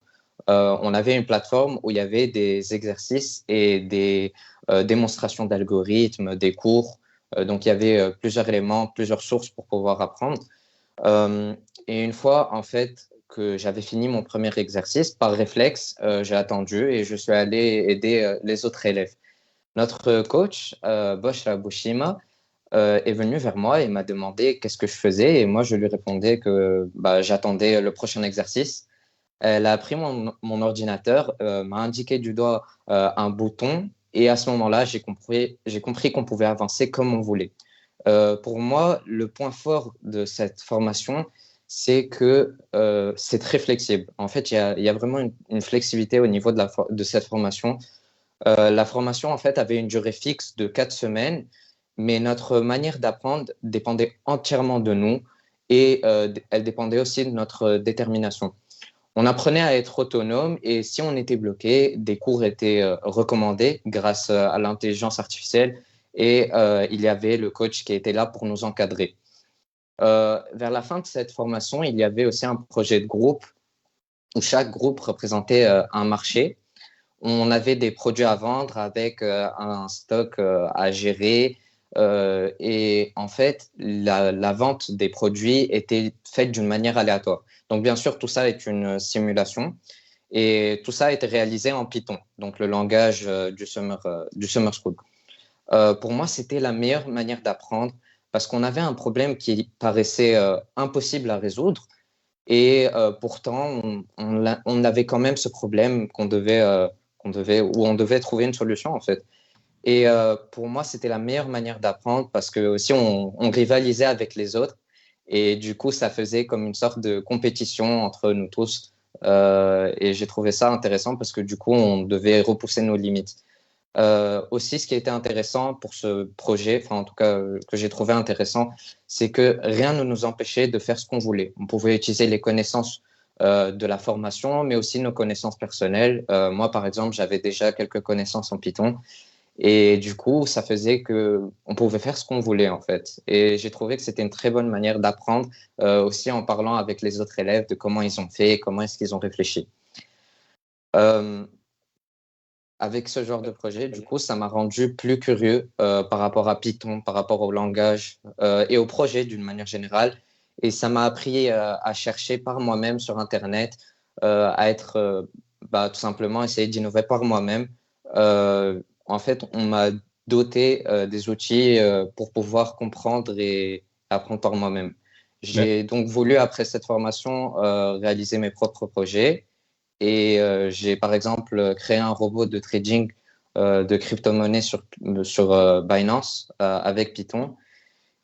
on avait une plateforme où il y avait des exercices et des démonstrations d'algorithmes, des cours. Donc il y avait plusieurs éléments, plusieurs sources pour pouvoir apprendre. Et une fois en fait que j'avais fini mon premier exercice, par réflexe, j'ai attendu et je suis allé aider les autres élèves. Notre coach, Boshra Bushima, est venu vers moi et m'a demandé qu'est-ce que je faisais. Et moi, je lui répondais que j'attendais le prochain exercice. Elle a pris mon ordinateur, m'a indiqué du doigt un bouton. Et à ce moment-là, j'ai compris qu'on pouvait avancer comme on voulait. Pour moi, le point fort de cette formation, c'est que c'est très flexible. En fait, il y a vraiment une flexibilité au niveau de cette formation. La formation, en fait, avait une durée fixe de 4 semaines, mais notre manière d'apprendre dépendait entièrement de nous et elle dépendait aussi de notre détermination. On apprenait à être autonome et si on était bloqué, des cours étaient recommandés grâce à l'intelligence artificielle et il y avait le coach qui était là pour nous encadrer. Vers la fin de cette formation, il y avait aussi un projet de groupe où chaque groupe représentait un marché. On avait des produits à vendre avec un stock à gérer et en fait, la vente des produits était faite d'une manière aléatoire. Donc, bien sûr, tout ça est une simulation et tout ça a été réalisé en Python, donc le langage du Summer School. Pour moi, c'était la meilleure manière d'apprendre parce qu'on avait un problème qui paraissait impossible à résoudre et pourtant, on avait quand même ce problème où on devait trouver une solution en fait. Et pour moi, c'était la meilleure manière d'apprendre parce que aussi on rivalisait avec les autres et du coup, ça faisait comme une sorte de compétition entre nous tous et j'ai trouvé ça intéressant parce que du coup, on devait repousser nos limites. Aussi, ce qui a été intéressant pour ce projet, enfin en tout cas que j'ai trouvé intéressant, c'est que rien ne nous empêchait de faire ce qu'on voulait. On pouvait utiliser les connaissances de la formation, mais aussi nos connaissances personnelles. Moi, par exemple, j'avais déjà quelques connaissances en Python. Et du coup, ça faisait qu'on pouvait faire ce qu'on voulait, en fait. Et j'ai trouvé que c'était une très bonne manière d'apprendre, aussi en parlant avec les autres élèves de comment ils ont fait, comment est-ce qu'ils ont réfléchi. Avec ce genre de projet, du coup, ça m'a rendu plus curieux par rapport à Python, par rapport au langage et au projet d'une manière générale. Et ça m'a appris à chercher par moi-même sur Internet, à être tout simplement essayer d'innover par moi-même. En fait, on m'a doté des outils pour pouvoir comprendre et apprendre par moi-même. J'ai donc voulu, après cette formation, réaliser mes propres projets. Et j'ai, par exemple, créé un robot de trading de crypto-monnaies sur Binance avec Python.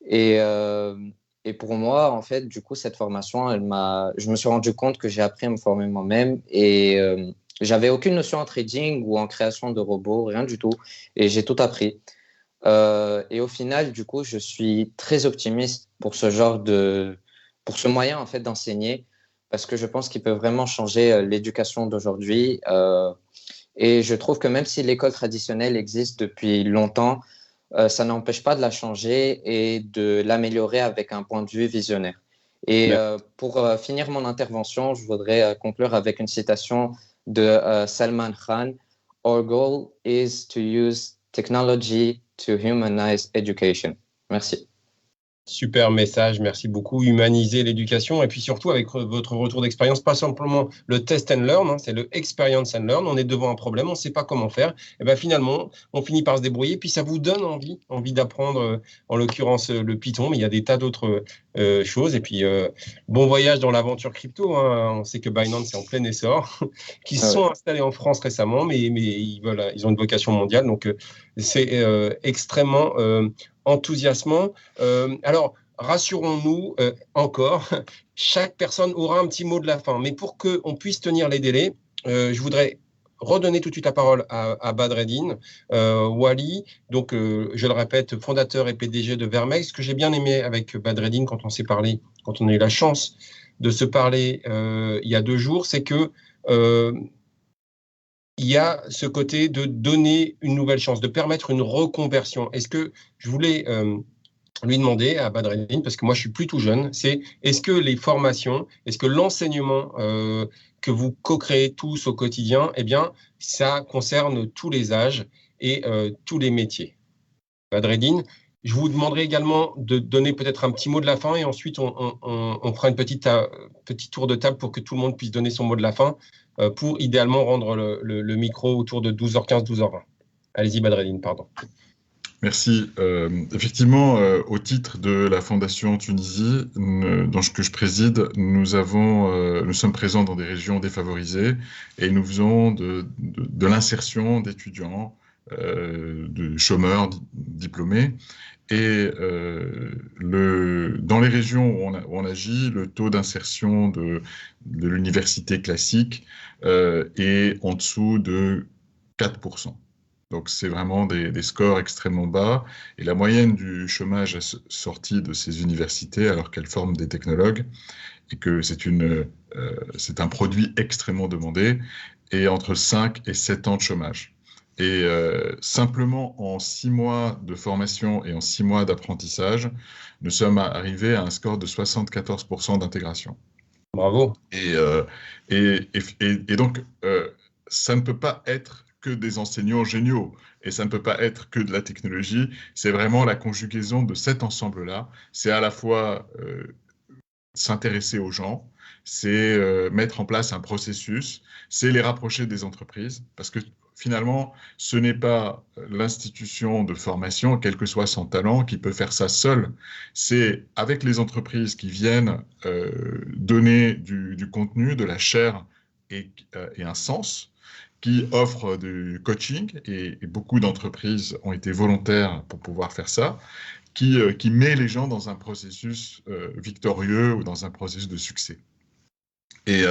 Et pour moi, en fait, du coup, cette formation, je me suis rendu compte que j'ai appris à me former moi-même et j'avais aucune notion en trading ou en création de robots, rien du tout. Et j'ai tout appris. Et au final, du coup, je suis très optimiste pour pour ce moyen, en fait, d'enseigner parce que je pense qu'il peut vraiment changer l'éducation d'aujourd'hui. Et je trouve que même si l'école traditionnelle existe depuis longtemps, ça n'empêche pas de la changer et de l'améliorer avec un point de vue visionnaire. Et pour finir mon intervention, je voudrais conclure avec une citation de Salman Khan. Our goal is to use technology to humanize education. Merci. Super message, merci beaucoup. Humaniser l'éducation et puis surtout avec votre retour d'expérience, pas simplement le test and learn, c'est le experience and learn. On est devant un problème, on ne sait pas comment faire. Et bien finalement, on finit par se débrouiller. Puis ça vous donne envie d'apprendre, en l'occurrence le Python, mais il y a des tas d'autres choses. Et puis bon voyage dans l'aventure crypto. On sait que Binance est en plein essor, qui se sont installés en France récemment, mais ils ont une vocation mondiale. Donc c'est extrêmement enthousiasmant. Alors, rassurons-nous encore, chaque personne aura un petit mot de la fin. Mais pour qu'on puisse tenir les délais, je voudrais redonner tout de suite la parole à Badreddine Wali. Donc, je le répète, fondateur et PDG de Vermex. Ce que j'ai bien aimé avec Badreddine quand on s'est parlé, quand on a eu la chance de se parler il y a 2 jours, c'est que il y a ce côté de donner une nouvelle chance, de permettre une reconversion. Est-ce que je voulais lui demander à Badreddine, parce que moi je suis plus tout jeune, c'est est-ce que les formations, est-ce que l'enseignement que vous co-créez tous au quotidien, eh bien, ça concerne tous les âges et tous les métiers. Badreddine, je vous demanderai également de donner peut-être un petit mot de la fin et ensuite on fera une petit tour de table pour que tout le monde puisse donner son mot de la fin pour idéalement rendre le micro autour de 12h15, 12h20. Allez-y, Badreddine, pardon. Merci. Effectivement, au titre de la Fondation Tunisie, que je préside, nous sommes présents dans des régions défavorisées et nous faisons de l'insertion d'étudiants, de chômeurs diplômés. Et dans les régions où on agit, le taux d'insertion de l'université classique est en dessous de 4%. Donc, c'est vraiment des scores extrêmement bas. Et la moyenne du chômage sorti de ces universités, alors qu'elles forment des technologues, et que c'est un produit extrêmement demandé, est entre 5 et 7 ans de chômage. Et simplement en 6 mois de formation et en 6 mois d'apprentissage, nous sommes arrivés à un score de 74% d'intégration. Bravo. Et donc, ça ne peut pas être que des enseignants géniaux et ça ne peut pas être que de la technologie. C'est vraiment la conjugaison de cet ensemble-là. C'est à la fois s'intéresser aux gens, c'est mettre en place un processus, c'est les rapprocher des entreprises parce que finalement, ce n'est pas l'institution de formation, quel que soit son talent, qui peut faire ça seul. C'est avec les entreprises qui viennent donner du contenu, de la chair et un sens, qui offrent du coaching, et beaucoup d'entreprises ont été volontaires pour pouvoir faire ça, qui met les gens dans un processus victorieux ou dans un processus de succès. Et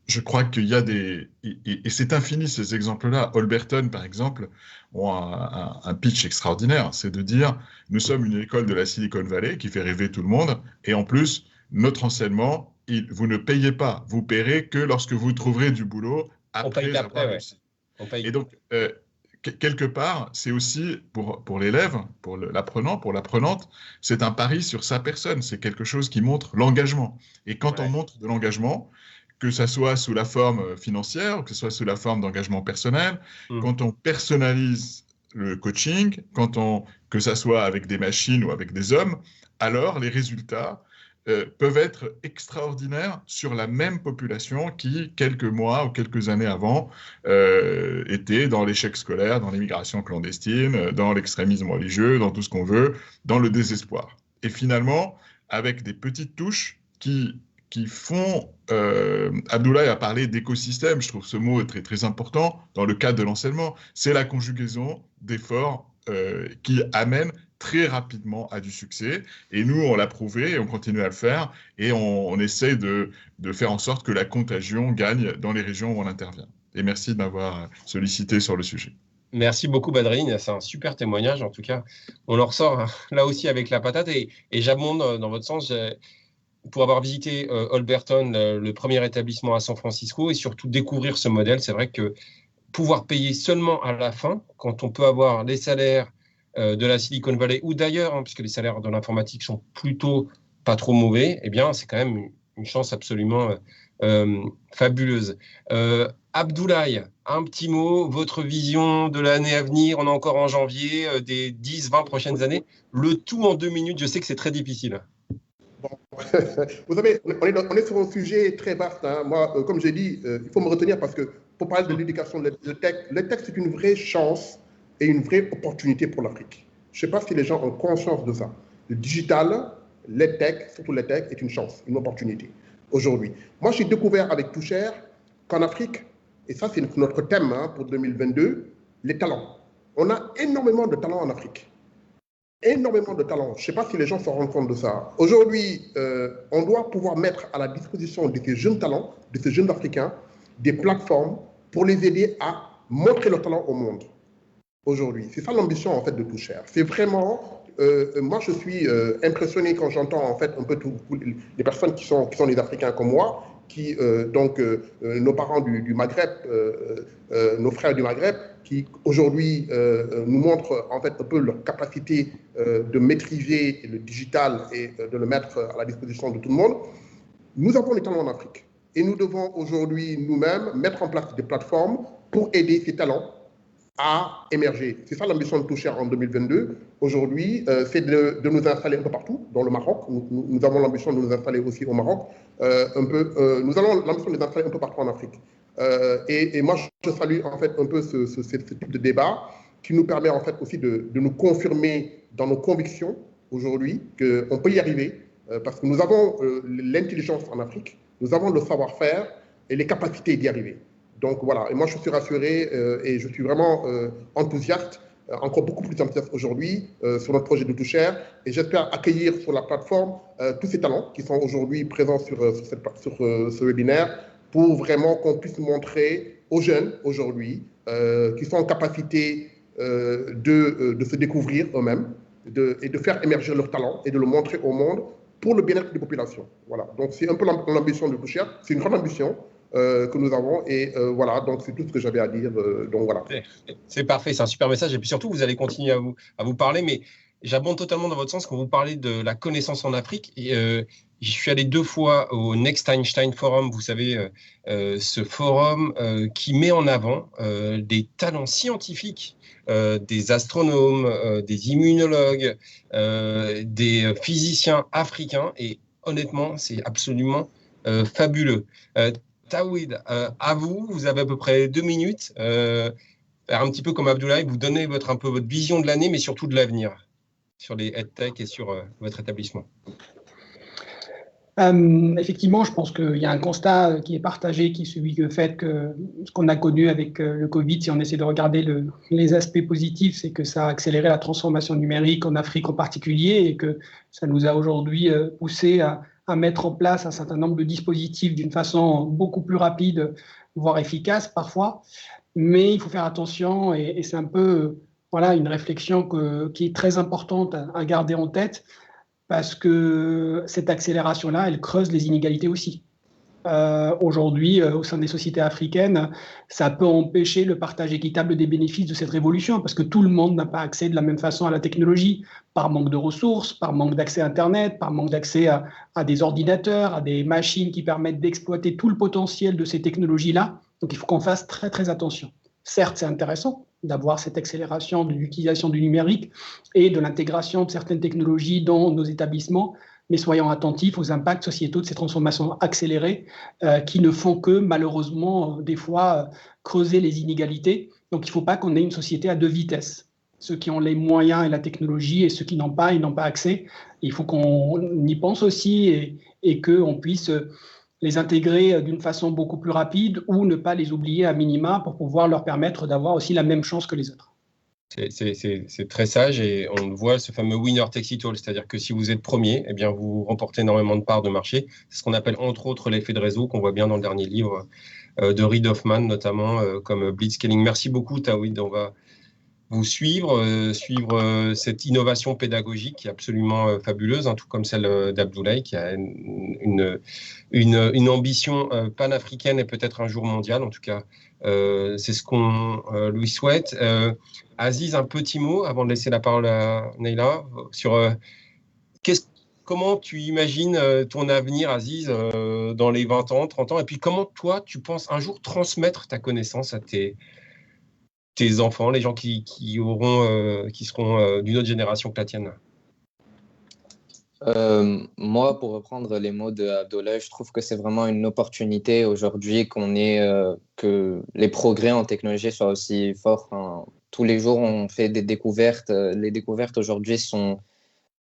je crois qu'il y a et c'est infini ces exemples-là. Holberton, par exemple, ont un pitch extraordinaire. C'est de dire, nous sommes une école de la Silicon Valley qui fait rêver tout le monde. Et en plus, notre enseignement, vous ne payez pas. Vous paierez que lorsque vous trouverez du boulot après avoir réussi. Et donc, quelque part, c'est aussi pour l'élève, pour l'apprenant, pour l'apprenante, c'est un pari sur sa personne. C'est quelque chose qui montre l'engagement. Et quand on montre de l'engagement, que ça soit sous la forme financière, que ce soit sous la forme d'engagement personnel, quand on personnalise le coaching, que ça soit avec des machines ou avec des hommes, alors les résultats peuvent être extraordinaires sur la même population qui, quelques mois ou quelques années avant, était dans l'échec scolaire, dans l'immigration clandestine, dans l'extrémisme religieux, dans tout ce qu'on veut, dans le désespoir. Et finalement, avec des petites touches qui font... Abdoulaye a parlé d'écosystème, je trouve ce mot très, très important dans le cadre de l'enseignement. C'est la conjugaison d'efforts qui amènent très rapidement à du succès. Et nous, on l'a prouvé et on continue à le faire. Et on essaie de faire en sorte que la contagion gagne dans les régions où on intervient. Et merci de m'avoir sollicité sur le sujet. Merci beaucoup, Badrine. C'est un super témoignage. En tout cas, on en ressort là aussi avec la patate. Et j'abonde dans votre sens. Pour avoir visité Holberton, le premier établissement à San Francisco, et surtout découvrir ce modèle, c'est vrai que pouvoir payer seulement à la fin, quand on peut avoir les salaires de la Silicon Valley ou d'ailleurs, puisque les salaires de l'informatique sont plutôt pas trop mauvais, eh bien, c'est quand même une chance absolument fabuleuse. Abdoulaye, un petit mot, votre vision de l'année à venir, on est encore en janvier, des 10-20 prochaines années, le tout en 2 minutes, je sais que c'est très difficile. Bon. Vous savez, on est sur un sujet très vaste. Hein. Moi, comme j'ai dit, il faut me retenir parce que pour parler de l'éducation, le tech, c'est une vraie chance et une vraie opportunité pour l'Afrique. Je ne sais pas si les gens ont conscience de ça. Le digital, les tech, surtout les tech, est une chance, une opportunité aujourd'hui. Moi, j'ai découvert avec Toucher qu'en Afrique, et ça c'est notre thème pour 2022, les talents. On a énormément de talents en Afrique. Énormément de talents. Je ne sais pas si les gens se rendent compte de ça. Aujourd'hui, on doit pouvoir mettre à la disposition de ces jeunes talents, de ces jeunes Africains, des plateformes pour les aider à montrer leur talent au monde. Aujourd'hui, c'est ça l'ambition en fait de Toucher. C'est vraiment, moi je suis impressionné quand j'entends en fait un peu toutes les personnes qui sont des Africains comme moi, qui nos parents du Maghreb, nos frères du Maghreb, qui aujourd'hui nous montrent en fait un peu leur capacité de maîtriser le digital et de le mettre à la disposition de tout le monde. Nous avons les talents en Afrique et nous devons aujourd'hui nous-mêmes mettre en place des plateformes pour aider ces talents à émerger. C'est ça l'ambition de Toucher en 2022. Aujourd'hui, c'est de nous installer un peu partout, dans le Maroc. Nous avons l'ambition de nous installer aussi au Maroc. Nous avons l'ambition de nous installer un peu partout en Afrique. Et moi, je salue en fait un peu ce type de débat qui nous permet en fait aussi de nous confirmer dans nos convictions aujourd'hui qu'on peut y arriver parce que nous avons l'intelligence en Afrique, nous avons le savoir-faire et les capacités d'y arriver. Donc voilà, et moi je suis rassuré et je suis vraiment enthousiaste, encore beaucoup plus enthousiaste aujourd'hui sur notre projet de Toucher et j'espère accueillir sur la plateforme tous ces talents qui sont aujourd'hui présents sur ce webinaire pour vraiment qu'on puisse montrer aux jeunes aujourd'hui qui sont en capacité de se découvrir eux-mêmes et de faire émerger leurs talents et de le montrer au monde pour le bien-être des populations. Voilà, donc c'est un peu l'ambition de Toucher, c'est une grande ambition. Que nous avons et voilà, donc c'est tout ce que j'avais à dire, donc voilà. C'est parfait, c'est un super message et puis surtout vous allez continuer à vous parler, mais j'abonde totalement dans votre sens quand vous parlez de la connaissance en Afrique. Et, je suis allé 2 fois au Next Einstein Forum, vous savez, ce forum qui met en avant des talents scientifiques, des astronomes, des immunologues, des physiciens africains et honnêtement c'est absolument fabuleux. Tawhid, à vous, vous avez à peu près 2 minutes, un petit peu comme Abdoulaye, vous donnez un peu votre vision de l'année, mais surtout de l'avenir, sur les EdTech et sur votre établissement. Effectivement, je pense qu'il y a un constat qui est partagé, qui est celui que fait que ce qu'on a connu avec le Covid, si on essaie de regarder les aspects positifs, c'est que ça a accéléré la transformation numérique en Afrique en particulier et que ça nous a aujourd'hui poussé à à mettre en place un certain nombre de dispositifs d'une façon beaucoup plus rapide, voire efficace parfois. Mais il faut faire attention et c'est un peu voilà, une réflexion qui est très importante à garder en tête parce que cette accélération-là, elle creuse les inégalités aussi. Aujourd'hui, au sein des sociétés africaines, ça peut empêcher le partage équitable des bénéfices de cette révolution parce que tout le monde n'a pas accès de la même façon à la technologie, par manque de ressources, par manque d'accès à Internet, par manque d'accès à des ordinateurs, à des machines qui permettent d'exploiter tout le potentiel de ces technologies-là. Donc, il faut qu'on fasse très, très attention. Certes, c'est intéressant d'avoir cette accélération de l'utilisation du numérique et de l'intégration de certaines technologies dans nos établissements, mais soyons attentifs aux impacts sociétaux de ces transformations accélérées qui ne font que, malheureusement, des fois, creuser les inégalités. Donc, il ne faut pas qu'on ait une société à deux vitesses. Ceux qui ont les moyens et la technologie et ceux qui n'ont pas, ils n'ont pas accès. Il faut qu'on y pense aussi et qu'on puisse les intégrer d'une façon beaucoup plus rapide ou ne pas les oublier à minima pour pouvoir leur permettre d'avoir aussi la même chance que les autres. C'est très sage et on voit ce fameux winner takes it all, c'est-à-dire que si vous êtes premier, eh bien vous remportez énormément de parts de marché. C'est ce qu'on appelle entre autres l'effet de réseau qu'on voit bien dans le dernier livre de Reid Hoffman, notamment comme Blitzscaling. Merci beaucoup Tawhid, on va vous suivre cette innovation pédagogique qui est absolument fabuleuse, hein, tout comme celle d'Abdoulaye qui a une ambition panafricaine et peut-être un jour mondiale. En tout cas, c'est ce qu'on lui souhaite. Aziz, un petit mot avant de laisser la parole à Neila sur comment tu imagines ton avenir, Aziz, dans les 20 ans, 30 ans, et puis comment toi, tu penses un jour transmettre ta connaissance à tes enfants, les gens qui seront d'une autre génération que la tienne? Moi, pour reprendre les mots d'Abdoulaye, je trouve que c'est vraiment une opportunité aujourd'hui que les progrès en technologie soient aussi forts. Hein. Tous les jours, on fait des découvertes. Les découvertes aujourd'hui sont...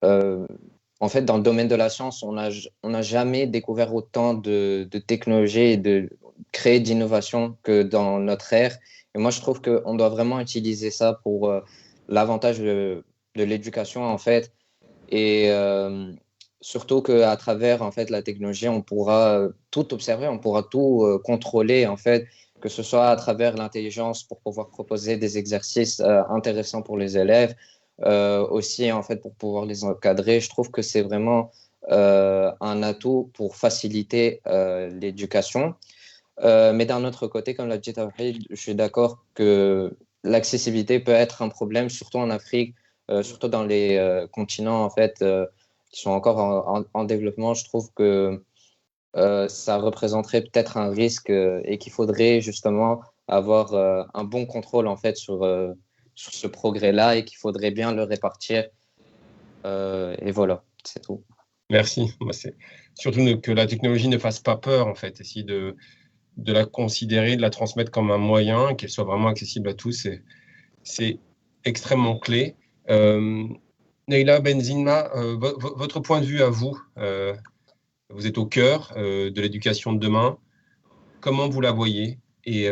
en fait, dans le domaine de la science, on n'a jamais découvert autant de technologies et de créer d'innovations que dans notre ère. Et moi, je trouve qu'on doit vraiment utiliser ça pour l'avantage de l'éducation, en fait. Et surtout qu'à travers en fait, la technologie, on pourra tout observer, on pourra tout contrôler, en fait, que ce soit à travers l'intelligence pour pouvoir proposer des exercices intéressants pour les élèves, aussi en fait, pour pouvoir les encadrer. Je trouve que c'est vraiment un atout pour faciliter l'éducation. Mais d'un autre côté, comme l'a dit Tawhid, je suis d'accord que l'accessibilité peut être un problème, surtout en Afrique, surtout dans les continents en fait, qui sont encore en développement. Je trouve que ça représenterait peut-être un risque et qu'il faudrait justement avoir un bon contrôle en fait, sur ce progrès-là et qu'il faudrait bien le répartir. Et voilà, c'est tout. Merci. C'est surtout que la technologie ne fasse pas peur, en fait. Essayer de la considérer, de la transmettre comme un moyen, qu'elle soit vraiment accessible à tous, c'est extrêmement clé. Neila Benzima, votre point de vue à vous, vous êtes au cœur de l'éducation de demain. Comment vous la voyez et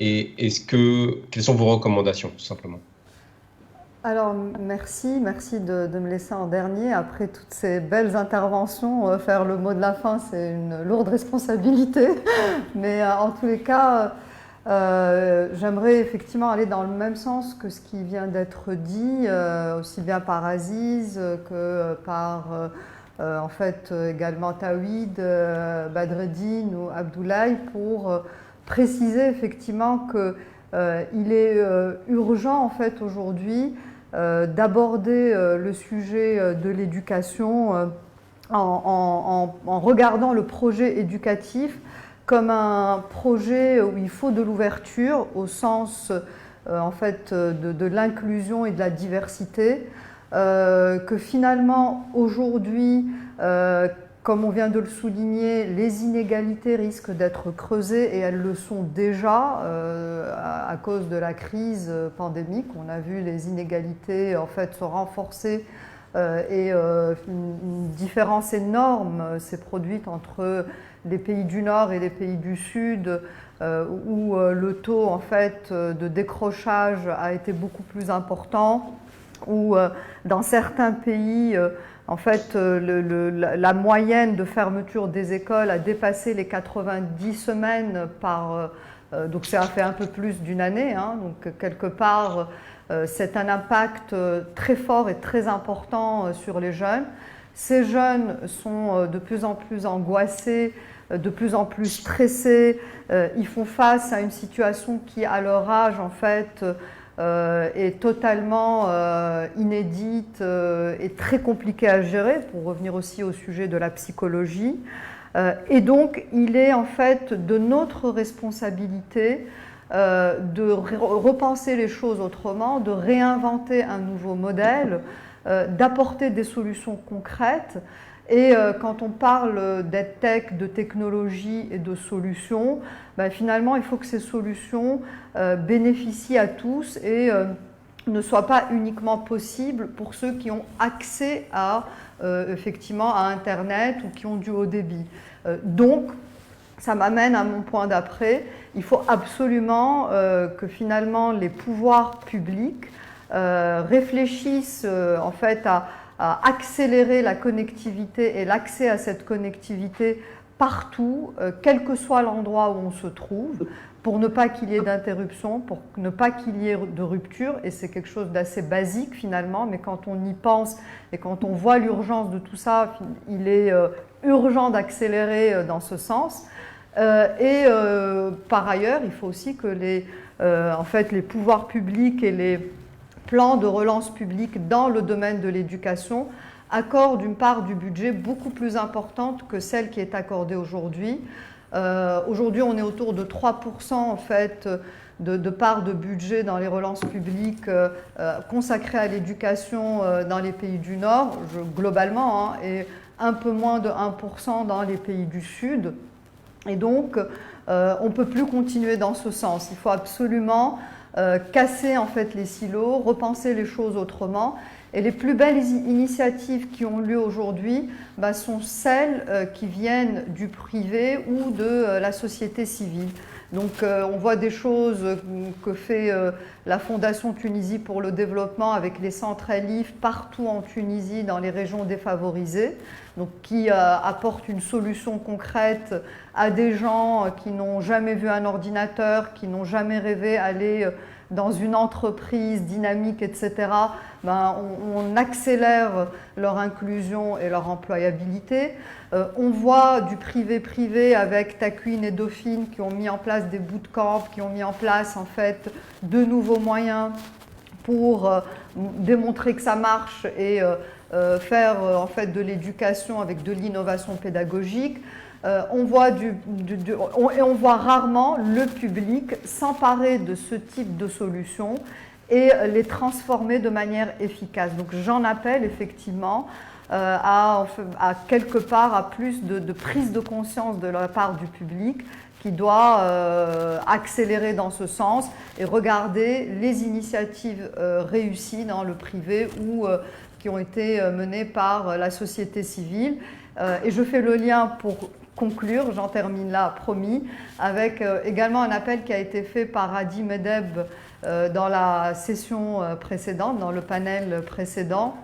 quelles sont vos recommandations, tout simplement? Alors, merci de me laisser en dernier. Après toutes ces belles interventions, faire le mot de la fin, c'est une lourde responsabilité. Mais en tous les cas, j'aimerais effectivement aller dans le même sens que ce qui vient d'être dit, aussi bien par Aziz que par en fait également Tawhid, Badreddine ou Abdoulaye, pour préciser effectivement qu'il est urgent en fait aujourd'hui d'aborder le sujet de l'éducation en regardant le projet éducatif comme un projet où il faut de l'ouverture au sens en fait de l'inclusion et de la diversité, que finalement aujourd'hui, comme on vient de le souligner, les inégalités risquent d'être creusées et elles le sont déjà à cause de la crise pandémique. On a vu les inégalités en fait se renforcer et une différence énorme s'est produite entre les pays du Nord et les pays du Sud, où le taux en fait de décrochage a été beaucoup plus important, où dans certains pays En fait, la moyenne de fermeture des écoles a dépassé les 90 semaines par... donc ça a fait un peu plus d'une année. Hein, donc quelque part, c'est un impact très fort et très important sur les jeunes. Ces jeunes sont de plus en plus angoissés, de plus en plus stressés. Ils font face à une situation qui, à leur âge, en fait, est totalement inédite et très compliquée à gérer, pour revenir aussi au sujet de la psychologie. Et donc, il est en fait de notre responsabilité de repenser les choses autrement, de réinventer un nouveau modèle, d'apporter des solutions concrètes. Et quand on parle d'EdTech, de technologie et de solutions, ben finalement, il faut que ces solutions bénéficient à tous et ne soient pas uniquement possibles pour ceux qui ont accès à, effectivement, à Internet ou qui ont du haut débit. Donc, ça m'amène à mon point d'après. Il faut absolument que finalement les pouvoirs publics réfléchissent en fait à accélérer la connectivité et l'accès à cette connectivité partout, quel que soit l'endroit où on se trouve, pour ne pas qu'il y ait d'interruption, pour ne pas qu'il y ait de rupture. Et c'est quelque chose d'assez basique finalement, mais quand on y pense et quand on voit l'urgence de tout ça, il est urgent d'accélérer dans ce sens. Par ailleurs, il faut aussi que en fait, les pouvoirs publics et les plans de relance publique dans le domaine de l'éducation accordent une part du budget beaucoup plus importante que celle qui est accordée aujourd'hui. Aujourd'hui, on est autour de 3% en fait, de part de budget dans les relances publiques consacrées à l'éducation dans les pays du Nord, globalement, hein, et un peu moins de 1% dans les pays du Sud. Et donc, on ne peut plus continuer dans ce sens. Il faut absolument casser en fait les silos, repenser les choses autrement. Et les plus belles initiatives qui ont lieu aujourd'hui sont celles qui viennent du privé ou de la société civile. Donc on voit des choses que fait la Fondation Tunisie pour le développement avec les centres Elif partout en Tunisie, dans les régions défavorisées, donc qui apportent une solution concrète à des gens qui n'ont jamais vu un ordinateur, qui n'ont jamais rêvé aller dans une entreprise dynamique, etc. On accélère leur inclusion et leur employabilité. On voit du privé-privé avec Takwin et Dauphine qui ont mis en place des bootcamps, qui ont mis en place en fait de nouveaux moyens pour démontrer que ça marche et faire en fait de l'éducation avec de l'innovation pédagogique. On voit on voit rarement le public s'emparer de ce type de solutions et les transformer de manière efficace. Donc j'en appelle effectivement à quelque part à plus de prise de conscience de la part du public qui doit accélérer dans ce sens et regarder les initiatives réussies dans le privé ou qui ont été menées par la société civile. Et je fais le lien pour conclure, j'en termine là, promis, avec également un appel qui a été fait par Adi Medeb dans la session précédente, dans le panel précédent,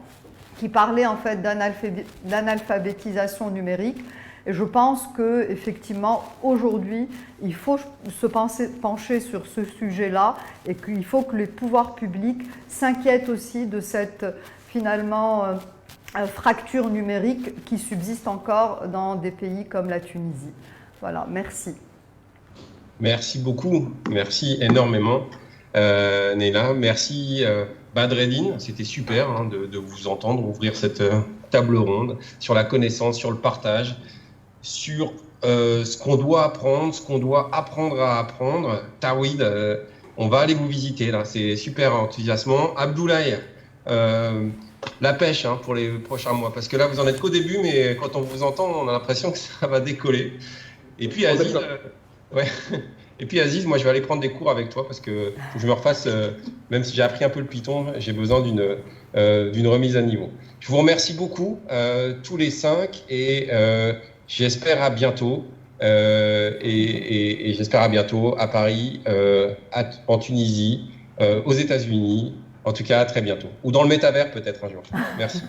qui parlait en fait d'analphabétisation numérique. Et je pense qu'effectivement, aujourd'hui, il faut se pencher sur ce sujet-là et qu'il faut que les pouvoirs publics s'inquiètent aussi de cette, finalement, fracture numérique qui subsiste encore dans des pays comme la Tunisie. Voilà, merci. Merci beaucoup, merci énormément, Neila. Merci, Badreddine, c'était super hein, de vous entendre ouvrir cette table ronde sur la connaissance, sur le partage, sur ce qu'on doit apprendre, ce qu'on doit apprendre à apprendre. Tawhid, on va aller vous visiter, là, c'est super enthousiasmant. Abdoulaye, la pêche hein, pour les prochains mois, parce que là, vous en êtes qu'au début, mais quand on vous entend, on a l'impression que ça va décoller. Et puis, Aziz, ouais. Et puis, Aziz, moi, je vais aller prendre des cours avec toi, parce que faut que je me refasse, même si j'ai appris un peu le Python, j'ai besoin d'une remise à niveau. Je vous remercie beaucoup, tous les 5, et j'espère à bientôt. Et j'espère à bientôt à Paris, en Tunisie, aux États-Unis, En tout cas, à très bientôt. Ou dans le métavers peut-être un jour. Merci.